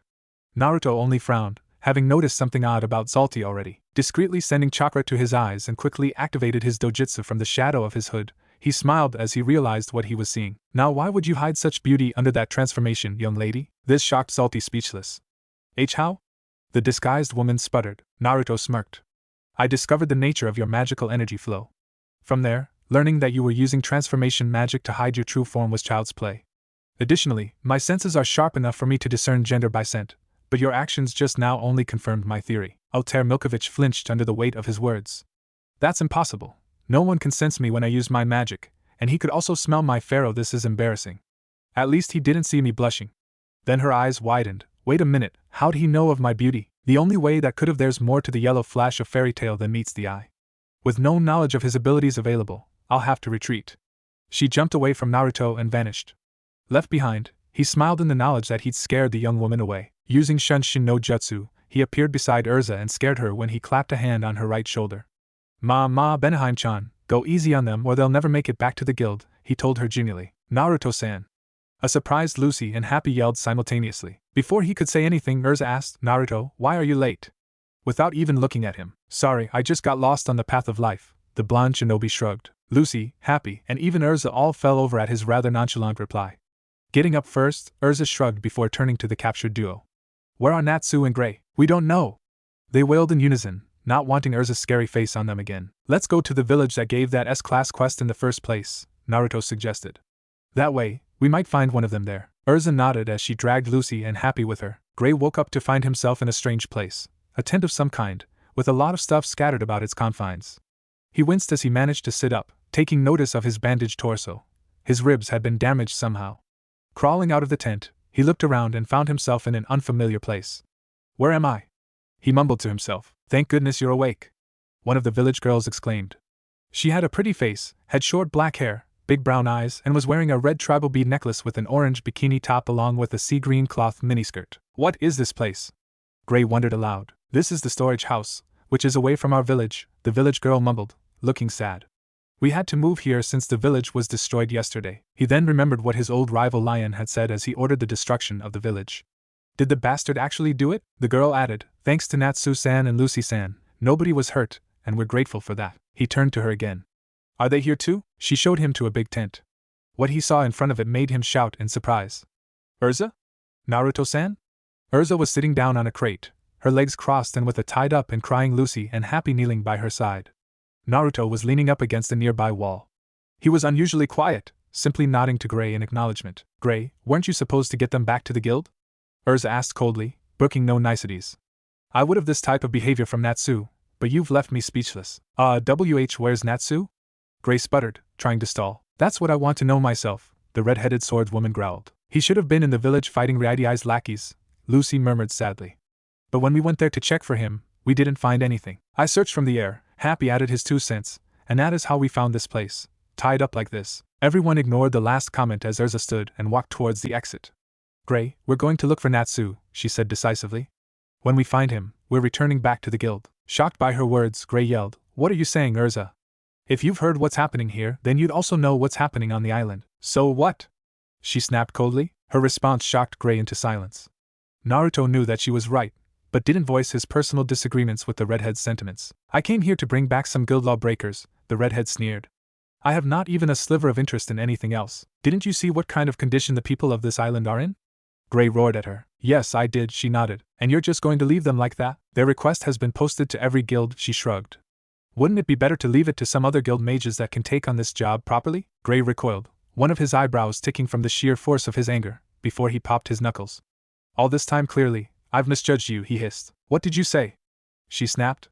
Naruto only frowned, having noticed something odd about Zalti already. Discreetly sending chakra to his eyes and quickly activated his dojutsu from the shadow of his hood, he smiled as he realized what he was seeing. Now why would you hide such beauty under that transformation, young lady? This shocked Zalti speechless. How? The disguised woman sputtered. Naruto smirked. I discovered the nature of your magical energy flow. From there, learning that you were using transformation magic to hide your true form was child's play. Additionally, my senses are sharp enough for me to discern gender by scent, but your actions just now only confirmed my theory. Altair Milkovich flinched under the weight of his words. That's impossible. No one can sense me when I use my magic, and he could also smell my pharaoh. This is embarrassing. At least he didn't see me blushing. Then her eyes widened. Wait a minute, how'd he know of my beauty? The only way that could have. There's more to the yellow flash of Fairy Tail than meets the eye. With no knowledge of his abilities available, I'll have to retreat. She jumped away from Naruto and vanished. Left behind, he smiled in the knowledge that he'd scared the young woman away. Using Shunshin no Jutsu, he appeared beside Urza and scared her when he clapped a hand on her right shoulder. Benaheim-chan, go easy on them or they'll never make it back to the guild, he told her genially. Naruto-san. A surprised Lucy and Happy yelled simultaneously. Before he could say anything, Urza asked, Naruto, why are you late? Without even looking at him. Sorry, I just got lost on the path of life, the blonde shinobi shrugged. Lucy, Happy, and even Urza all fell over at his rather nonchalant reply. Getting up first, Urza shrugged before turning to the captured duo. Where are Natsu and Gray? We don't know. They wailed in unison, not wanting Urza's scary face on them again. Let's go to the village that gave that S-class quest in the first place, Naruto suggested. That way, we might find one of them there. Urza nodded as she dragged Lucy and Happy with her. Gray woke up to find himself in a strange place, a tent of some kind, with a lot of stuff scattered about its confines. He winced as he managed to sit up, taking notice of his bandaged torso. His ribs had been damaged somehow. Crawling out of the tent, he looked around and found himself in an unfamiliar place. Where am I? He mumbled to himself. Thank goodness you're awake. One of the village girls exclaimed. She had a pretty face, had short black hair, big brown eyes, and was wearing a red tribal bead necklace with an orange bikini top along with a sea green cloth miniskirt. What is this place? Gray wondered aloud. This is the storage house, which is away from our village, the village girl mumbled, looking sad. We had to move here since the village was destroyed yesterday. He then remembered what his old rival Lion had said as he ordered the destruction of the village. Did the bastard actually do it? The girl added, thanks to Natsu-san and Lucy-san, nobody was hurt, and we're grateful for that. He turned to her again. Are they here too? She showed him to a big tent. What he saw in front of it made him shout in surprise. Urza? Naruto-san? Urza was sitting down on a crate, her legs crossed and with a tied up and crying Lucy and Happy kneeling by her side. Naruto was leaning up against a nearby wall. He was unusually quiet, simply nodding to Gray in acknowledgement. Gray, weren't you supposed to get them back to the guild? Urza asked coldly, brooking no niceties. I would have this type of behavior from Natsu, but you've left me speechless. Where's Natsu? Gray sputtered, trying to stall. That's what I want to know myself, the red-headed swordswoman growled. He should have been in the village fighting Radiai's lackeys, Lucy murmured sadly. But when we went there to check for him, we didn't find anything. I searched from the air, Happy added his 2 cents, and that is how we found this place, tied up like this. Everyone ignored the last comment as Urza stood and walked towards the exit. Gray, we're going to look for Natsu, she said decisively. When we find him, we're returning back to the guild. Shocked by her words, Gray yelled, What are you saying, Urza? If you've heard what's happening here, then you'd also know what's happening on the island. So what? She snapped coldly. Her response shocked Gray into silence. Naruto knew that she was right, but didn't voice his personal disagreements with the redhead's sentiments. I came here to bring back some guild lawbreakers, the redhead sneered. I have not even a sliver of interest in anything else. Didn't you see what kind of condition the people of this island are in? Gray roared at her. Yes, I did, she nodded. And you're just going to leave them like that? Their request has been posted to every guild, she shrugged. Wouldn't it be better to leave it to some other guild mages that can take on this job properly? Gray recoiled, one of his eyebrows ticking from the sheer force of his anger, before he popped his knuckles. All this time clearly, I've misjudged you, he hissed. What did you say? She snapped.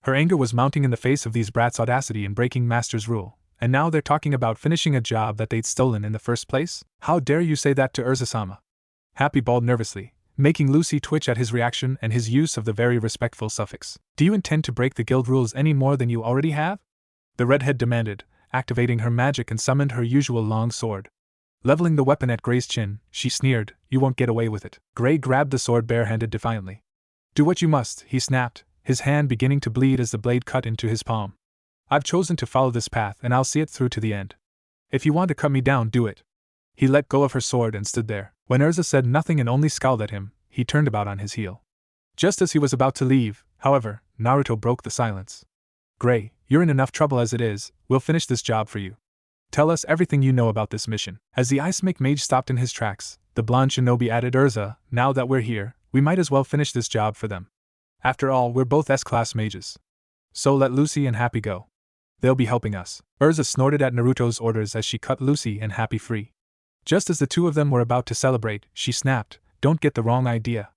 Her anger was mounting in the face of these brats' audacity in breaking Master's rule, and now they're talking about finishing a job that they'd stolen in the first place? How dare you say that to Urza-sama? Happy bawled nervously, making Lucy twitch at his reaction and his use of the very respectful suffix. Do you intend to break the guild rules any more than you already have? the redhead demanded, activating her magic and summoned her usual long sword. Leveling the weapon at Gray's chin, she sneered, "You won't get away with it." Gray grabbed the sword barehanded defiantly. "Do what you must," he snapped, his hand beginning to bleed as the blade cut into his palm. "I've chosen to follow this path and I'll see it through to the end. If you want to cut me down, do it." He let go of her sword and stood there. When Urza said nothing and only scowled at him, he turned about on his heel. Just as he was about to leave, however, Naruto broke the silence. "Gray, you're in enough trouble as it is, we'll finish this job for you. Tell us everything you know about this mission." As the Ice Mage stopped in his tracks, the blonde shinobi added, "Urza, now that we're here, we might as well finish this job for them. After all, we're both S-class mages. So let Lucy and Happy go. They'll be helping us." Urza snorted at Naruto's orders as she cut Lucy and Happy free. Just as the two of them were about to celebrate, she snapped, "Don't get the wrong idea.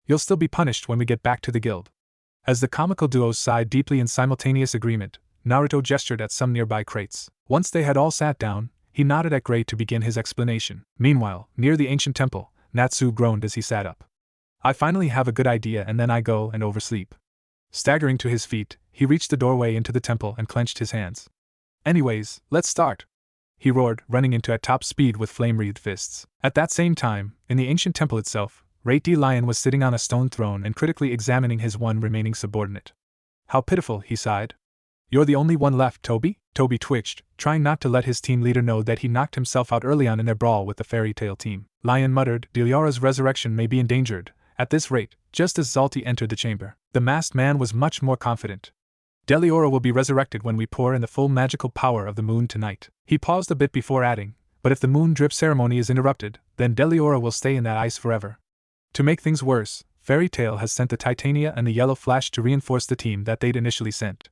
You'll still be punished when we get back to the guild." As the comical duos sighed deeply in simultaneous agreement, Naruto gestured at some nearby crates. Once they had all sat down, he nodded at Gray to begin his explanation. Meanwhile, near the ancient temple, Natsu groaned as he sat up. "I finally have a good idea and then I go and oversleep." Staggering to his feet, he reached the doorway into the temple and clenched his hands. "Anyways, let's start," he roared, running into at top speed with flame-wreathed fists. At that same time, in the ancient temple itself, Rate Lion was sitting on a stone throne and critically examining his one remaining subordinate. "How pitiful," he sighed. "You're the only one left, Toby?" Toby twitched, trying not to let his team leader know that he knocked himself out early on in their brawl with the Fairy Tail team. Lion muttered, "Deliara's resurrection may be endangered, at this rate." Just as Zalti entered the chamber, the masked man was much more confident. "Deliora will be resurrected when we pour in the full magical power of the moon tonight." He paused a bit before adding, "But if the moon drip ceremony is interrupted, then Deliora will stay in that ice forever." To make things worse, Fairy Tail has sent the Titania and the Yellow Flash to reinforce the team that they'd initially sent.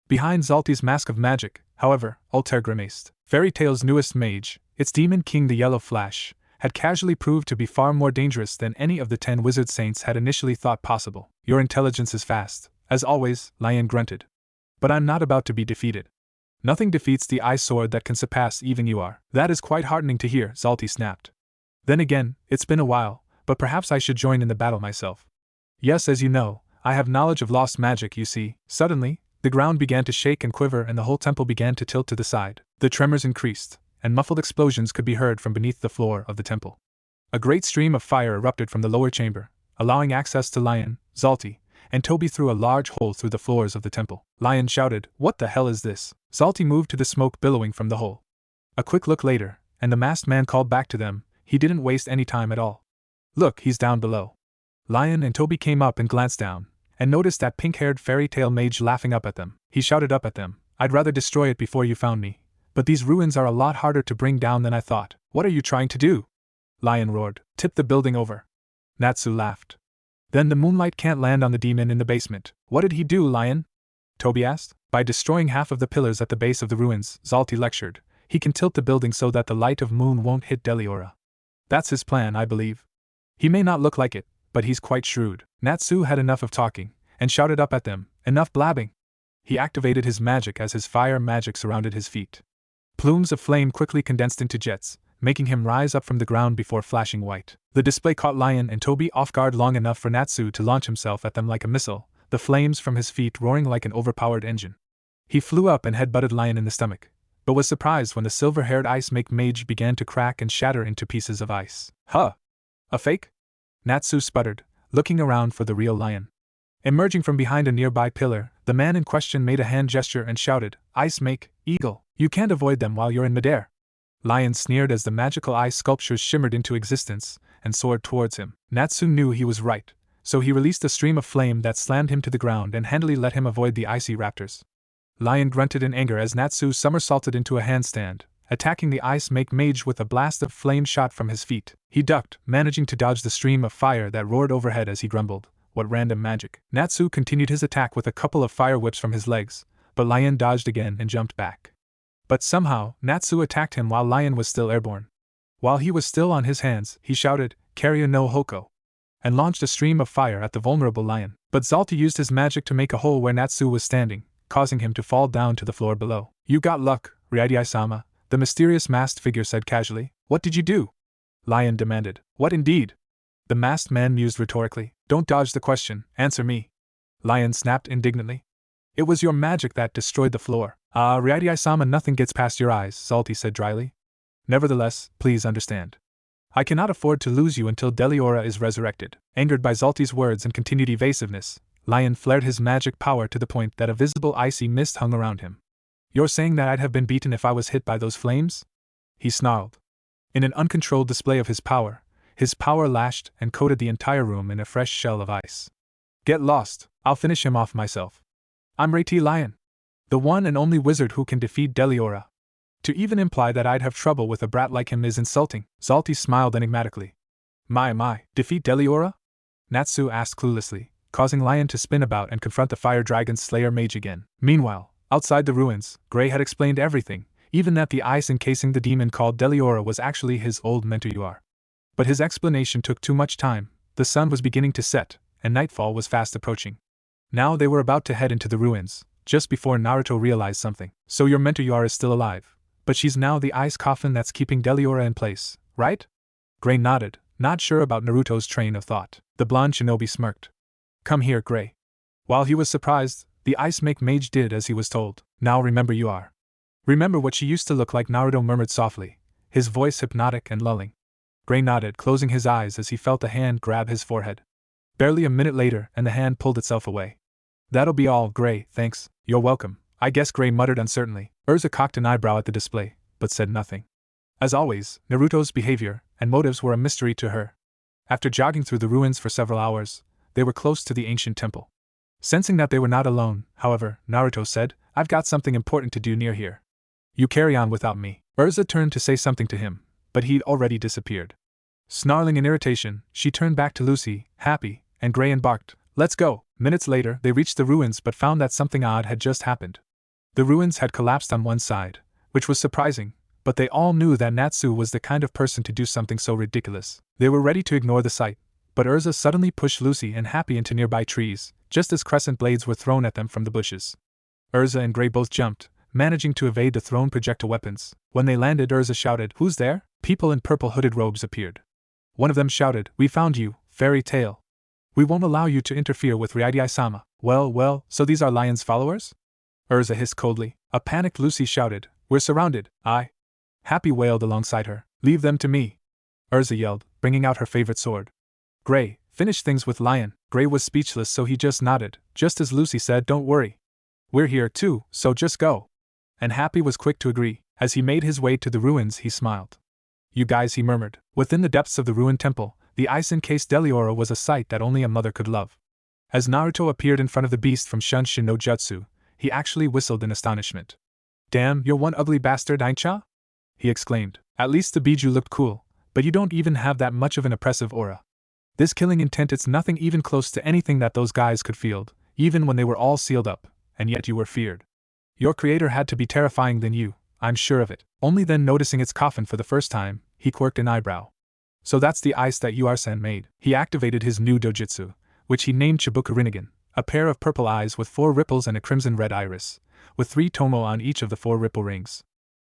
Behind Zalti's mask of magic, however, Altair grimaced. Fairy Tail's newest mage, its demon king the Yellow Flash, had casually proved to be far more dangerous than any of the 10 wizard saints had initially thought possible. "Your intelligence is fast, as always," Lion grunted. "But I'm not about to be defeated. Nothing defeats the ice sword that can surpass even you are." "That is quite heartening to hear," Zalti snapped. "Then again, it's been a while, but perhaps I should join in the battle myself." "Yes, as you know, I have knowledge of lost magic, you see." Suddenly, the ground began to shake and quiver and the whole temple began to tilt to the side. The tremors increased, and muffled explosions could be heard from beneath the floor of the temple. A great stream of fire erupted from the lower chamber, allowing access to Lion, Zalti, and Toby through a large hole through the floors of the temple. Lion shouted, "What the hell is this?" Zalti moved to the smoke billowing from the hole. A quick look later, and the masked man called back to them. He didn't waste any time at all. "Look, he's down below." Lion and Toby came up and glanced down, and noticed that pink-haired Fairy Tail mage laughing up at them. He shouted up at them, "I'd rather destroy it before you found me. But these ruins are a lot harder to bring down than I thought." "What are you trying to do?" Lion roared. "Tip the building over." Natsu laughed. "Then the moonlight can't land on the demon in the basement." "What did he do, Lion?" Toby asked. "By destroying half of the pillars at the base of the ruins," Zalti lectured, "he can tilt the building so that the light of moon won't hit Deliora. That's his plan, I believe. He may not look like it, but he's quite shrewd." Natsu had enough of talking, and shouted up at them, "Enough blabbing." He activated his magic as his fire magic surrounded his feet. Plumes of flame quickly condensed into jets, making him rise up from the ground before flashing white. The display caught Lion and Toby off guard long enough for Natsu to launch himself at them like a missile, the flames from his feet roaring like an overpowered engine. He flew up and headbutted Lion in the stomach, but was surprised when the silver-haired ice mage began to crack and shatter into pieces of ice. "Huh! A fake?" Natsu sputtered, looking around for the real Lion. Emerging from behind a nearby pillar, the man in question made a hand gesture and shouted, "Ice Make, Eagle, you can't avoid them while you're in midair." Lion sneered as the magical ice sculptures shimmered into existence and soared towards him. Natsu knew he was right, so he released a stream of flame that slammed him to the ground and handily let him avoid the icy raptors. Lion grunted in anger as Natsu somersaulted into a handstand, attacking the ice mage with a blast of flame shot from his feet. He ducked, managing to dodge the stream of fire that roared overhead as he grumbled, "What random magic." Natsu continued his attack with a couple of fire whips from his legs, but Lion dodged again and jumped back. But somehow, Natsu attacked him while Lion was still airborne. While he was still on his hands, he shouted, "Karya no Hoko," and launched a stream of fire at the vulnerable Lion. But Zalti used his magic to make a hole where Natsu was standing, causing him to fall down to the floor below. "You got luck, Ryadai-sama," the mysterious masked figure said casually. "What did you do?" Lion demanded. "What indeed?" The masked man mused rhetorically. "Don't dodge the question, answer me." Lion snapped indignantly. It was your magic that destroyed the floor. Ryuji-sama, nothing gets past your eyes, Salty said dryly. Nevertheless, please understand. I cannot afford to lose you until Deliora is resurrected. Angered by Zalti's words and continued evasiveness, Lion flared his magic power to the point that a visible icy mist hung around him. You're saying that I'd have been beaten if I was hit by those flames? He snarled. In an uncontrolled display of his power lashed and coated the entire room in a fresh shell of ice. Get lost, I'll finish him off myself. I'm Rei-T Lion, the one and only wizard who can defeat Deliora. To even imply that I'd have trouble with a brat like him is insulting. Zalti smiled enigmatically. My, defeat Deliora? Natsu asked cluelessly, causing Lion to spin about and confront the Fire Dragon Slayer mage again. Meanwhile, outside the ruins, Gray had explained everything, even that the ice encasing the demon called Deliora was actually his old mentor. But his explanation took too much time. The sun was beginning to set, and nightfall was fast approaching. Now they were about to head into the ruins, just before Naruto realized something. So your mentor is still alive, but she's now the ice coffin that's keeping Deliora in place, right? Gray nodded, not sure about Naruto's train of thought. The blonde shinobi smirked. Come here, Gray. While he was surprised, the ice mage did as he was told. Now remember you are. Remember what she used to look like, Naruto murmured softly, his voice hypnotic and lulling. Gray nodded, closing his eyes as he felt a hand grab his forehead. Barely a minute later, and the hand pulled itself away. That'll be all, Gray, thanks. You're welcome, I guess, Gray muttered uncertainly. Urza cocked an eyebrow at the display, but said nothing. As always, Naruto's behavior and motives were a mystery to her. After jogging through the ruins for several hours, they were close to the ancient temple. Sensing that they were not alone, however, Naruto said, I've got something important to do near here. You carry on without me. Urza turned to say something to him, but he'd already disappeared. Snarling in irritation, she turned back to Lucy, happy, and Gray embarked. Let's go. Minutes later, they reached the ruins but found that something odd had just happened. The ruins had collapsed on one side, which was surprising, but they all knew that Natsu was the kind of person to do something so ridiculous. They were ready to ignore the sight, but Urza suddenly pushed Lucy and Happy into nearby trees, just as crescent blades were thrown at them from the bushes. Urza and Gray both jumped, managing to evade the thrown projectile weapons. When they landed, Urza shouted, Who's there? People in purple hooded robes appeared. One of them shouted, We found you, Fairy Tail. We won't allow you to interfere with Ryuji-sama. Well, so these are Lion's followers? Urza hissed coldly. A panicked Lucy shouted, We're surrounded. Happy wailed alongside her. Leave them to me. Urza yelled, bringing out her favorite sword. Gray, finish things with Lion. Gray was speechless, so he just nodded, just as Lucy said, Don't worry. We're here too, so just go. And Happy was quick to agree. As he made his way to the ruins, he smiled. You guys, he murmured. Within the depths of the ruined temple, the ice-encased Deliora was a sight that only a mother could love. As Naruto appeared in front of the beast from Shunshin no Jutsu, he actually whistled in astonishment. Damn, you're one ugly bastard, ain't ya? He exclaimed. At least the Biju looked cool, but you don't even have that much of an oppressive aura. This killing intent, it's nothing even close to anything that those guys could field, even when they were all sealed up, and yet you were feared. Your creator had to be terrifying than you, I'm sure of it. Only then, noticing its coffin for the first time, he quirked an eyebrow. So that's the ice that Ur-san made. He activated his new dojutsu, which he named Chibuku Rinnegan, a pair of purple eyes with 4 ripples and a crimson-red iris, with 3 tomo on each of the 4 ripple rings.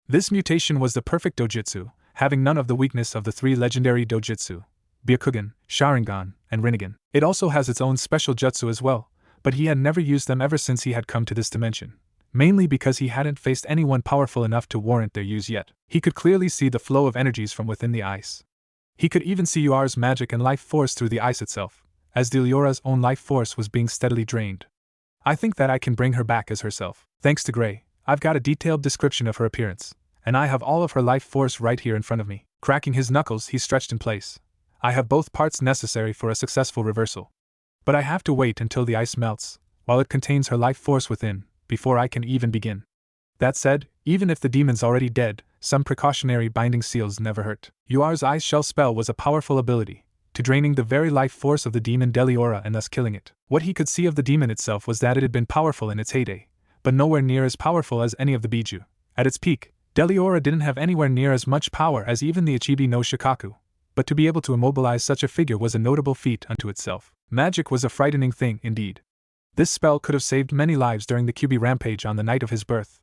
This mutation was the perfect dojutsu, having none of the weakness of the 3 legendary dojutsu, Byakugan, Sharingan, and Rinnegan. It also has its own special jutsu as well, but he had never used them ever since he had come to this dimension, mainly because he hadn't faced anyone powerful enough to warrant their use yet. He could clearly see the flow of energies from within the ice. He could even see Ur's magic and life force through the ice itself, as Deliora's own life force was being steadily drained. I think that I can bring her back as herself. Thanks to Gray, I've got a detailed description of her appearance, and I have all of her life force right here in front of me. Cracking his knuckles, he stretched in place. I have both parts necessary for a successful reversal. But I have to wait until the ice melts, while it contains her life force within, before I can even begin. That said, even if the demon's already dead, some precautionary binding seals never hurt. Ur's ice shell spell was a powerful ability, to draining the very life force of the demon Deliora and thus killing it. What he could see of the demon itself was that it had been powerful in its heyday, but nowhere near as powerful as any of the Biju. At its peak, Deliora didn't have anywhere near as much power as even the Ichibi no Shikaku, but to be able to immobilize such a figure was a notable feat unto itself. Magic was a frightening thing indeed. This spell could have saved many lives during the Kyuubi rampage on the night of his birth.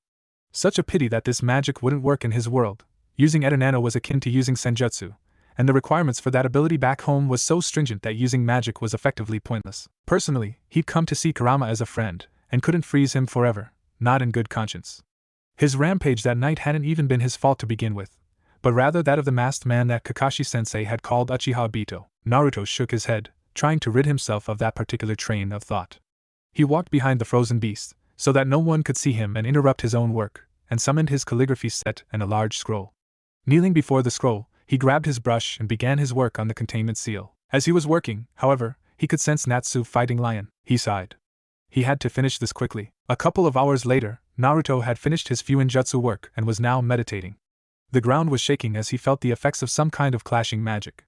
Such a pity that this magic wouldn't work in his world. Using Edanano was akin to using Senjutsu, and the requirements for that ability back home was so stringent that using magic was effectively pointless. Personally, he'd come to see Kurama as a friend, and couldn't freeze him forever, not in good conscience. His rampage that night hadn't even been his fault to begin with, but rather that of the masked man that Kakashi-sensei had called Uchiha Obito. Naruto shook his head, trying to rid himself of that particular train of thought. He walked behind the frozen beast, so that no one could see him and interrupt his own work, and summoned his calligraphy set and a large scroll. Kneeling before the scroll, he grabbed his brush and began his work on the containment seal. As he was working, however, he could sense Natsu fighting Lion. He sighed. He had to finish this quickly. A couple of hours later, Naruto had finished his Fuinjutsu work and was now meditating. The ground was shaking as he felt the effects of some kind of clashing magic.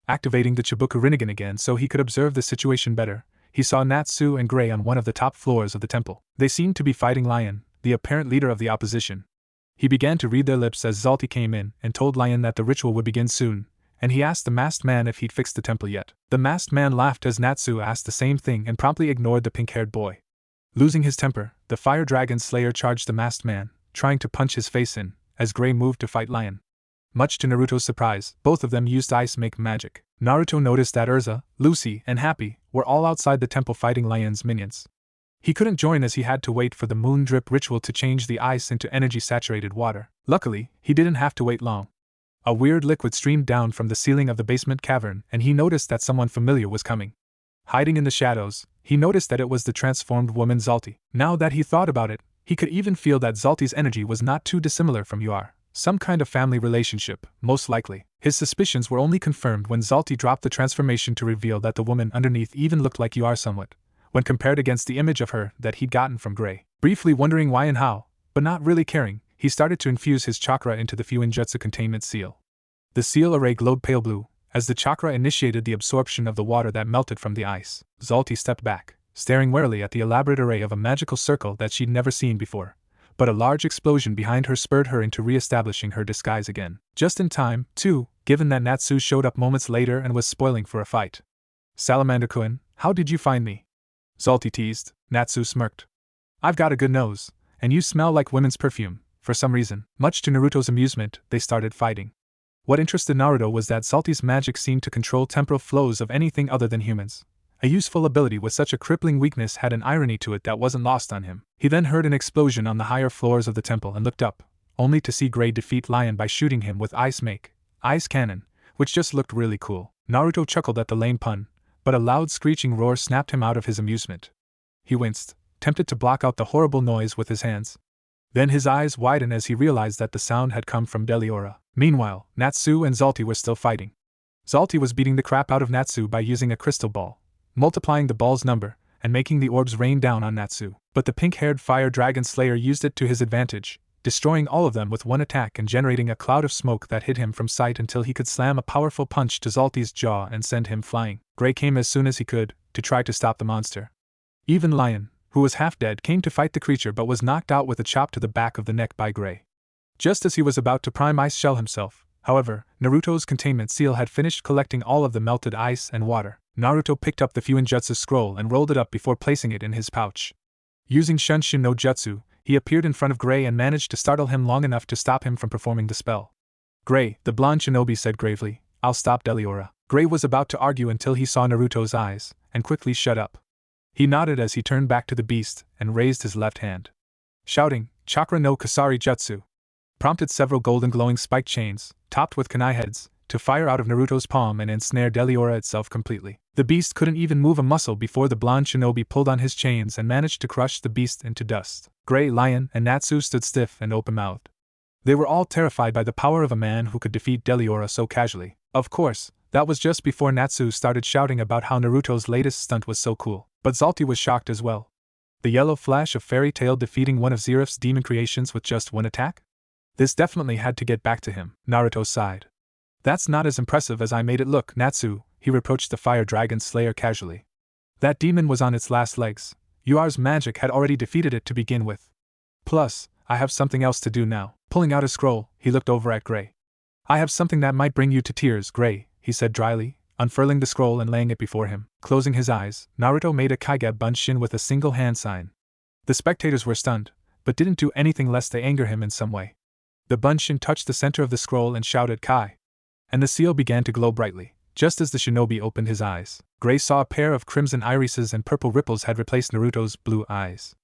Activating the Chibuku Rinnegan again so he could observe the situation better, he saw Natsu and Gray on one of the top floors of the temple. They seemed to be fighting Lion, the apparent leader of the opposition. He began to read their lips as Zalti came in and told Lion that the ritual would begin soon, and he asked the masked man if he'd fixed the temple yet. The masked man laughed as Natsu asked the same thing and promptly ignored the pink-haired boy. Losing his temper, the Fire Dragon Slayer charged the masked man, trying to punch his face in, as Gray moved to fight Lion. Much to Naruto's surprise, both of them used ice make magic. Naruto noticed that Urza, Lucy, and Happy were all outside the temple fighting Lion's minions. He couldn't join as he had to wait for the moon drip ritual to change the ice into energy-saturated water. Luckily, he didn't have to wait long. A weird liquid streamed down from the ceiling of the basement cavern, and he noticed that someone familiar was coming. Hiding in the shadows, he noticed that it was the transformed woman Zalti. Now that he thought about it, he could even feel that Zalti's energy was not too dissimilar from Yuar. Some kind of family relationship, most likely. His suspicions were only confirmed when Zalti dropped the transformation to reveal that the woman underneath even looked like Yuar somewhat, when compared against the image of her that he'd gotten from Gray. Briefly wondering why and how, but not really caring, he started to infuse his chakra into the Fuinjutsu containment seal. The seal array glowed pale blue, as the chakra initiated the absorption of the water that melted from the ice. Zalti stepped back, staring warily at the elaborate array of a magical circle that she'd never seen before. But a large explosion behind her spurred her into re-establishing her disguise again. Just in time, too, given that Natsu showed up moments later and was spoiling for a fight. Salamander-kun, how did you find me? Zalti teased. Natsu smirked. I've got a good nose, and you smell like women's perfume, for some reason. Much to Naruto's amusement, they started fighting. What interested Naruto was that Zalti's magic seemed to control temporal flows of anything other than humans. A useful ability with such a crippling weakness had an irony to it that wasn't lost on him. He then heard an explosion on the higher floors of the temple and looked up, only to see Gray defeat Lion by shooting him with ice cannon, which just looked really cool. Naruto chuckled at the lame pun, but a loud screeching roar snapped him out of his amusement. He winced, tempted to block out the horrible noise with his hands. Then his eyes widened as he realized that the sound had come from Deliora. Meanwhile, Natsu and Zalti were still fighting. Zalti was beating the crap out of Natsu by using a crystal ball, multiplying the ball's number, and making the orbs rain down on Natsu. But the pink-haired Fire Dragon Slayer used it to his advantage, destroying all of them with one attack and generating a cloud of smoke that hid him from sight until he could slam a powerful punch to Zalti's jaw and send him flying. Gray came as soon as he could, to try to stop the monster. Even Lion, who was half dead, came to fight the creature but was knocked out with a chop to the back of the neck by Gray. Just as he was about to prime Ice Shell himself, however, Naruto's containment seal had finished collecting all of the melted ice and water. Naruto picked up the Fuinjutsu scroll and rolled it up before placing it in his pouch. Using Shunshin no Jutsu, he appeared in front of Gray and managed to startle him long enough to stop him from performing the spell. Gray, the blonde shinobi said gravely, I'll stop Deliora. Gray was about to argue until he saw Naruto's eyes, and quickly shut up. He nodded as he turned back to the beast and raised his left hand. Shouting, Chakra no Kasari Jutsu, prompted several golden glowing spike chains, topped with kunai heads, to fire out of Naruto's palm and ensnare Deliora itself completely. The beast couldn't even move a muscle before the blonde shinobi pulled on his chains and managed to crush the beast into dust. Gray, Lion, and Natsu stood stiff and open-mouthed. They were all terrified by the power of a man who could defeat Deliora so casually. Of course, that was just before Natsu started shouting about how Naruto's latest stunt was so cool. But Zalti was shocked as well. The yellow flash of Fairy Tail defeating one of Zeref's demon creations with just one attack? This definitely had to get back to him. Naruto sighed. That's not as impressive as I made it look, Natsu, he reproached the Fire Dragon Slayer casually. That demon was on its last legs. Yuar's magic had already defeated it to begin with. Plus, I have something else to do now. Pulling out a scroll, he looked over at Gray. I have something that might bring you to tears, Gray, he said dryly, unfurling the scroll and laying it before him. Closing his eyes, Naruto made a Kage Bunshin with a single hand sign. The spectators were stunned, but didn't do anything lest they anger him in some way. The Bunshin touched the center of the scroll and shouted Kai. And the seal began to glow brightly. Just as the shinobi opened his eyes, Gray saw a pair of crimson irises and purple ripples had replaced Naruto's blue eyes.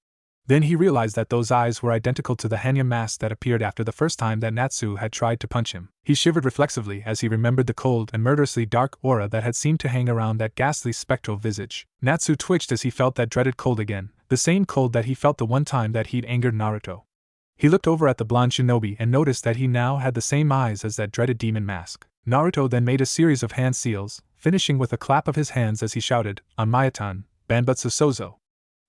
Then he realized that those eyes were identical to the Hanya mask that appeared after the first time that Natsu had tried to punch him. He shivered reflexively as he remembered the cold and murderously dark aura that had seemed to hang around that ghastly spectral visage. Natsu twitched as he felt that dreaded cold again, the same cold that he felt the one time that he'd angered Naruto. He looked over at the blonde shinobi and noticed that he now had the same eyes as that dreaded demon mask. Naruto then made a series of hand seals, finishing with a clap of his hands as he shouted, "On Mayatan, Banbutsu Sozo."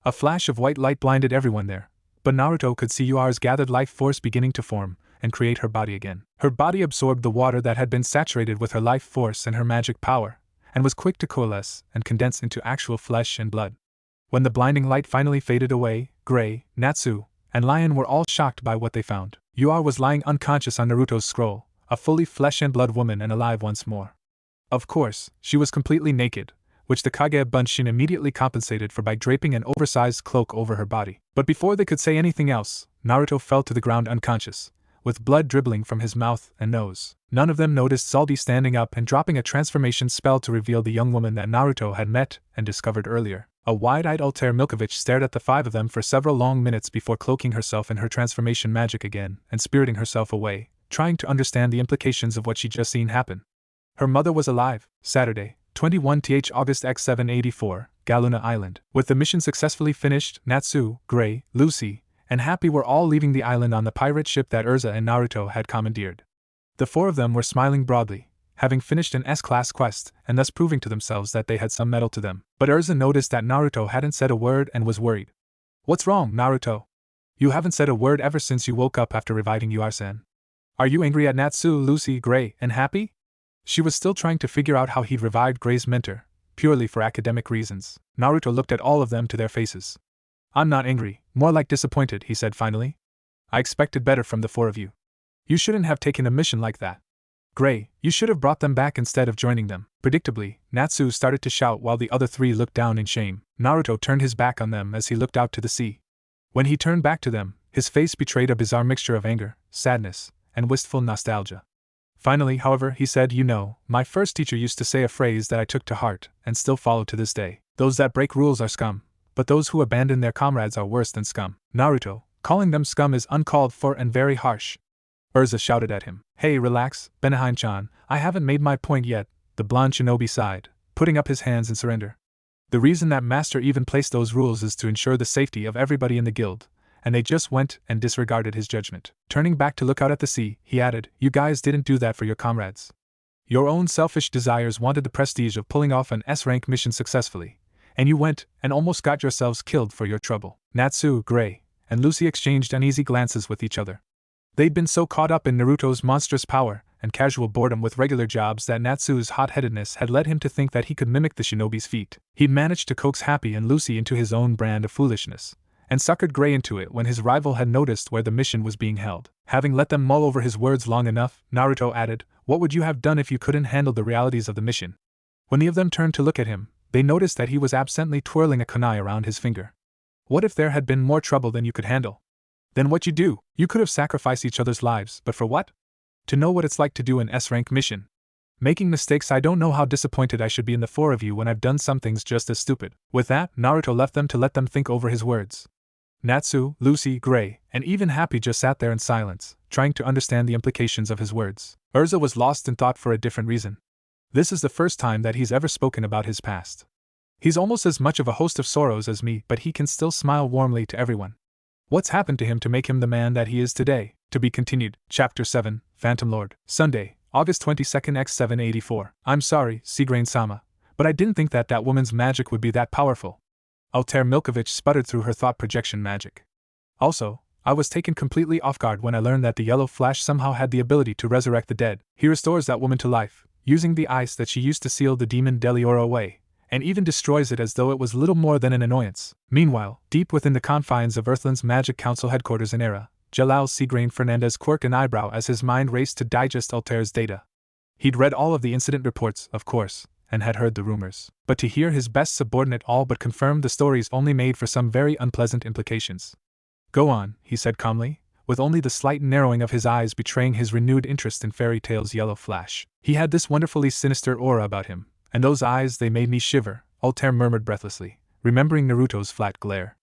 A flash of white light blinded everyone there, but Naruto could see Yua's gathered life force beginning to form and create her body again. Her body absorbed the water that had been saturated with her life force and her magic power, and was quick to coalesce and condense into actual flesh and blood. When the blinding light finally faded away, Gray, Natsu, and Lion were all shocked by what they found. Yua was lying unconscious on Naruto's scroll, a fully flesh and blood woman and alive once more. Of course, she was completely naked, which the Kage Bunshin immediately compensated for by draping an oversized cloak over her body. But before they could say anything else, Naruto fell to the ground unconscious, with blood dribbling from his mouth and nose. None of them noticed Saldi standing up and dropping a transformation spell to reveal the young woman that Naruto had met and discovered earlier. A wide-eyed Altair Milkovich stared at the five of them for several long minutes before cloaking herself in her transformation magic again and spiriting herself away, trying to understand the implications of what she'd just seen happen. Her mother was alive. Saturday, 21th August x 784, Galuna Island. With the mission successfully finished, Natsu, Gray, Lucy, and Happy were all leaving the island on the pirate ship that Urza and Naruto had commandeered. The four of them were smiling broadly, having finished an S-class quest and thus proving to themselves that they had some mettle to them. But Urza noticed that Naruto hadn't said a word and was worried. "What's wrong, Naruto? You haven't said a word ever since you woke up after reviving Yuarsen. Are you angry at Natsu, Lucy, Gray, and Happy?" She was still trying to figure out how he'd revived Gray's mentor, purely for academic reasons. Naruto looked at all of them to their faces. "I'm not angry, more like disappointed," he said finally. "I expected better from the four of you. You shouldn't have taken a mission like that. Gray, you should have brought them back instead of joining them." Predictably, Natsu started to shout while the other three looked down in shame. Naruto turned his back on them as he looked out to the sea. When he turned back to them, his face betrayed a bizarre mixture of anger, sadness, and wistful nostalgia. Finally, however, he said, "You know, my first teacher used to say a phrase that I took to heart and still follow to this day. Those that break rules are scum, but those who abandon their comrades are worse than scum." Naruto, calling them scum is uncalled for and very harsh. Urza shouted at him. "Hey, relax, Benahin-chan, I haven't made my point yet," the blonde shinobi sighed, putting up his hands in surrender. "The reason that Master even placed those rules is to ensure the safety of everybody in the guild, and they just went and disregarded his judgment." Turning back to look out at the sea, he added, "You guys didn't do that for your comrades. Your own selfish desires wanted the prestige of pulling off an S-rank mission successfully, and you went and almost got yourselves killed for your trouble." Natsu, Gray, and Lucy exchanged uneasy glances with each other. They'd been so caught up in Naruto's monstrous power and casual boredom with regular jobs that Natsu's hot-headedness had led him to think that he could mimic the shinobi's feat. He'd managed to coax Happy and Lucy into his own brand of foolishness, and suckered Gray into it when his rival had noticed where the mission was being held. Having let them mull over his words long enough, Naruto added, "What would you have done if you couldn't handle the realities of the mission?" When the of them turned to look at him, they noticed that he was absently twirling a kunai around his finger. "What if there had been more trouble than you could handle?" "Then what'd you do? You could have sacrificed each other's lives, but for what?" "To know what it's like to do an S-rank mission. Making mistakes. I don't know how disappointed I should be in the four of you when I've done some things just as stupid." With that, Naruto left them to let them think over his words. Natsu, Lucy, Gray, and even Happy just sat there in silence, trying to understand the implications of his words. Urza was lost in thought for a different reason. This is the first time that he's ever spoken about his past. He's almost as much of a host of sorrows as me, but he can still smile warmly to everyone. What's happened to him to make him the man that he is today? To be continued. Chapter 7, Phantom Lord. Sunday, August 22nd x 784. "I'm sorry, Seagrain-sama, but I didn't think that that woman's magic would be that powerful." Altair Milkovich sputtered through her thought projection magic. "Also, I was taken completely off guard when I learned that the yellow flash somehow had the ability to resurrect the dead. He restores that woman to life, using the ice that she used to seal the demon Delioro away, and even destroys it as though it was little more than an annoyance." Meanwhile, deep within the confines of Earthland's Magic Council headquarters in Era, Jalal Seagrain Fernandez quirked an eyebrow as his mind raced to digest Altair's data. He'd read all of the incident reports, of course, and had heard the rumors, but to hear his best subordinate all but confirm the stories only made for some very unpleasant implications. "Go on," he said calmly, with only the slight narrowing of his eyes betraying his renewed interest in Fairy Tail's yellow flash. "He had this wonderfully sinister aura about him, and those eyes, they made me shiver," Altair murmured breathlessly, remembering Naruto's flat glare.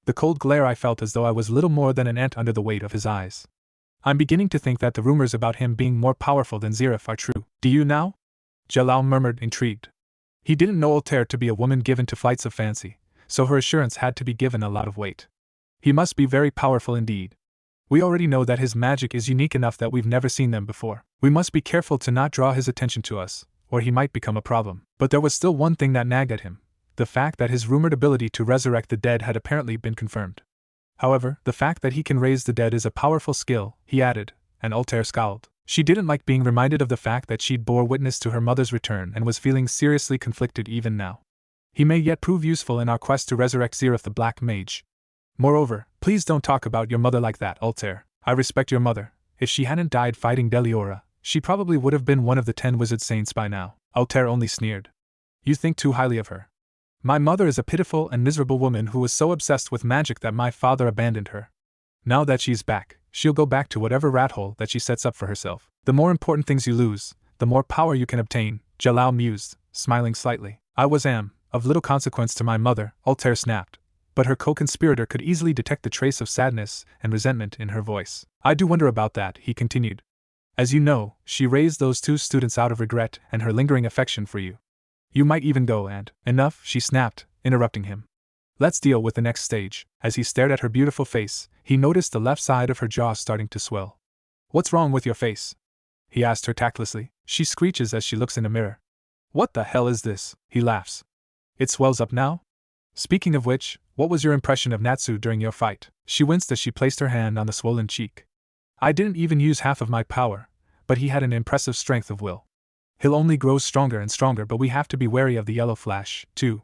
The cold glare I felt as though I was little more than an ant under the weight of his eyes. I'm beginning to think that the rumors about him being more powerful than Zirif are true. Do you now? Jalal murmured, intrigued. He didn't know Altair to be a woman given to flights of fancy, so her assurance had to be given a lot of weight. He must be very powerful indeed. We already know that his magic is unique enough that we've never seen them before. We must be careful to not draw his attention to us, or he might become a problem. But there was still one thing that nagged at him: the fact that his rumored ability to resurrect the dead had apparently been confirmed. However, the fact that he can raise the dead is a powerful skill, he added, and Altair scowled. She didn't like being reminded of the fact that she'd bore witness to her mother's return and was feeling seriously conflicted even now. He may yet prove useful in our quest to resurrect Zirif the Black Mage. Moreover, please don't talk about your mother like that, Altair. I respect your mother. If she hadn't died fighting Deliora, she probably would have been one of the 10 wizard saints by now. Altair only sneered. You think too highly of her. My mother is a pitiful and miserable woman who was so obsessed with magic that my father abandoned her. Now that she's back, she'll go back to whatever rat hole that she sets up for herself. The more important things you lose, the more power you can obtain, Jalal mused, smiling slightly. I am of little consequence to my mother, Altair snapped, but her co-conspirator could easily detect the trace of sadness and resentment in her voice. I do wonder about that, he continued. As you know, she raised those 2 students out of regret and her lingering affection for you. You might even go and… Enough, she snapped, interrupting him. Let's deal with the next stage. As he stared at her beautiful face, he noticed the left side of her jaw starting to swell. What's wrong with your face? He asked her tactlessly. She screeches as she looks in a mirror. What the hell is this? He laughs. It swells up now? Speaking of which, what was your impression of Natsu during your fight? She winced as she placed her hand on the swollen cheek. I didn't even use half of my power, but he had an impressive strength of will. He'll only grow stronger and stronger, but we have to be wary of the Yellow Flash, too.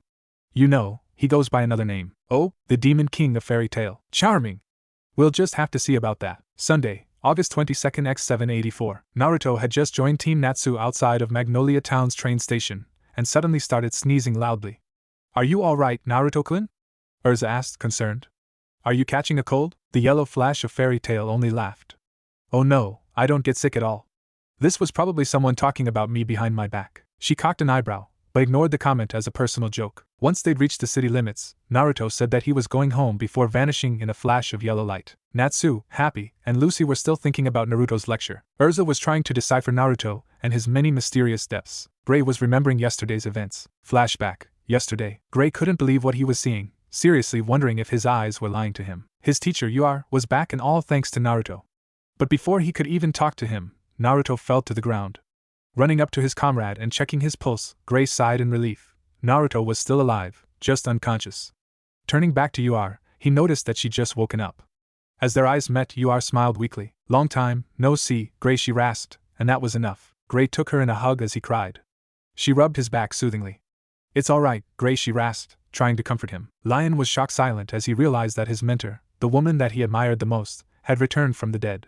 You know, he goes by another name. Oh, the Demon King of Fairy Tail. Charming! We'll just have to see about that. Sunday, August 22nd x784. Naruto had just joined Team Natsu outside of Magnolia Town's train station, and suddenly started sneezing loudly. Are you alright, Naruto-kun? Urza asked, concerned. Are you catching a cold? The Yellow Flash of Fairy Tail only laughed. Oh no, I don't get sick at all. This was probably someone talking about me behind my back. She cocked an eyebrow, but ignored the comment as a personal joke. Once they'd reached the city limits, Naruto said that he was going home before vanishing in a flash of yellow light. Natsu, Happy, and Lucy were still thinking about Naruto's lecture. Urza was trying to decipher Naruto and his many mysterious depths. Gray was remembering yesterday's events. Flashback. Yesterday, Gray couldn't believe what he was seeing, seriously wondering if his eyes were lying to him. His teacher Uar was back, and all thanks to Naruto. But before he could even talk to him, Naruto fell to the ground. Running up to his comrade and checking his pulse, Gray sighed in relief. Naruto was still alive, just unconscious. Turning back to Uar, he noticed that she'd just woken up. As their eyes met, Uar smiled weakly. Long time, no see, Gray, she rasped, and that was enough. Gray took her in a hug as he cried. She rubbed his back soothingly. It's all right, Gray, she rasped, trying to comfort him. Lion was shock silent as he realized that his mentor, the woman that he admired the most, had returned from the dead.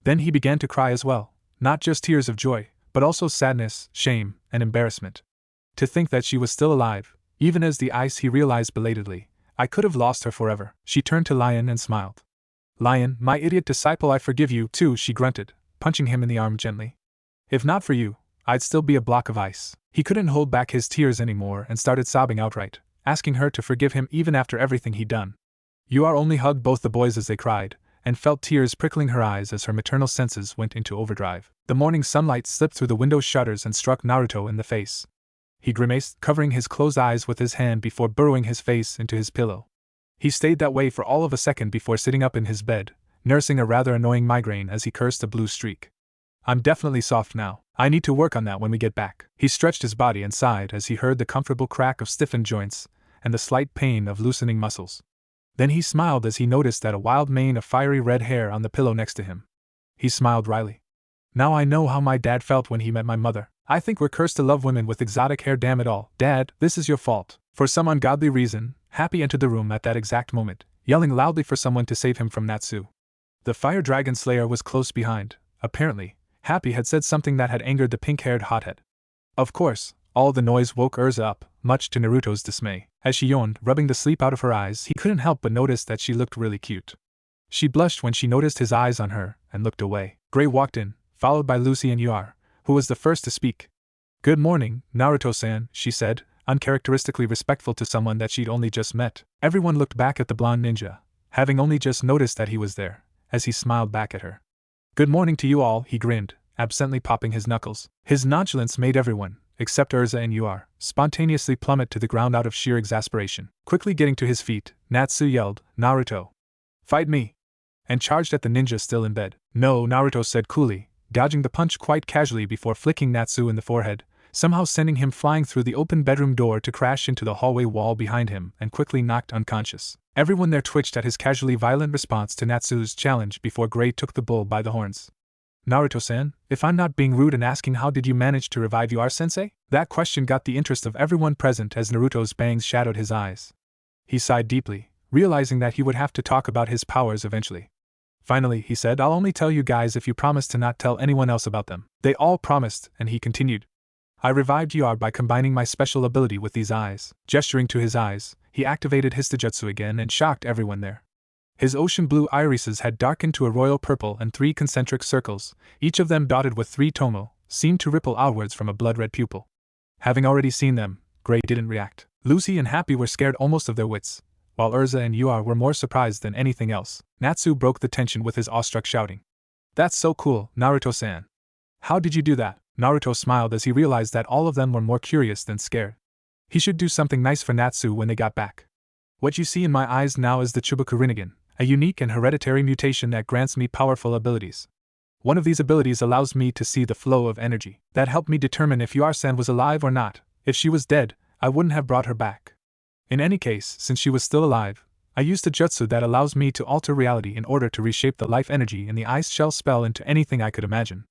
Then he began to cry as well, not just tears of joy, but also sadness, shame, and embarrassment. To think that she was still alive, even as the ice, he realized belatedly. I could have lost her forever. She turned to Lion and smiled. Lion, my idiot disciple, I forgive you too, she grunted, punching him in the arm gently. If not for you, I'd still be a block of ice. He couldn't hold back his tears anymore and started sobbing outright, asking her to forgive him even after everything he'd done. Uar only hugged both the boys as they cried, and felt tears prickling her eyes as her maternal senses went into overdrive. The morning sunlight slipped through the window shutters and struck Naruto in the face. He grimaced, covering his closed eyes with his hand before burrowing his face into his pillow. He stayed that way for all of a second before sitting up in his bed, nursing a rather annoying migraine as he cursed a blue streak. I'm definitely soft now. I need to work on that when we get back. He stretched his body and sighed as he heard the comfortable crack of stiffened joints and the slight pain of loosening muscles. Then he smiled as he noticed that a wild mane of fiery red hair on the pillow next to him. He smiled wryly. Now I know how my dad felt when he met my mother. I think we're cursed to love women with exotic hair, damn it all. Dad, this is your fault. For some ungodly reason, Happy entered the room at that exact moment, yelling loudly for someone to save him from Natsu. The fire dragon slayer was close behind. Apparently, Happy had said something that had angered the pink-haired hothead. Of course, all the noise woke Urza up, much to Naruto's dismay. As she yawned, rubbing the sleep out of her eyes, he couldn't help but notice that she looked really cute. She blushed when she noticed his eyes on her, and looked away. Gray walked in, followed by Lucy and Uar, who was the first to speak. Good morning, Naruto-san, she said, uncharacteristically respectful to someone that she'd only just met. Everyone looked back at the blonde ninja, having only just noticed that he was there, as he smiled back at her. "Good morning to you all," he grinned, absently popping his knuckles. His nonchalance made everyone, except Urza and Ur, spontaneously plummet to the ground out of sheer exasperation. Quickly getting to his feet, Natsu yelled, "Naruto! Fight me!" and charged at the ninja still in bed. "No," Naruto said coolly, dodging the punch quite casually before flicking Natsu in the forehead, somehow sending him flying through the open bedroom door to crash into the hallway wall behind him and quickly knocked unconscious. Everyone there twitched at his casually violent response to Natsu's challenge before Gray took the bull by the horns. "Naruto-san, if I'm not being rude and asking, how did you manage to revive Ur-sensei?" That question got the interest of everyone present as Naruto's bangs shadowed his eyes. He sighed deeply, realizing that he would have to talk about his powers eventually. Finally, he said, "I'll only tell you guys if you promise to not tell anyone else about them." They all promised, and he continued. "I revived Ur by combining my special ability with these eyes." Gesturing to his eyes, he activated his taijutsu again and shocked everyone there. His ocean blue irises had darkened to a royal purple, and 3 concentric circles, each of them dotted with 3 tomo, seemed to ripple outwards from a blood-red pupil. Having already seen them, Gray didn't react. Lucy and Happy were scared almost of their wits, while Urza and Ur were more surprised than anything else. Natsu broke the tension with his awestruck shouting. "That's so cool, Naruto-san. How did you do that?" Naruto smiled as he realized that all of them were more curious than scared. He should do something nice for Natsu when they got back. "What you see in my eyes now is the Chubaku Rinnegan, a unique and hereditary mutation that grants me powerful abilities. One of these abilities allows me to see the flow of energy. That helped me determine if Ur-san was alive or not. If she was dead, I wouldn't have brought her back. In any case, since she was still alive, I used a jutsu that allows me to alter reality in order to reshape the life energy in the ice shell spell into anything I could imagine.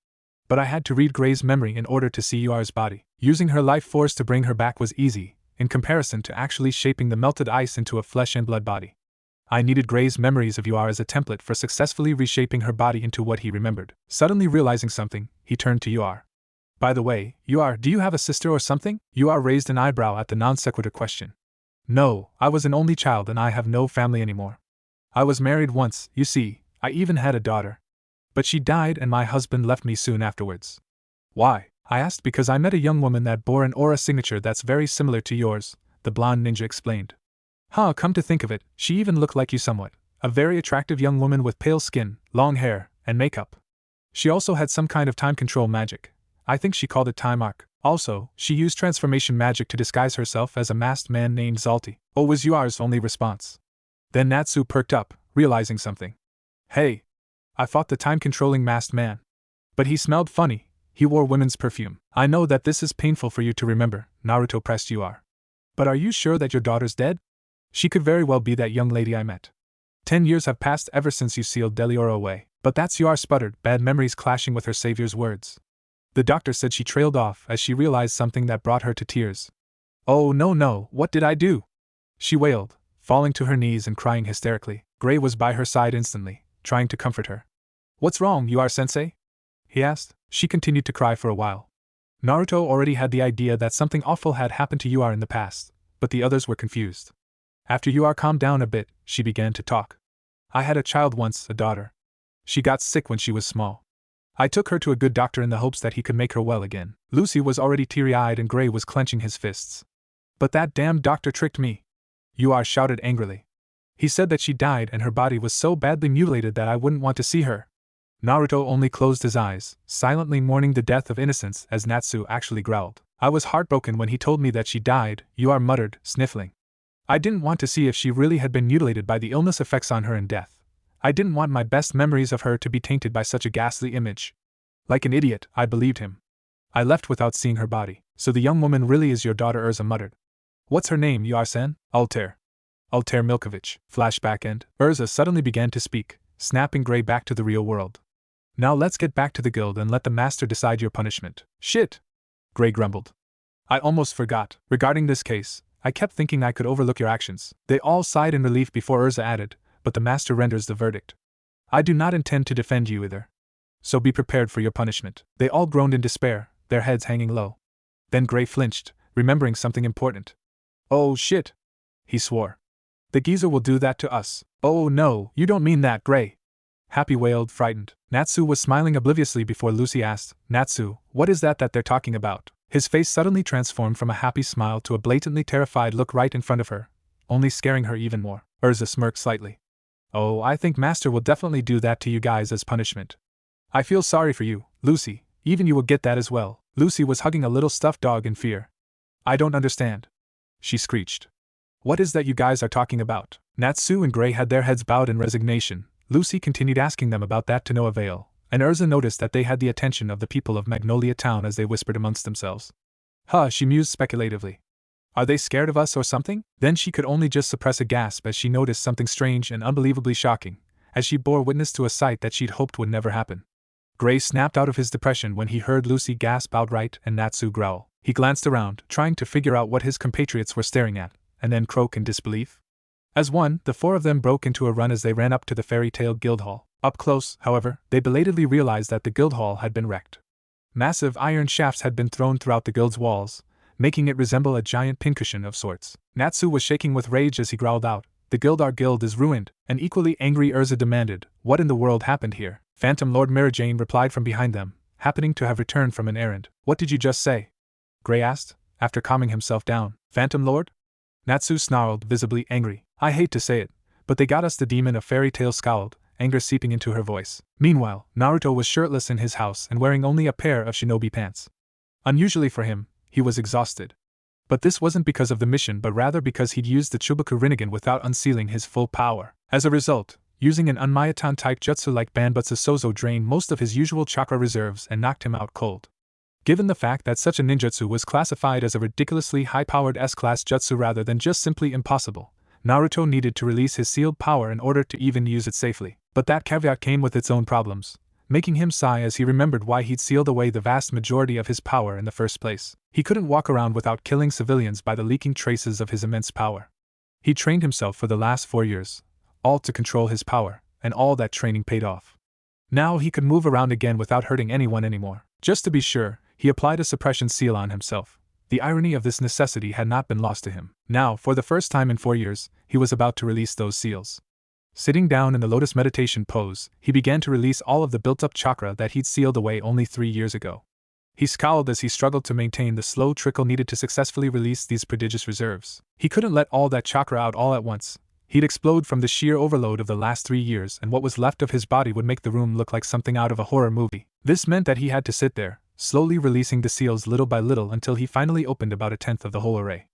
But I had to read Gray's memory in order to see Ur's body. Using her life force to bring her back was easy, in comparison to actually shaping the melted ice into a flesh and blood body. I needed Gray's memories of Ur as a template for successfully reshaping her body into what he remembered." Suddenly realizing something, he turned to Ur. "By the way, Ur, do you have a sister or something?" Ur raised an eyebrow at the non-sequitur question. "No, I was an only child and I have no family anymore. I was married once, you see, I even had a daughter. But she died and my husband left me soon afterwards." "Why?" I asked. "Because I met a young woman that bore an aura signature that's very similar to yours," the blonde ninja explained. "Huh, come to think of it, she even looked like you somewhat. A very attractive young woman with pale skin, long hair, and makeup. She also had some kind of time control magic. I think she called it time arc. Also, she used transformation magic to disguise herself as a masked man named Zalti." Oh, was Ur's only response. Then Natsu perked up, realizing something. "Hey! I fought the time-controlling masked man. But he smelled funny, he wore women's perfume." "I know that this is painful for you to remember," Naruto pressed Ur. "But are you sure that your daughter's dead? She could very well be that young lady I met. 10 years have passed ever since you sealed Deliora away." "But that's," Ur sputtered, bad memories clashing with her savior's words. The doctor said she trailed off as she realized something that brought her to tears. "Oh no, what did I do?" she wailed, falling to her knees and crying hysterically. Gray was by her side instantly, trying to comfort her. "What's wrong, Ur-sensei?" he asked. She continued to cry for a while. Naruto already had the idea that something awful had happened to Ur in the past, but the others were confused. After Ur calmed down a bit, she began to talk. "I had a child once, a daughter. She got sick when she was small. I took her to a good doctor in the hopes that he could make her well again." Lucy was already teary-eyed and Gray was clenching his fists. "But that damned doctor tricked me!" Ur shouted angrily. "He said that she died and her body was so badly mutilated that I wouldn't want to see her." Naruto only closed his eyes, silently mourning the death of innocence as Natsu actually growled. "I was heartbroken when he told me that she died," Ur muttered, sniffling. "I didn't want to see if she really had been mutilated by the illness effects on her in death. I didn't want my best memories of her to be tainted by such a ghastly image." Like an idiot, I believed him. I left without seeing her body. "So the young woman really is your daughter," Urza muttered. "What's her name, Ur-san?" "Altair Milkovich." Flashback end. Urza suddenly began to speak, snapping Gray back to the real world. "Now let's get back to the guild and let the master decide your punishment." "Shit!" Gray grumbled. "I almost forgot. Regarding this case, I kept thinking I could overlook your actions." They all sighed in relief before Urza added, "But the master renders the verdict. I do not intend to defend you either. So be prepared for your punishment." They all groaned in despair, their heads hanging low. Then Gray flinched, remembering something important. "Oh shit!" he swore. "The geezer will do that to us." "Oh no, you don't mean that, Gray!" Happy wailed, frightened. Natsu was smiling obliviously before Lucy asked, "Natsu, what is that they're talking about?" His face suddenly transformed from a happy smile to a blatantly terrified look right in front of her, only scaring her even more. Urza smirked slightly. Oh, I think Master will definitely do that to you guys as punishment. I feel sorry for you, Lucy, even you will get that as well. Lucy was hugging a little stuffed dog in fear. I don't understand, she screeched. What is that you guys are talking about? Natsu and Gray had their heads bowed in resignation. Lucy continued asking them about that to no avail, and Urza noticed that they had the attention of the people of Magnolia Town as they whispered amongst themselves. Huh, she mused speculatively. Are they scared of us or something? Then she could only just suppress a gasp as she noticed something strange and unbelievably shocking, as she bore witness to a sight that she'd hoped would never happen. Gray snapped out of his depression when he heard Lucy gasp outright and Natsu growl. He glanced around, trying to figure out what his compatriots were staring at, and then croak in disbelief. As one, the four of them broke into a run as they ran up to the Fairy Tail Guildhall. Up close, however, they belatedly realized that the Guildhall had been wrecked. Massive iron shafts had been thrown throughout the guild's walls, making it resemble a giant pincushion of sorts. Natsu was shaking with rage as he growled out, Our guild is ruined." An equally angry Urza demanded, what in the world happened here? Phantom Lord Mirajane replied from behind them, happening to have returned from an errand. What did you just say? Gray asked, after calming himself down. Phantom Lord? Natsu snarled, visibly angry. I hate to say it, but they got us. The demon of Fairy Tail scowled, anger seeping into her voice. Meanwhile, Naruto was shirtless in his house and wearing only a pair of shinobi pants. Unusually for him, he was exhausted. But this wasn't because of the mission but rather because he'd used the Chubaku Rinnegan without unsealing his full power. As a result, using an Unmayatan-type jutsu like Banbutsu Sozo drained most of his usual chakra reserves and knocked him out cold. Given the fact that such a ninjutsu was classified as a ridiculously high-powered S-class jutsu rather than just simply impossible, Naruto needed to release his sealed power in order to even use it safely. But that caveat came with its own problems, making him sigh as he remembered why he'd sealed away the vast majority of his power in the first place. He couldn't walk around without killing civilians by the leaking traces of his immense power. He trained himself for the last 4 years, all to control his power, and all that training paid off. Now he could move around again without hurting anyone anymore. Just to be sure, he applied a suppression seal on himself. The irony of this necessity had not been lost to him. Now, for the first time in 4 years, he was about to release those seals. Sitting down in the lotus meditation pose, he began to release all of the built-up chakra that he'd sealed away only 3 years ago. He scowled as he struggled to maintain the slow trickle needed to successfully release these prodigious reserves. He couldn't let all that chakra out all at once. He'd explode from the sheer overload of the last 3 years, and what was left of his body would make the room look like something out of a horror movie. This meant that he had to sit there, slowly releasing the seals little by little until he finally opened about a tenth of the whole array.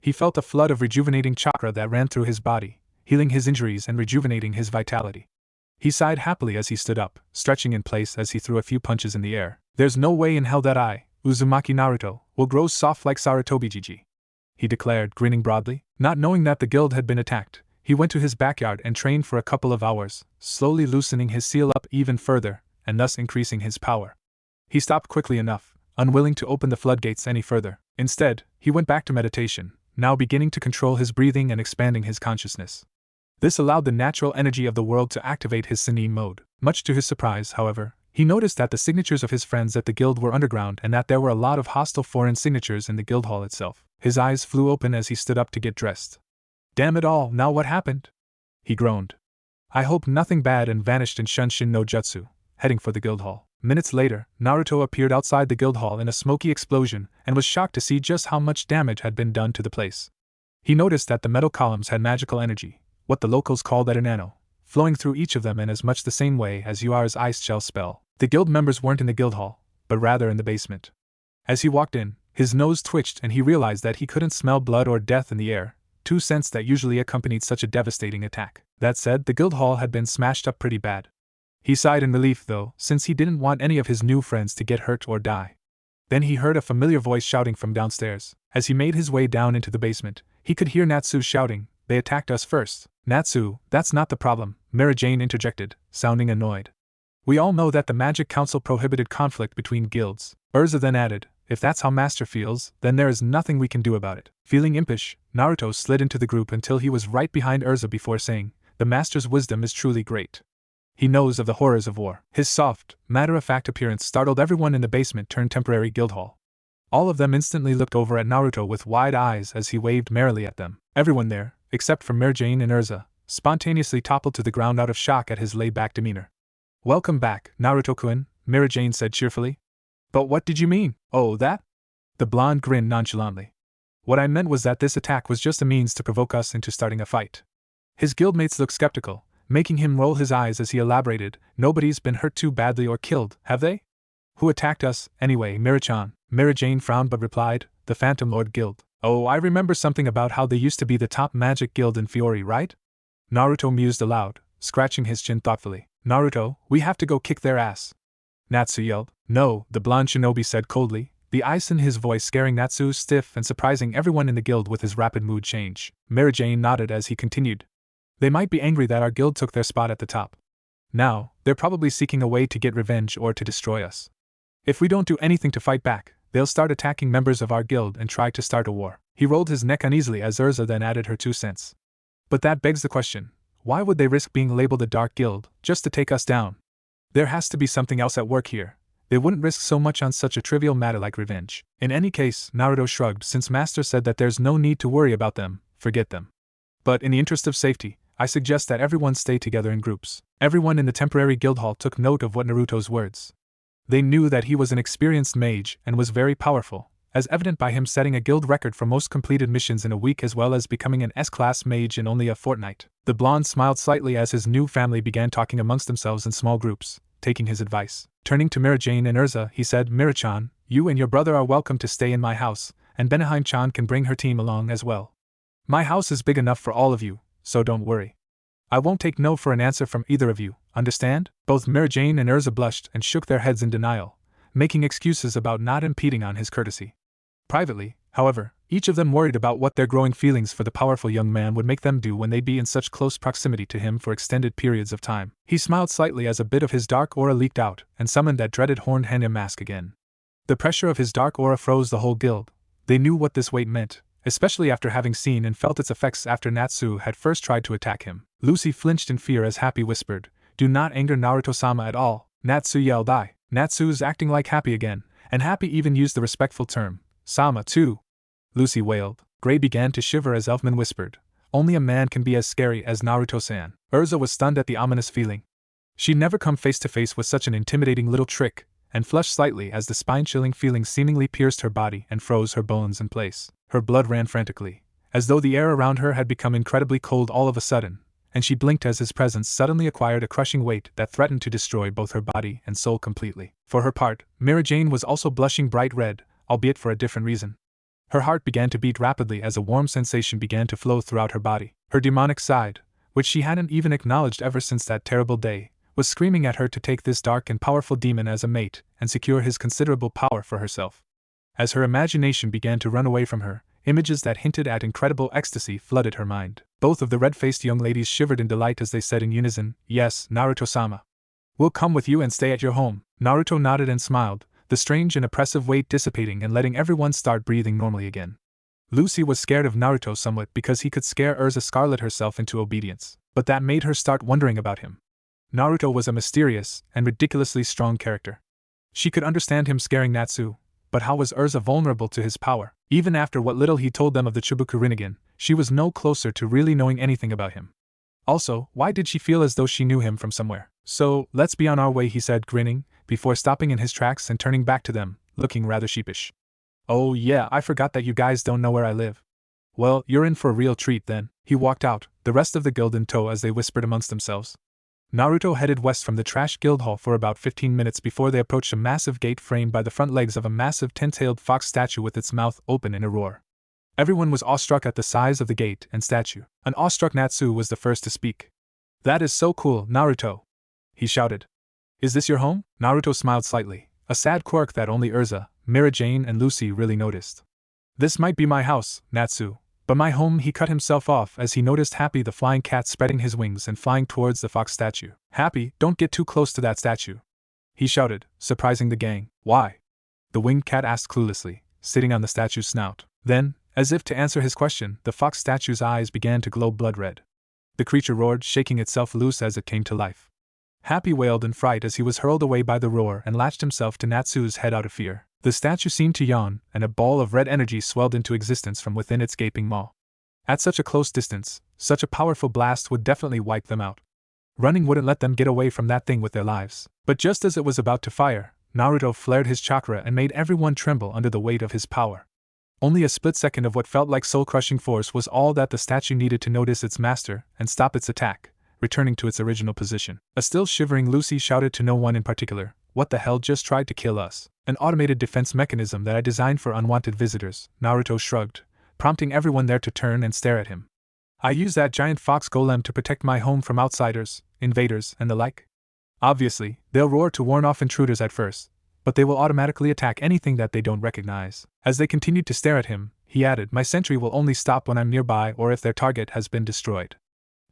He felt a flood of rejuvenating chakra that ran through his body, healing his injuries and rejuvenating his vitality. He sighed happily as he stood up, stretching in place as he threw a few punches in the air. There's no way in hell that I, Uzumaki Naruto, will grow soft like Sarutobi Gigi, he declared, grinning broadly. Not knowing that the guild had been attacked, he went to his backyard and trained for a couple of hours, slowly loosening his seal up even further, and thus increasing his power. He stopped quickly enough, unwilling to open the floodgates any further. Instead, he went back to meditation, now beginning to control his breathing and expanding his consciousness. This allowed the natural energy of the world to activate his Senin mode. Much to his surprise, however, he noticed that the signatures of his friends at the guild were underground and that there were a lot of hostile foreign signatures in the guild hall itself. His eyes flew open as he stood up to get dressed. Damn it all, now what happened? He groaned. I hope nothing bad, and vanished in Shunshin no Jutsu, heading for the guild hall. Minutes later, Naruto appeared outside the guild hall in a smoky explosion and was shocked to see just how much damage had been done to the place. He noticed that the metal columns had magical energy, what the locals called nano, flowing through each of them in as much the same way as Yuara's ice shell spell. The guild members weren't in the guild hall, but rather in the basement. As he walked in, his nose twitched and he realized that he couldn't smell blood or death in the air, two scents that usually accompanied such a devastating attack. That said, the guild hall had been smashed up pretty bad. He sighed in relief though, since he didn't want any of his new friends to get hurt or die. Then he heard a familiar voice shouting from downstairs. As he made his way down into the basement, he could hear Natsu shouting, "They attacked us first." Natsu, that's not the problem, Mirajane interjected, sounding annoyed. We all know that the Magic Council prohibited conflict between guilds. Urza then added, if that's how Master feels, then there is nothing we can do about it. Feeling impish, Naruto slid into the group until he was right behind Urza before saying, the Master's wisdom is truly great. He knows of the horrors of war. His soft, matter-of-fact appearance startled everyone in the basement turned temporary guild hall. All of them instantly looked over at Naruto with wide eyes as he waved merrily at them. Everyone there, except for Mirajane and Urza, spontaneously toppled to the ground out of shock at his laid-back demeanor. Welcome back, Naruto-kun, Mirajane said cheerfully. But what did you mean? Oh, that? The blonde grinned nonchalantly. What I meant was that this attack was just a means to provoke us into starting a fight. His guildmates looked skeptical, making him roll his eyes as he elaborated, nobody's been hurt too badly or killed, have they? Who attacked us, anyway, Mira-chan? Mira Jane frowned but replied, the Phantom Lord Guild. Oh, I remember something about how they used to be the top magic guild in Fiori, right? Naruto mused aloud, scratching his chin thoughtfully. Naruto, we have to go kick their ass. Natsu yelled. No, the blonde shinobi said coldly, the ice in his voice scaring Natsu stiff and surprising everyone in the guild with his rapid mood change. Mira Jane nodded as he continued. They might be angry that our guild took their spot at the top. Now, they're probably seeking a way to get revenge or to destroy us. If we don't do anything to fight back, they'll start attacking members of our guild and try to start a war. He rolled his neck uneasily as Urza then added her 2 cents. But that begs the question, why would they risk being labeled a dark guild, just to take us down? There has to be something else at work here. They wouldn't risk so much on such a trivial matter like revenge. In any case, Naruto shrugged, since Master said that there's no need to worry about them, forget them. But in the interest of safety, I suggest that everyone stay together in groups. Everyone in the temporary guild hall took note of what Naruto's words. They knew that he was an experienced mage and was very powerful, as evident by him setting a guild record for most completed missions in a week as well as becoming an S-class mage in only a fortnight. The blonde smiled slightly as his new family began talking amongst themselves in small groups, taking his advice. Turning to Mira Jane and Urza, he said, Mira-chan, you and your brother are welcome to stay in my house, and Benaheim-chan can bring her team along as well. My house is big enough for all of you, so don't worry. I won't take no for an answer from either of you, understand? Both Mira Jane and Urza blushed and shook their heads in denial, making excuses about not impeding on his courtesy. Privately, however, each of them worried about what their growing feelings for the powerful young man would make them do when they'd be in such close proximity to him for extended periods of time. He smiled slightly as a bit of his dark aura leaked out and summoned that dreaded horned hyena mask again. The pressure of his dark aura froze the whole guild. They knew what this weight meant, especially after having seen and felt its effects after Natsu had first tried to attack him. Lucy flinched in fear as Happy whispered, do not anger Naruto-sama at all. Natsu yelled, Natsu's acting like Happy again, and Happy even used the respectful term, Sama too. Lucy wailed. Gray began to shiver as Elfman whispered, only a man can be as scary as Naruto-san. Urza was stunned at the ominous feeling. She'd never come face to face with such an intimidating little trick, and flushed slightly as the spine-chilling feeling seemingly pierced her body and froze her bones in place. Her blood ran frantically, as though the air around her had become incredibly cold all of a sudden, and she blinked as his presence suddenly acquired a crushing weight that threatened to destroy both her body and soul completely. For her part, Mira Jane was also blushing bright red, albeit for a different reason. Her heart began to beat rapidly as a warm sensation began to flow throughout her body. Her demonic side, which she hadn't even acknowledged ever since that terrible day, was screaming at her to take this dark and powerful demon as a mate and secure his considerable power for herself. As her imagination began to run away from her, images that hinted at incredible ecstasy flooded her mind. Both of the red-faced young ladies shivered in delight as they said in unison, yes, Naruto-sama. We'll come with you and stay at your home. Naruto nodded and smiled, the strange and oppressive weight dissipating and letting everyone start breathing normally again. Lucy was scared of Naruto somewhat because he could scare Urza Scarlet herself into obedience, but that made her start wondering about him. Naruto was a mysterious and ridiculously strong character. She could understand him scaring Natsu, but how was Urza vulnerable to his power? Even after what little he told them of the Chibuku Rinnegan, she was no closer to really knowing anything about him. Also, why did she feel as though she knew him from somewhere? So, let's be on our way, he said, grinning, before stopping in his tracks and turning back to them, looking rather sheepish. Oh yeah, I forgot that you guys don't know where I live. Well, you're in for a real treat then. He walked out, the rest of the guild in tow as they whispered amongst themselves. Naruto headed west from the trash guild hall for about 15 minutes before they approached a massive gate framed by the front legs of a massive 10-tailed fox statue with its mouth open in a roar. Everyone was awestruck at the size of the gate and statue. An awestruck Natsu was the first to speak. That is so cool, Naruto! He shouted. Is this your home? Naruto smiled slightly, a sad quirk that only Urza, Mira Jane and Lucy really noticed. This might be my house, Natsu, but my home. He cut himself off as he noticed Happy the flying cat spreading his wings and flying towards the fox statue. Happy, don't get too close to that statue! He shouted, surprising the gang. Why? The winged cat asked cluelessly, sitting on the statue's snout. Then, as if to answer his question, the fox statue's eyes began to glow blood red. The creature roared, shaking itself loose as it came to life. Happy wailed in fright as he was hurled away by the roar and latched himself to Natsu's head out of fear. The statue seemed to yawn, and a ball of red energy swelled into existence from within its gaping maw. At such a close distance, such a powerful blast would definitely wipe them out. Running wouldn't let them get away from that thing with their lives. But just as it was about to fire, Naruto flared his chakra and made everyone tremble under the weight of his power. Only a split second of what felt like soul-crushing force was all that the statue needed to notice its master and stop its attack, returning to its original position. A still shivering Lucy shouted to no one in particular, "What the hell just tried to kill us?" "An automated defense mechanism that I designed for unwanted visitors," Naruto shrugged, prompting everyone there to turn and stare at him. "I use that giant fox golem to protect my home from outsiders, invaders, and the like. Obviously, they'll roar to warn off intruders at first, but they will automatically attack anything that they don't recognize." As they continued to stare at him, he added, "My sentry will only stop when I'm nearby or if their target has been destroyed.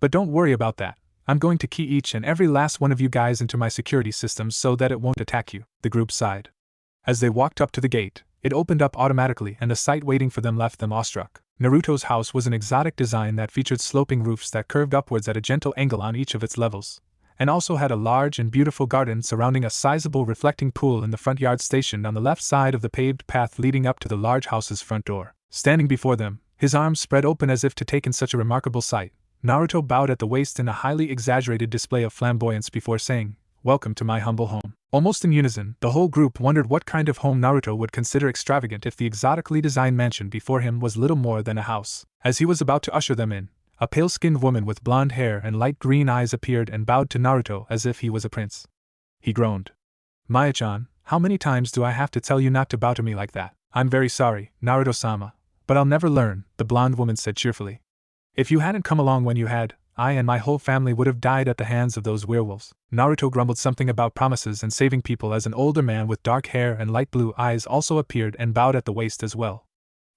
But don't worry about that. I'm going to key each and every last one of you guys into my security systems so that it won't attack you." The group sighed. As they walked up to the gate, it opened up automatically and the sight waiting for them left them awestruck. Naruto's house was an exotic design that featured sloping roofs that curved upwards at a gentle angle on each of its levels, and also had a large and beautiful garden surrounding a sizable reflecting pool in the front yard stationed on the left side of the paved path leading up to the large house's front door. Standing before them, his arms spread open as if to take in such a remarkable sight, Naruto bowed at the waist in a highly exaggerated display of flamboyance before saying, "Welcome to my humble home." Almost in unison, the whole group wondered what kind of home Naruto would consider extravagant if the exotically designed mansion before him was little more than a house. As he was about to usher them in, a pale-skinned woman with blonde hair and light green eyes appeared and bowed to Naruto as if he was a prince. He groaned. "Maya-chan, how many times do I have to tell you not to bow to me like that?" "I'm very sorry, Naruto-sama, but I'll never learn," the blonde woman said cheerfully. "If you hadn't come along when you had, I and my whole family would have died at the hands of those werewolves." Naruto grumbled something about promises and saving people as an older man with dark hair and light blue eyes also appeared and bowed at the waist as well.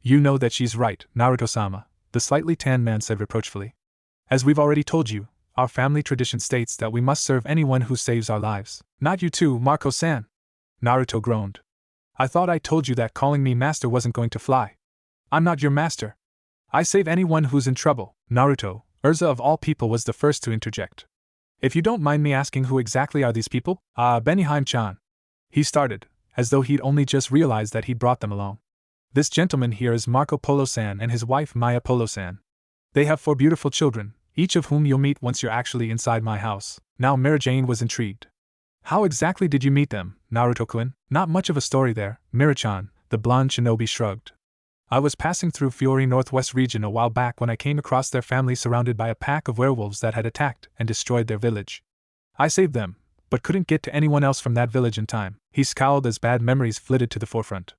"You know that she's right, Naruto-sama," the slightly tanned man said reproachfully. "As we've already told you, our family tradition states that we must serve anyone who saves our lives." "Not you too, Marco-san," Naruto groaned. "I thought I told you that calling me master wasn't going to fly. I'm not your master. I save anyone who's in trouble." Naruto, Urza of all people, was the first to interject. "If you don't mind me asking, who exactly are these people?" Benihime-chan," he started, as though he'd only just realized that he'd brought them along. "This gentleman here is Marco Polo-san and his wife Maya Polo-san. They have 4 beautiful children, each of whom you'll meet once you're actually inside my house." Now Mira-Jane was intrigued. "How exactly did you meet them, Naruto-kun?" "Not much of a story there, Mira-chan," the blonde shinobi shrugged. "I was passing through Fiori Northwest region a while back when I came across their family surrounded by a pack of werewolves that had attacked and destroyed their village. I saved them, but couldn't get to anyone else from that village in time." He scowled as bad memories flitted to the forefront.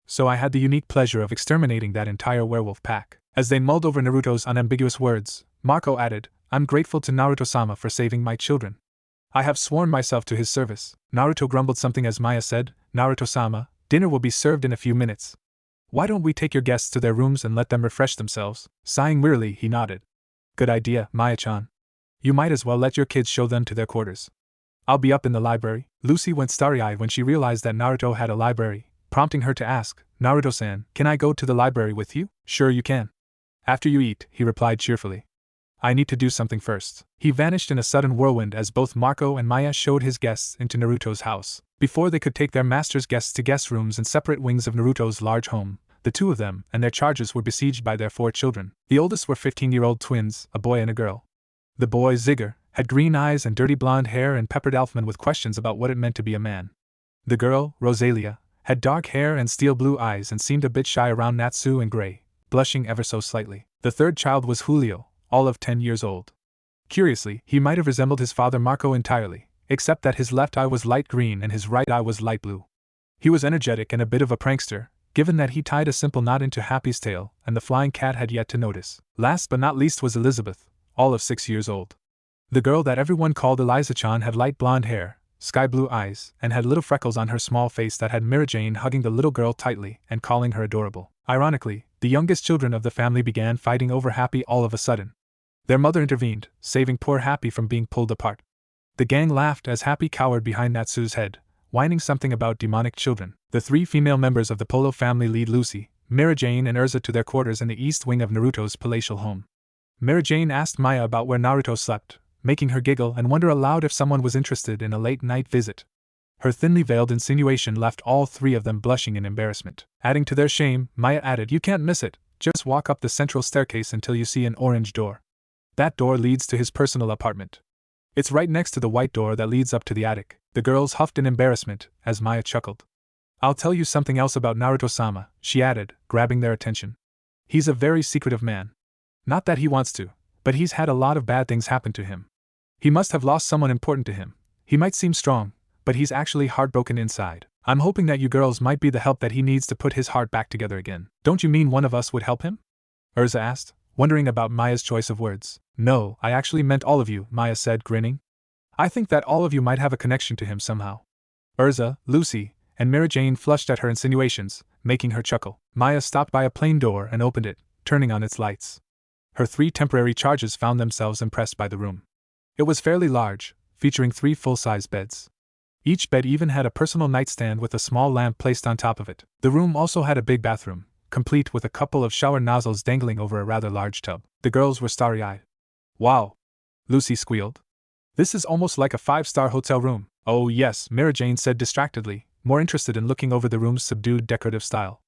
"So I had the unique pleasure of exterminating that entire werewolf pack." As they mulled over Naruto's unambiguous words, Marco added, "I'm grateful to Naruto-sama for saving my children. I have sworn myself to his service." Naruto grumbled something as Maya said, "Naruto-sama, dinner will be served in a few minutes. Why don't we take your guests to their rooms and let them refresh themselves?" Sighing wearily, he nodded. "Good idea, Maya-chan. You might as well let your kids show them to their quarters. I'll be up in the library." Lucy went starry-eyed when she realized that Naruto had a library, prompting her to ask, "Naruto-san, can I go to the library with you?" "Sure you can. After you eat," he replied cheerfully. "I need to do something first." He vanished in a sudden whirlwind as both Marco and Maya showed his guests into Naruto's house. Before they could take their master's guests to guest rooms in separate wings of Naruto's large home, the two of them and their charges were besieged by their 4 children. The oldest were 15-year-old twins, a boy and a girl. The boy, Zigger, had green eyes and dirty blonde hair and peppered Elfman with questions about what it meant to be a man. The girl, Rosalia, had dark hair and steel blue eyes and seemed a bit shy around Natsu and Gray, blushing ever so slightly. The third child was Julio, all of 10 years old. Curiously, he might have resembled his father Marco entirely, except that his left eye was light green and his right eye was light blue. He was energetic and a bit of a prankster, given that he tied a simple knot into Happy's tail, and the flying cat had yet to notice. Last but not least was Elizabeth, all of 6 years old. The girl that everyone called Eliza-chan had light blonde hair, sky blue eyes, and had little freckles on her small face that had Mira-Jane hugging the little girl tightly and calling her adorable. Ironically, the youngest children of the family began fighting over Happy all of a sudden. Their mother intervened, saving poor Happy from being pulled apart. The gang laughed as Happy cowered behind Natsu's head, whining something about demonic children. The 3 female members of the Polo family lead Lucy, Mira-Jane and Urza to their quarters in the east wing of Naruto's palatial home. Mira-Jane asked Maya about where Naruto slept, making her giggle and wonder aloud if someone was interested in a late-night visit. Her thinly veiled insinuation left all 3 of them blushing in embarrassment. Adding to their shame, Maya added, "You can't miss it, just walk up the central staircase until you see an orange door. That door leads to his personal apartment." It's right next to the white door that leads up to the attic. The girls huffed in embarrassment as Maya chuckled. I'll tell you something else about Naruto-sama, she added, grabbing their attention. He's a very secretive man. Not that he wants to, but he's had a lot of bad things happen to him. He must have lost someone important to him. He might seem strong, but he's actually heartbroken inside. I'm hoping that you girls might be the help that he needs to put his heart back together again. Don't you mean one of us would help him? Urza asked, wondering about Maya's choice of words. No, I actually meant all of you, Maya said, grinning. I think that all of you might have a connection to him somehow. Urza, Lucy, and Mary Jane flushed at her insinuations, making her chuckle. Maya stopped by a plain door and opened it, turning on its lights. Her 3 temporary charges found themselves impressed by the room. It was fairly large, featuring 3 full-size beds. Each bed even had a personal nightstand with a small lamp placed on top of it. The room also had a big bathroom, complete with a couple of shower nozzles dangling over a rather large tub. The girls were starry-eyed. Wow! Lucy squealed. This is almost like a 5-star hotel room. Oh yes, Mary Jane said distractedly, more interested in looking over the room's subdued decorative style.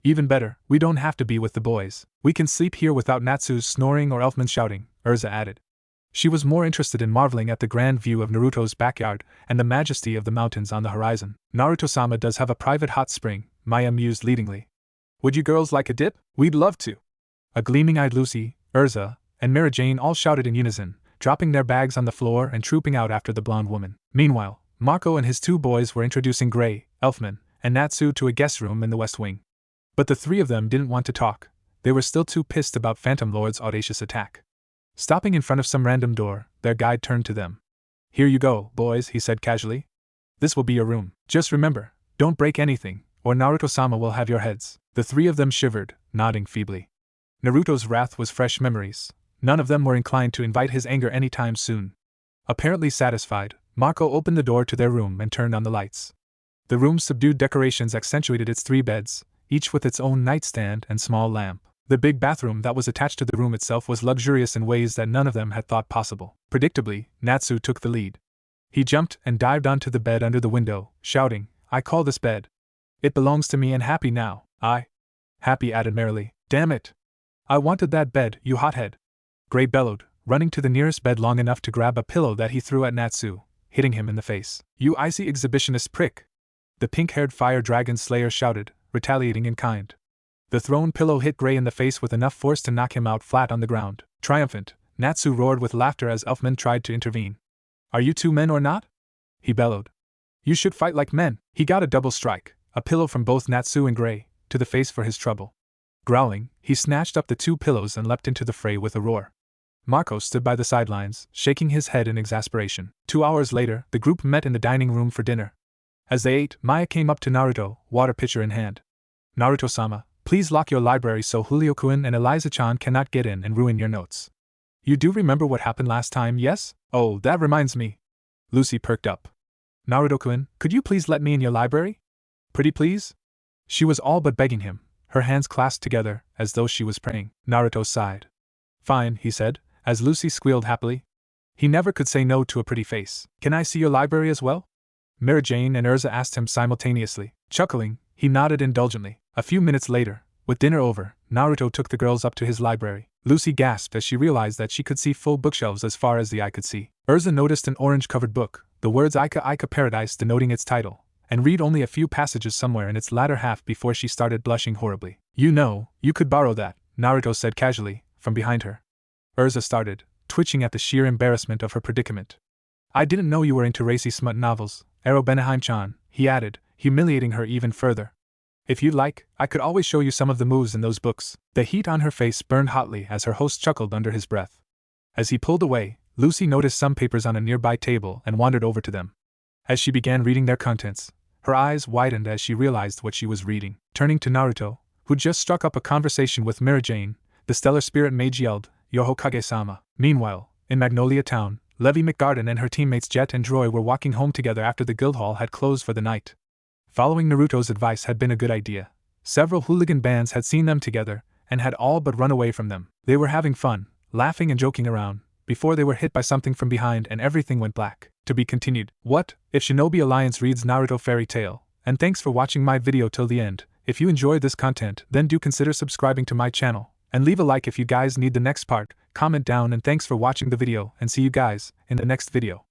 Even better, we don't have to be with the boys. We can sleep here without Natsu's snoring or Elfman's shouting, Urza added. She was more interested in marveling at the grand view of Naruto's backyard and the majesty of the mountains on the horizon. Naruto-sama does have a private hot spring, Maya mused leadingly. Would you girls like a dip? We'd love to. A gleaming-eyed Lucy, Urza, and Mary Jane all shouted in unison, dropping their bags on the floor and trooping out after the blonde woman. Meanwhile, Marco and his 2 boys were introducing Gray, Elfman, and Natsu to a guest room in the west wing. But the 3 of them didn't want to talk. They were still too pissed about Phantom Lord's audacious attack. Stopping in front of some random door, their guide turned to them. Here you go, boys, he said casually. This will be your room. Just remember, don't break anything, or Naruto-sama will have your heads. The 3 of them shivered, nodding feebly. Naruto's wrath was fresh memories. None of them were inclined to invite his anger anytime soon. Apparently satisfied, Marco opened the door to their room and turned on the lights. The room's subdued decorations accentuated its 3 beds, each with its own nightstand and small lamp. The big bathroom that was attached to the room itself was luxurious in ways that none of them had thought possible. Predictably, Natsu took the lead. He jumped and dived onto the bed under the window, shouting, I call this bed. It belongs to me and Happy now. Happy added merrily, damn it. I wanted that bed, you hothead. Gray bellowed, running to the nearest bed long enough to grab a pillow that he threw at Natsu, hitting him in the face. You icy exhibitionist prick. The pink-haired fire dragon slayer shouted, retaliating in kind. The thrown pillow hit Gray in the face with enough force to knock him out flat on the ground. Triumphant, Natsu roared with laughter as Elfman tried to intervene. Are you 2 men or not? He bellowed. You should fight like men. He got a double strike, a pillow from both Natsu and Gray, to the face for his trouble. Growling, he snatched up the 2 pillows and leapt into the fray with a roar. Marco stood by the sidelines, shaking his head in exasperation. 2 hours later, the group met in the dining room for dinner. As they ate, Maya came up to Naruto, water pitcher in hand. Naruto-sama, please lock your library so Julio-kun and Eliza-chan cannot get in and ruin your notes. You do remember what happened last time, yes? Oh, that reminds me. Lucy perked up. Naruto-kun, could you please let me in your library? Pretty please? She was all but begging him, her hands clasped together, as though she was praying. Naruto sighed. Fine, he said, as Lucy squealed happily. He never could say no to a pretty face. Can I see your library as well? Mary Jane and Urza asked him simultaneously. Chuckling, he nodded indulgently. A few minutes later, with dinner over, Naruto took the girls up to his library. Lucy gasped as she realized that she could see full bookshelves as far as the eye could see. Urza noticed an orange-covered book, the words Ica Ica Paradise denoting its title, and read only a few passages somewhere in its latter half before she started blushing horribly. You know, you could borrow that, Naruto said casually, from behind her. Urza started, twitching at the sheer embarrassment of her predicament. I didn't know you were into racy smut novels, Ero Benaheim-chan, he added, humiliating her even further. If you'd like, I could always show you some of the moves in those books. The heat on her face burned hotly as her host chuckled under his breath. As he pulled away, Lucy noticed some papers on a nearby table and wandered over to them. As she began reading their contents, her eyes widened as she realized what she was reading. Turning to Naruto, who just struck up a conversation with Mary Jane, the stellar spirit mage yelled, Yo Hokage-sama. Meanwhile, in Magnolia Town, Levi McGarden and her teammates Jet and Droy were walking home together after the Guildhall had closed for the night. Following Naruto's advice had been a good idea. Several hooligan bands had seen them together, and had all but run away from them. They were having fun, laughing and joking around, before they were hit by something from behind and everything went black. To be continued. What if Shinobi Alliance reads Naruto Fairy Tail? And thanks for watching my video till the end. If you enjoyed this content, then do consider subscribing to my channel, and leave a like if you guys need the next part. comment down, and thanks for watching the video, and see you guys in the next video.